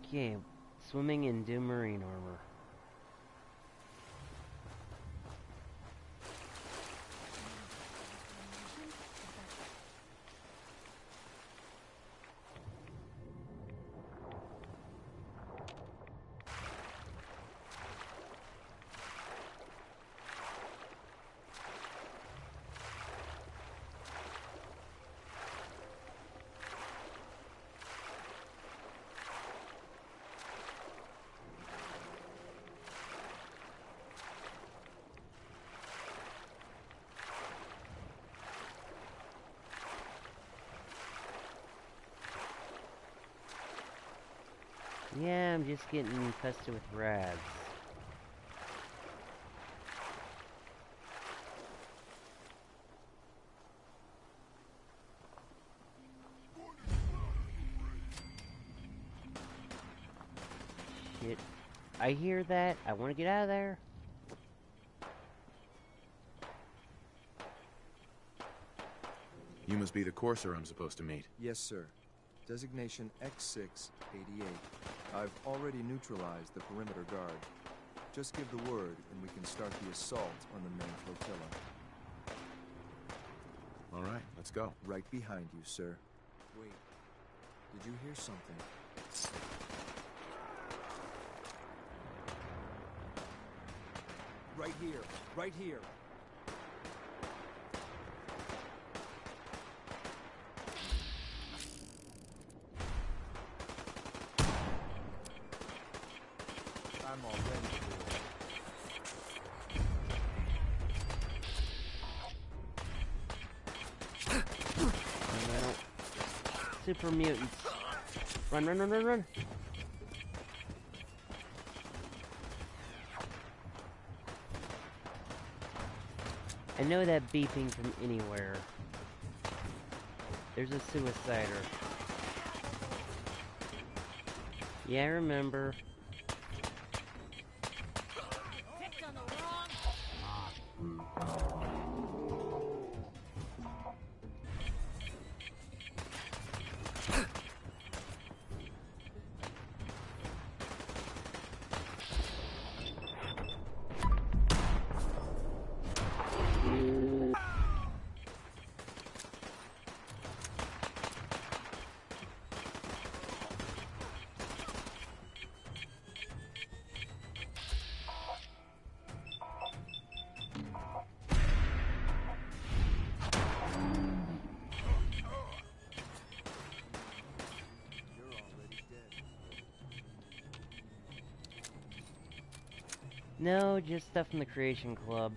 Okay, swimming in Doom Marine armor. Yeah, I'm just getting infested with rads. Shit. I hear that. I want to get out of there. You must be the courser I'm supposed to meet. Yes, sir. Designation X688. I've already neutralized the perimeter guard. Just give the word, and we can start the assault on the main flotilla. All right, let's go. Right behind you, sir. Wait, did you hear something? Right here, right here. I'm already bored. Super mutants. Run, run, run, run, run. I know that beeping from anywhere. There's a suicider. Yeah, I remember. No, just stuff from the Creation Club.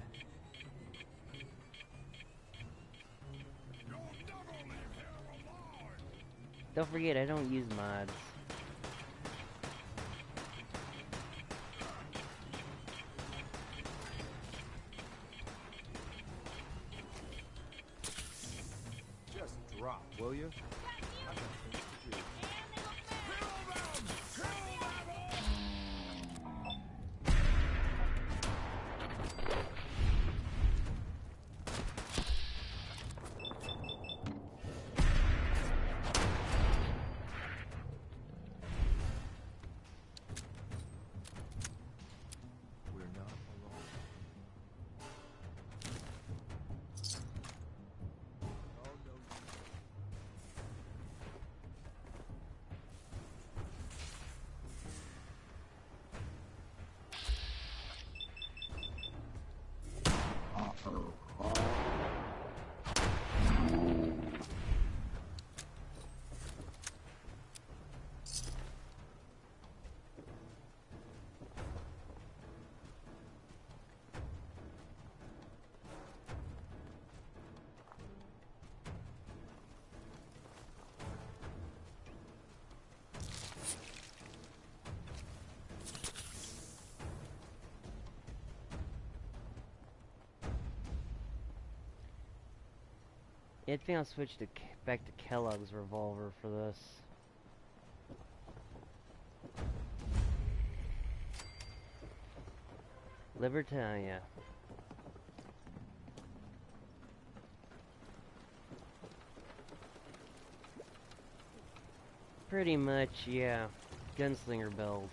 Don't forget, I don't use mods. Just drop, will you? I think I'll switch to back to Kellogg's revolver for this. Libertalia. Pretty much, yeah. gunslinger build.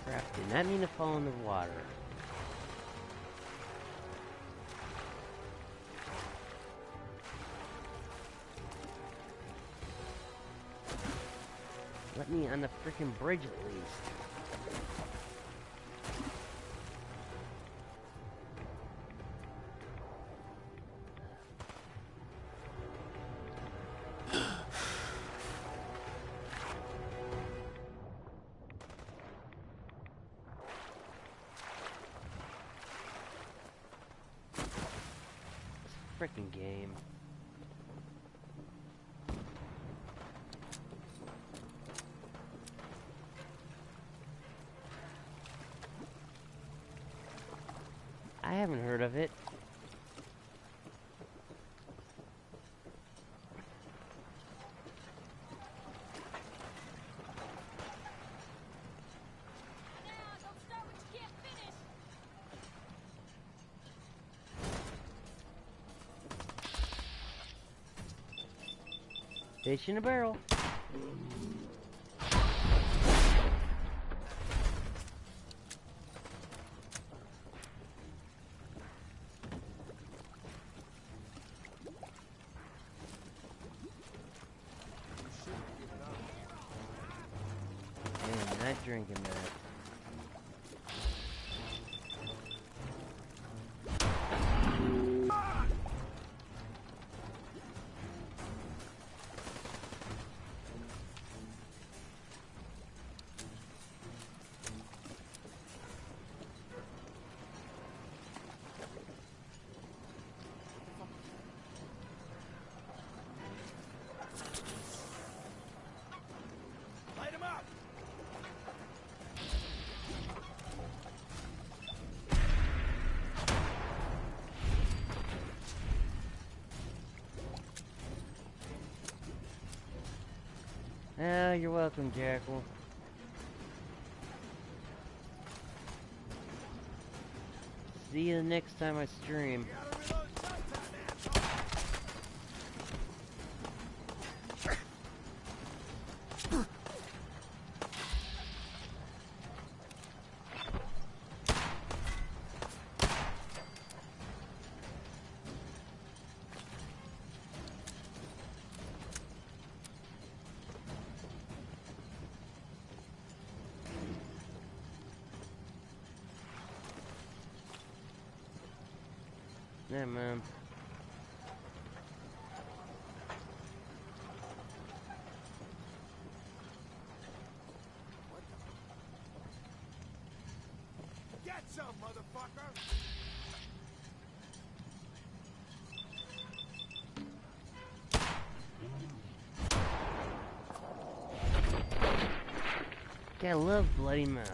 Crap, did not mean to fall in the water. Let me on the frickin' bridge at least. Frickin' game. I haven't heard of it. Fish in a barrel. Man, not drinking that. Light him up! Oh, you're welcome, Jackal. See you the next time I stream. Yeah, man. Get some, motherfucker! I love bloody mess.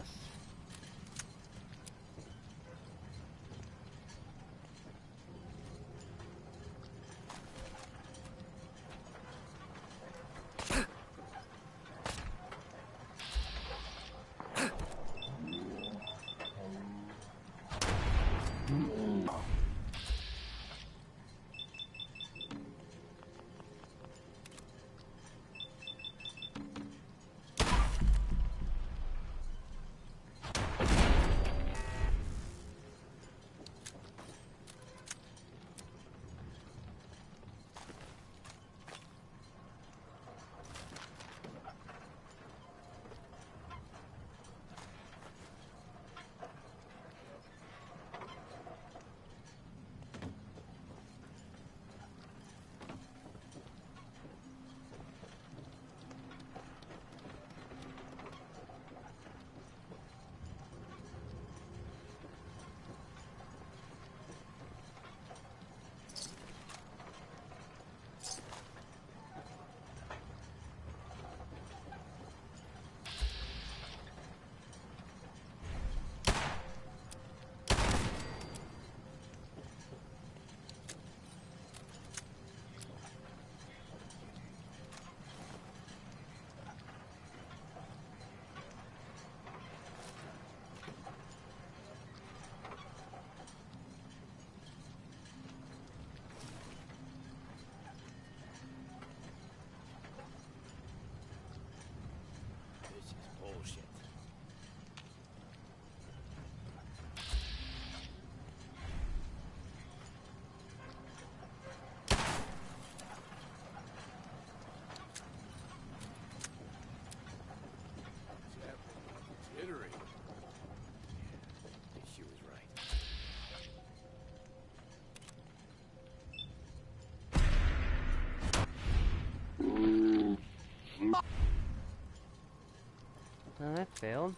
Failed?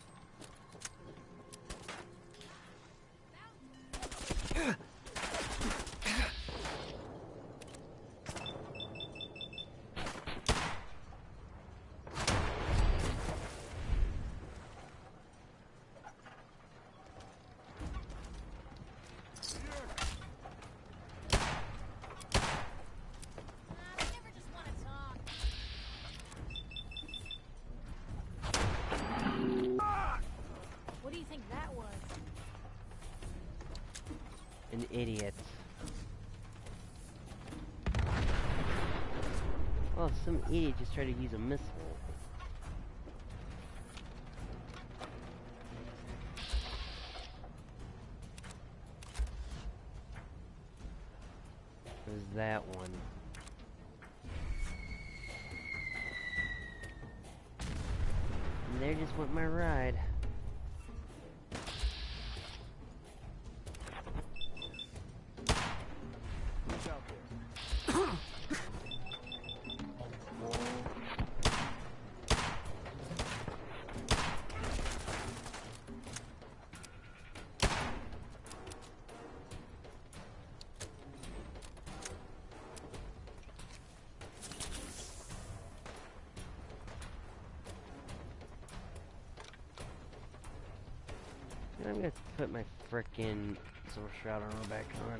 What do you think that was? An idiot. Well, some idiot just tried to use a missile. There's that one. And there just went my ride. Who's out there? I'm gonna put my frickin' Soul Shroud armor back on.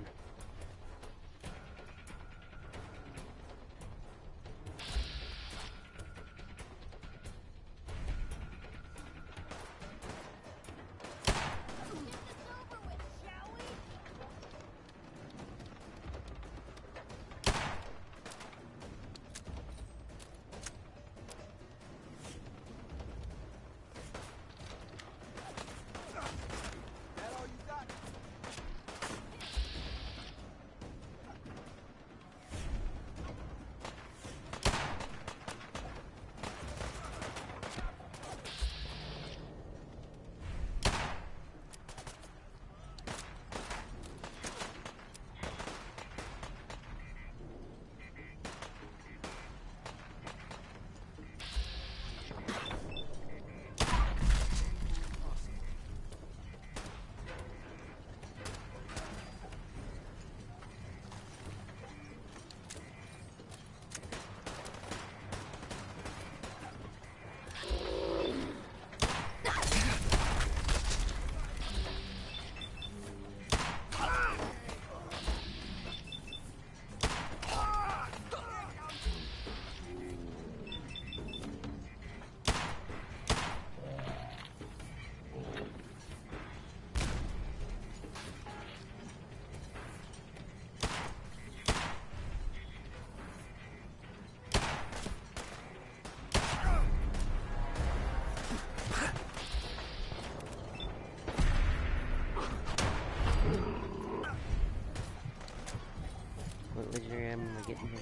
What legendary ammo am I getting here?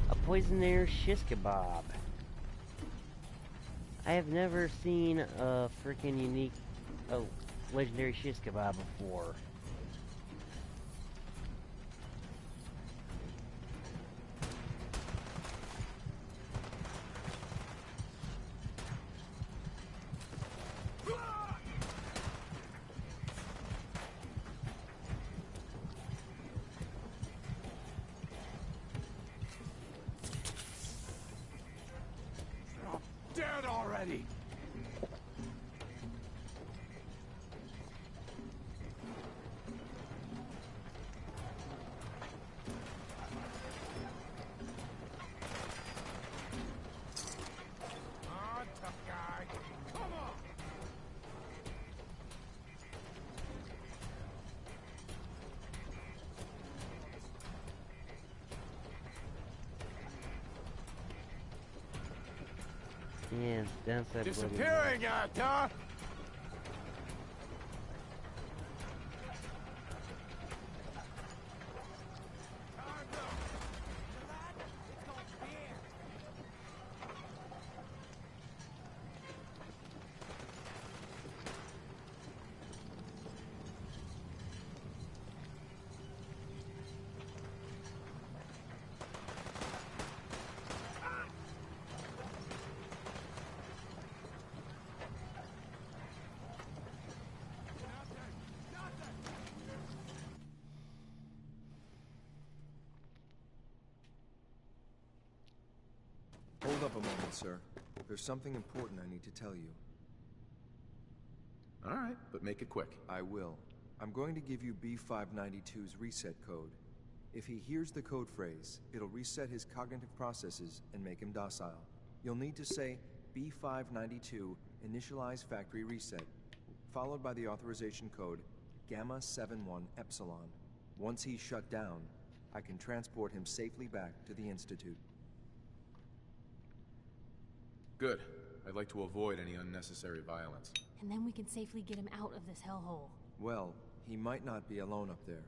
A Poisonaire Shish Kebab. I have never seen a freaking unique, legendary Shish Kebab before. Dead already! Ah, tough guy. Come on! Yeah, it's downside. Disappearing act, huh? up a moment, sir. There's something important I need to tell you. All right, but make it quick. I will. I'm going to give you B592's reset code. If he hears the code phrase, it'll reset his cognitive processes and make him docile. You'll need to say B592 initialize factory reset, followed by the authorization code Gamma 71 Epsilon. Once he's shut down, I can transport him safely back to the Institute. Good. I'd like to avoid any unnecessary violence. And then we can safely get him out of this hellhole. Well, he might not be alone up there.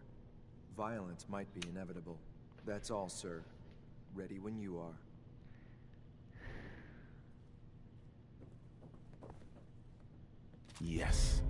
Violence might be inevitable. That's all, sir. Ready when you are. Yes.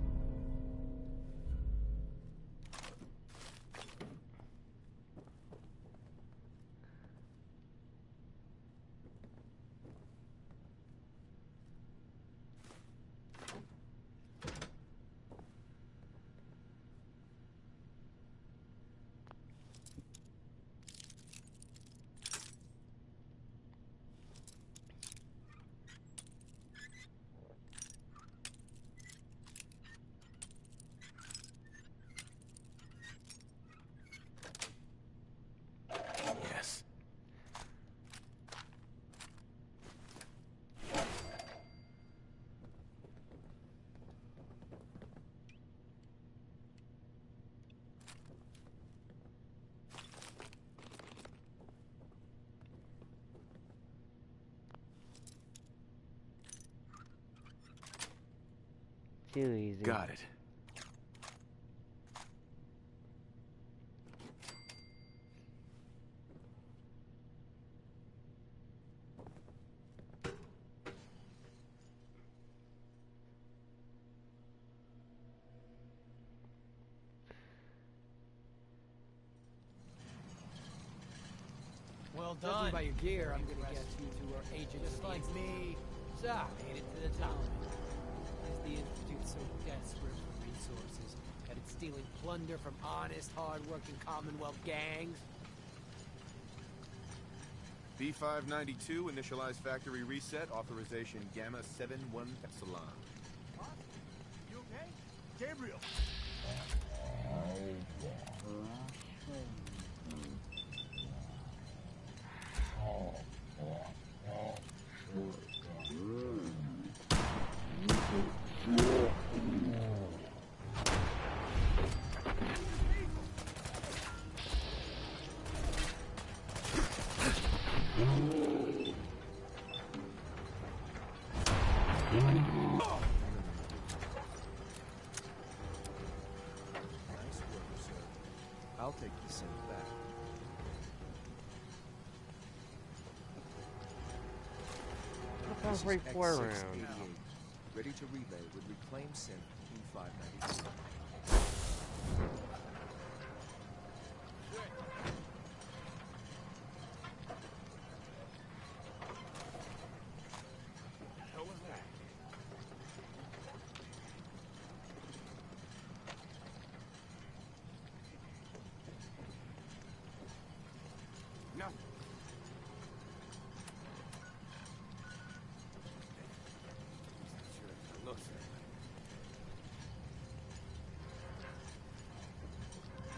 Yes. Too easy. Got it. Well done. Judging by your gear, I'm gonna guess you two are agents just like me. So, made it to the top. Is the Institute so desperate for resources that it's stealing plunder from honest, hard-working Commonwealth gangs? B592, initialize factory reset, authorization Gamma 71 Epsilon. You okay? Gabriel! I'll take the synth back. That sounds right for around. Ready to relay with reclaim synth B592.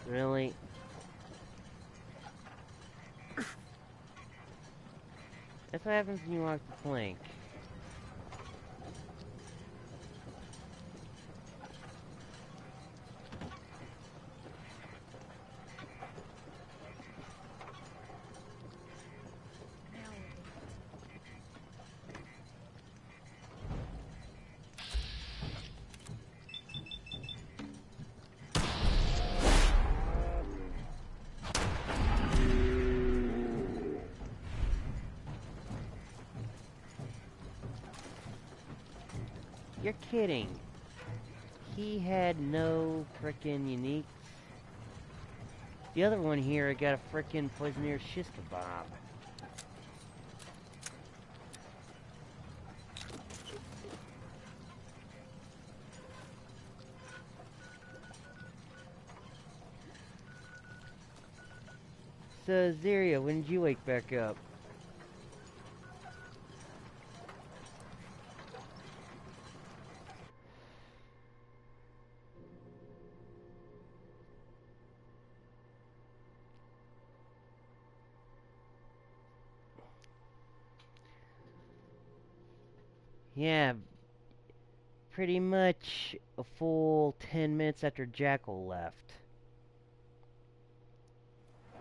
Really? That's what happens when you walk the plank. You're kidding. He had no frickin' unique. The other one here got a frickin' Poisoneer shish kebab. So, Zeria, when did you wake back up? Yeah, pretty much a full 10 minutes after Jackal left.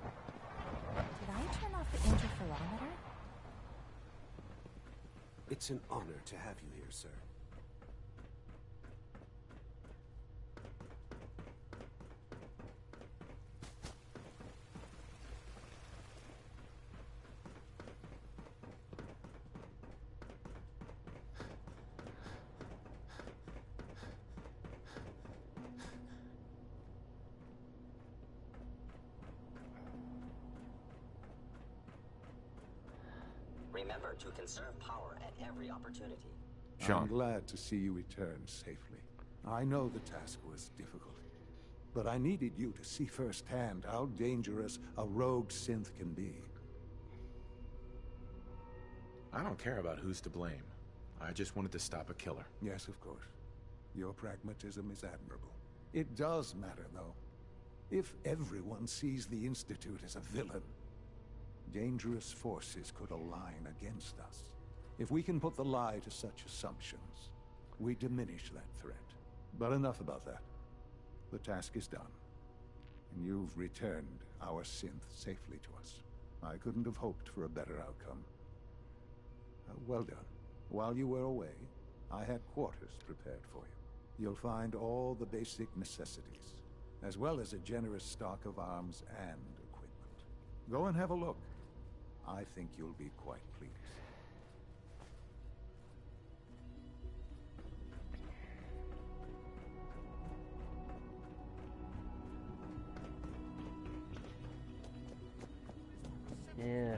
Did I turn off the interferometer? It's an honor to have you here, sir. Remember to conserve power at every opportunity. I'm glad to see you return safely. I know the task was difficult, but I needed you to see firsthand how dangerous a rogue synth can be. I don't care about who's to blame. I just wanted to stop a killer. Yes, of course. Your pragmatism is admirable. It does matter, though. If everyone sees the Institute as a villain, dangerous forces could align against us. If we can put the lie to such assumptions, we diminish that threat. But enough about that. The task is done. And you've returned our synth safely to us. I couldn't have hoped for a better outcome. Well done. While you were away, I had quarters prepared for you. You'll find all the basic necessities, as well as a generous stock of arms and equipment. Go and have a look. I think you'll be quite pleased. Yeah.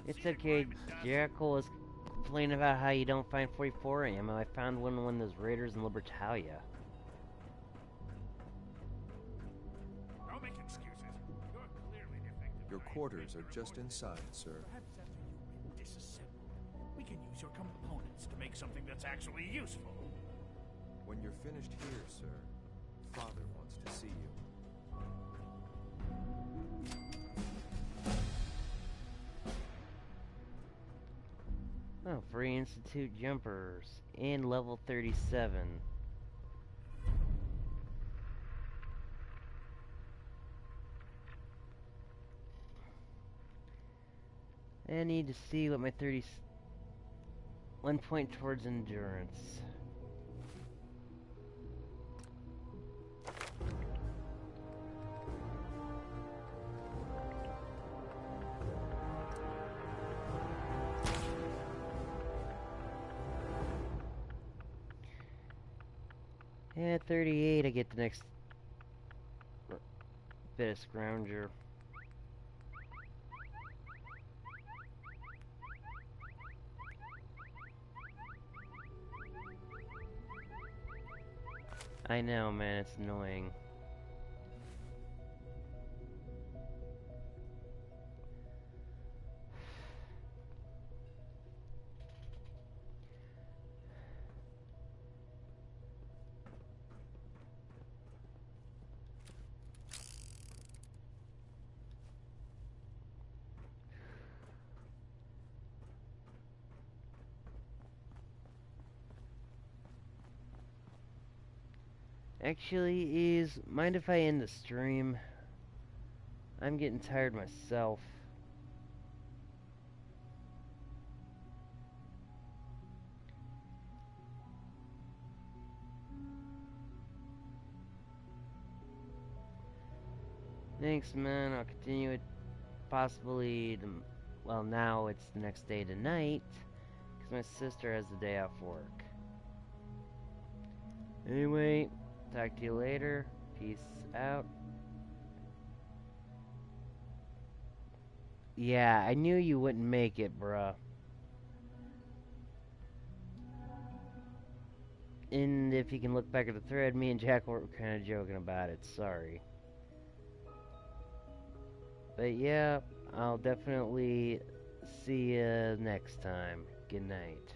It's okay. Jackal is complaining about how you don't find 44 ammo. I found one of those raiders in Libertalia. Don't make excuses. You're clearly defective. Your quarters are just inside, sir. Perhaps after you've been disassembled, we can use your components to make something that's actually useful. When you're finished here, sir, Father wants to see you. Oh, free Institute jumpers and level 37. I need to see what my 1 point towards endurance. Yeah, 38, I get the next bit of scrounger. I know, man, it's annoying. Actually, mind if I end the stream? I'm getting tired myself. Thanks, man. I'll continue it possibly, well, now it's the next day tonight, because my sister has the day off work. Anyway, talk to you later. Peace out. Yeah, I knew you wouldn't make it, bruh. And if you can look back at the thread, me and Jack were kind of joking about it. Sorry. But yeah, I'll definitely see you next time. Good night.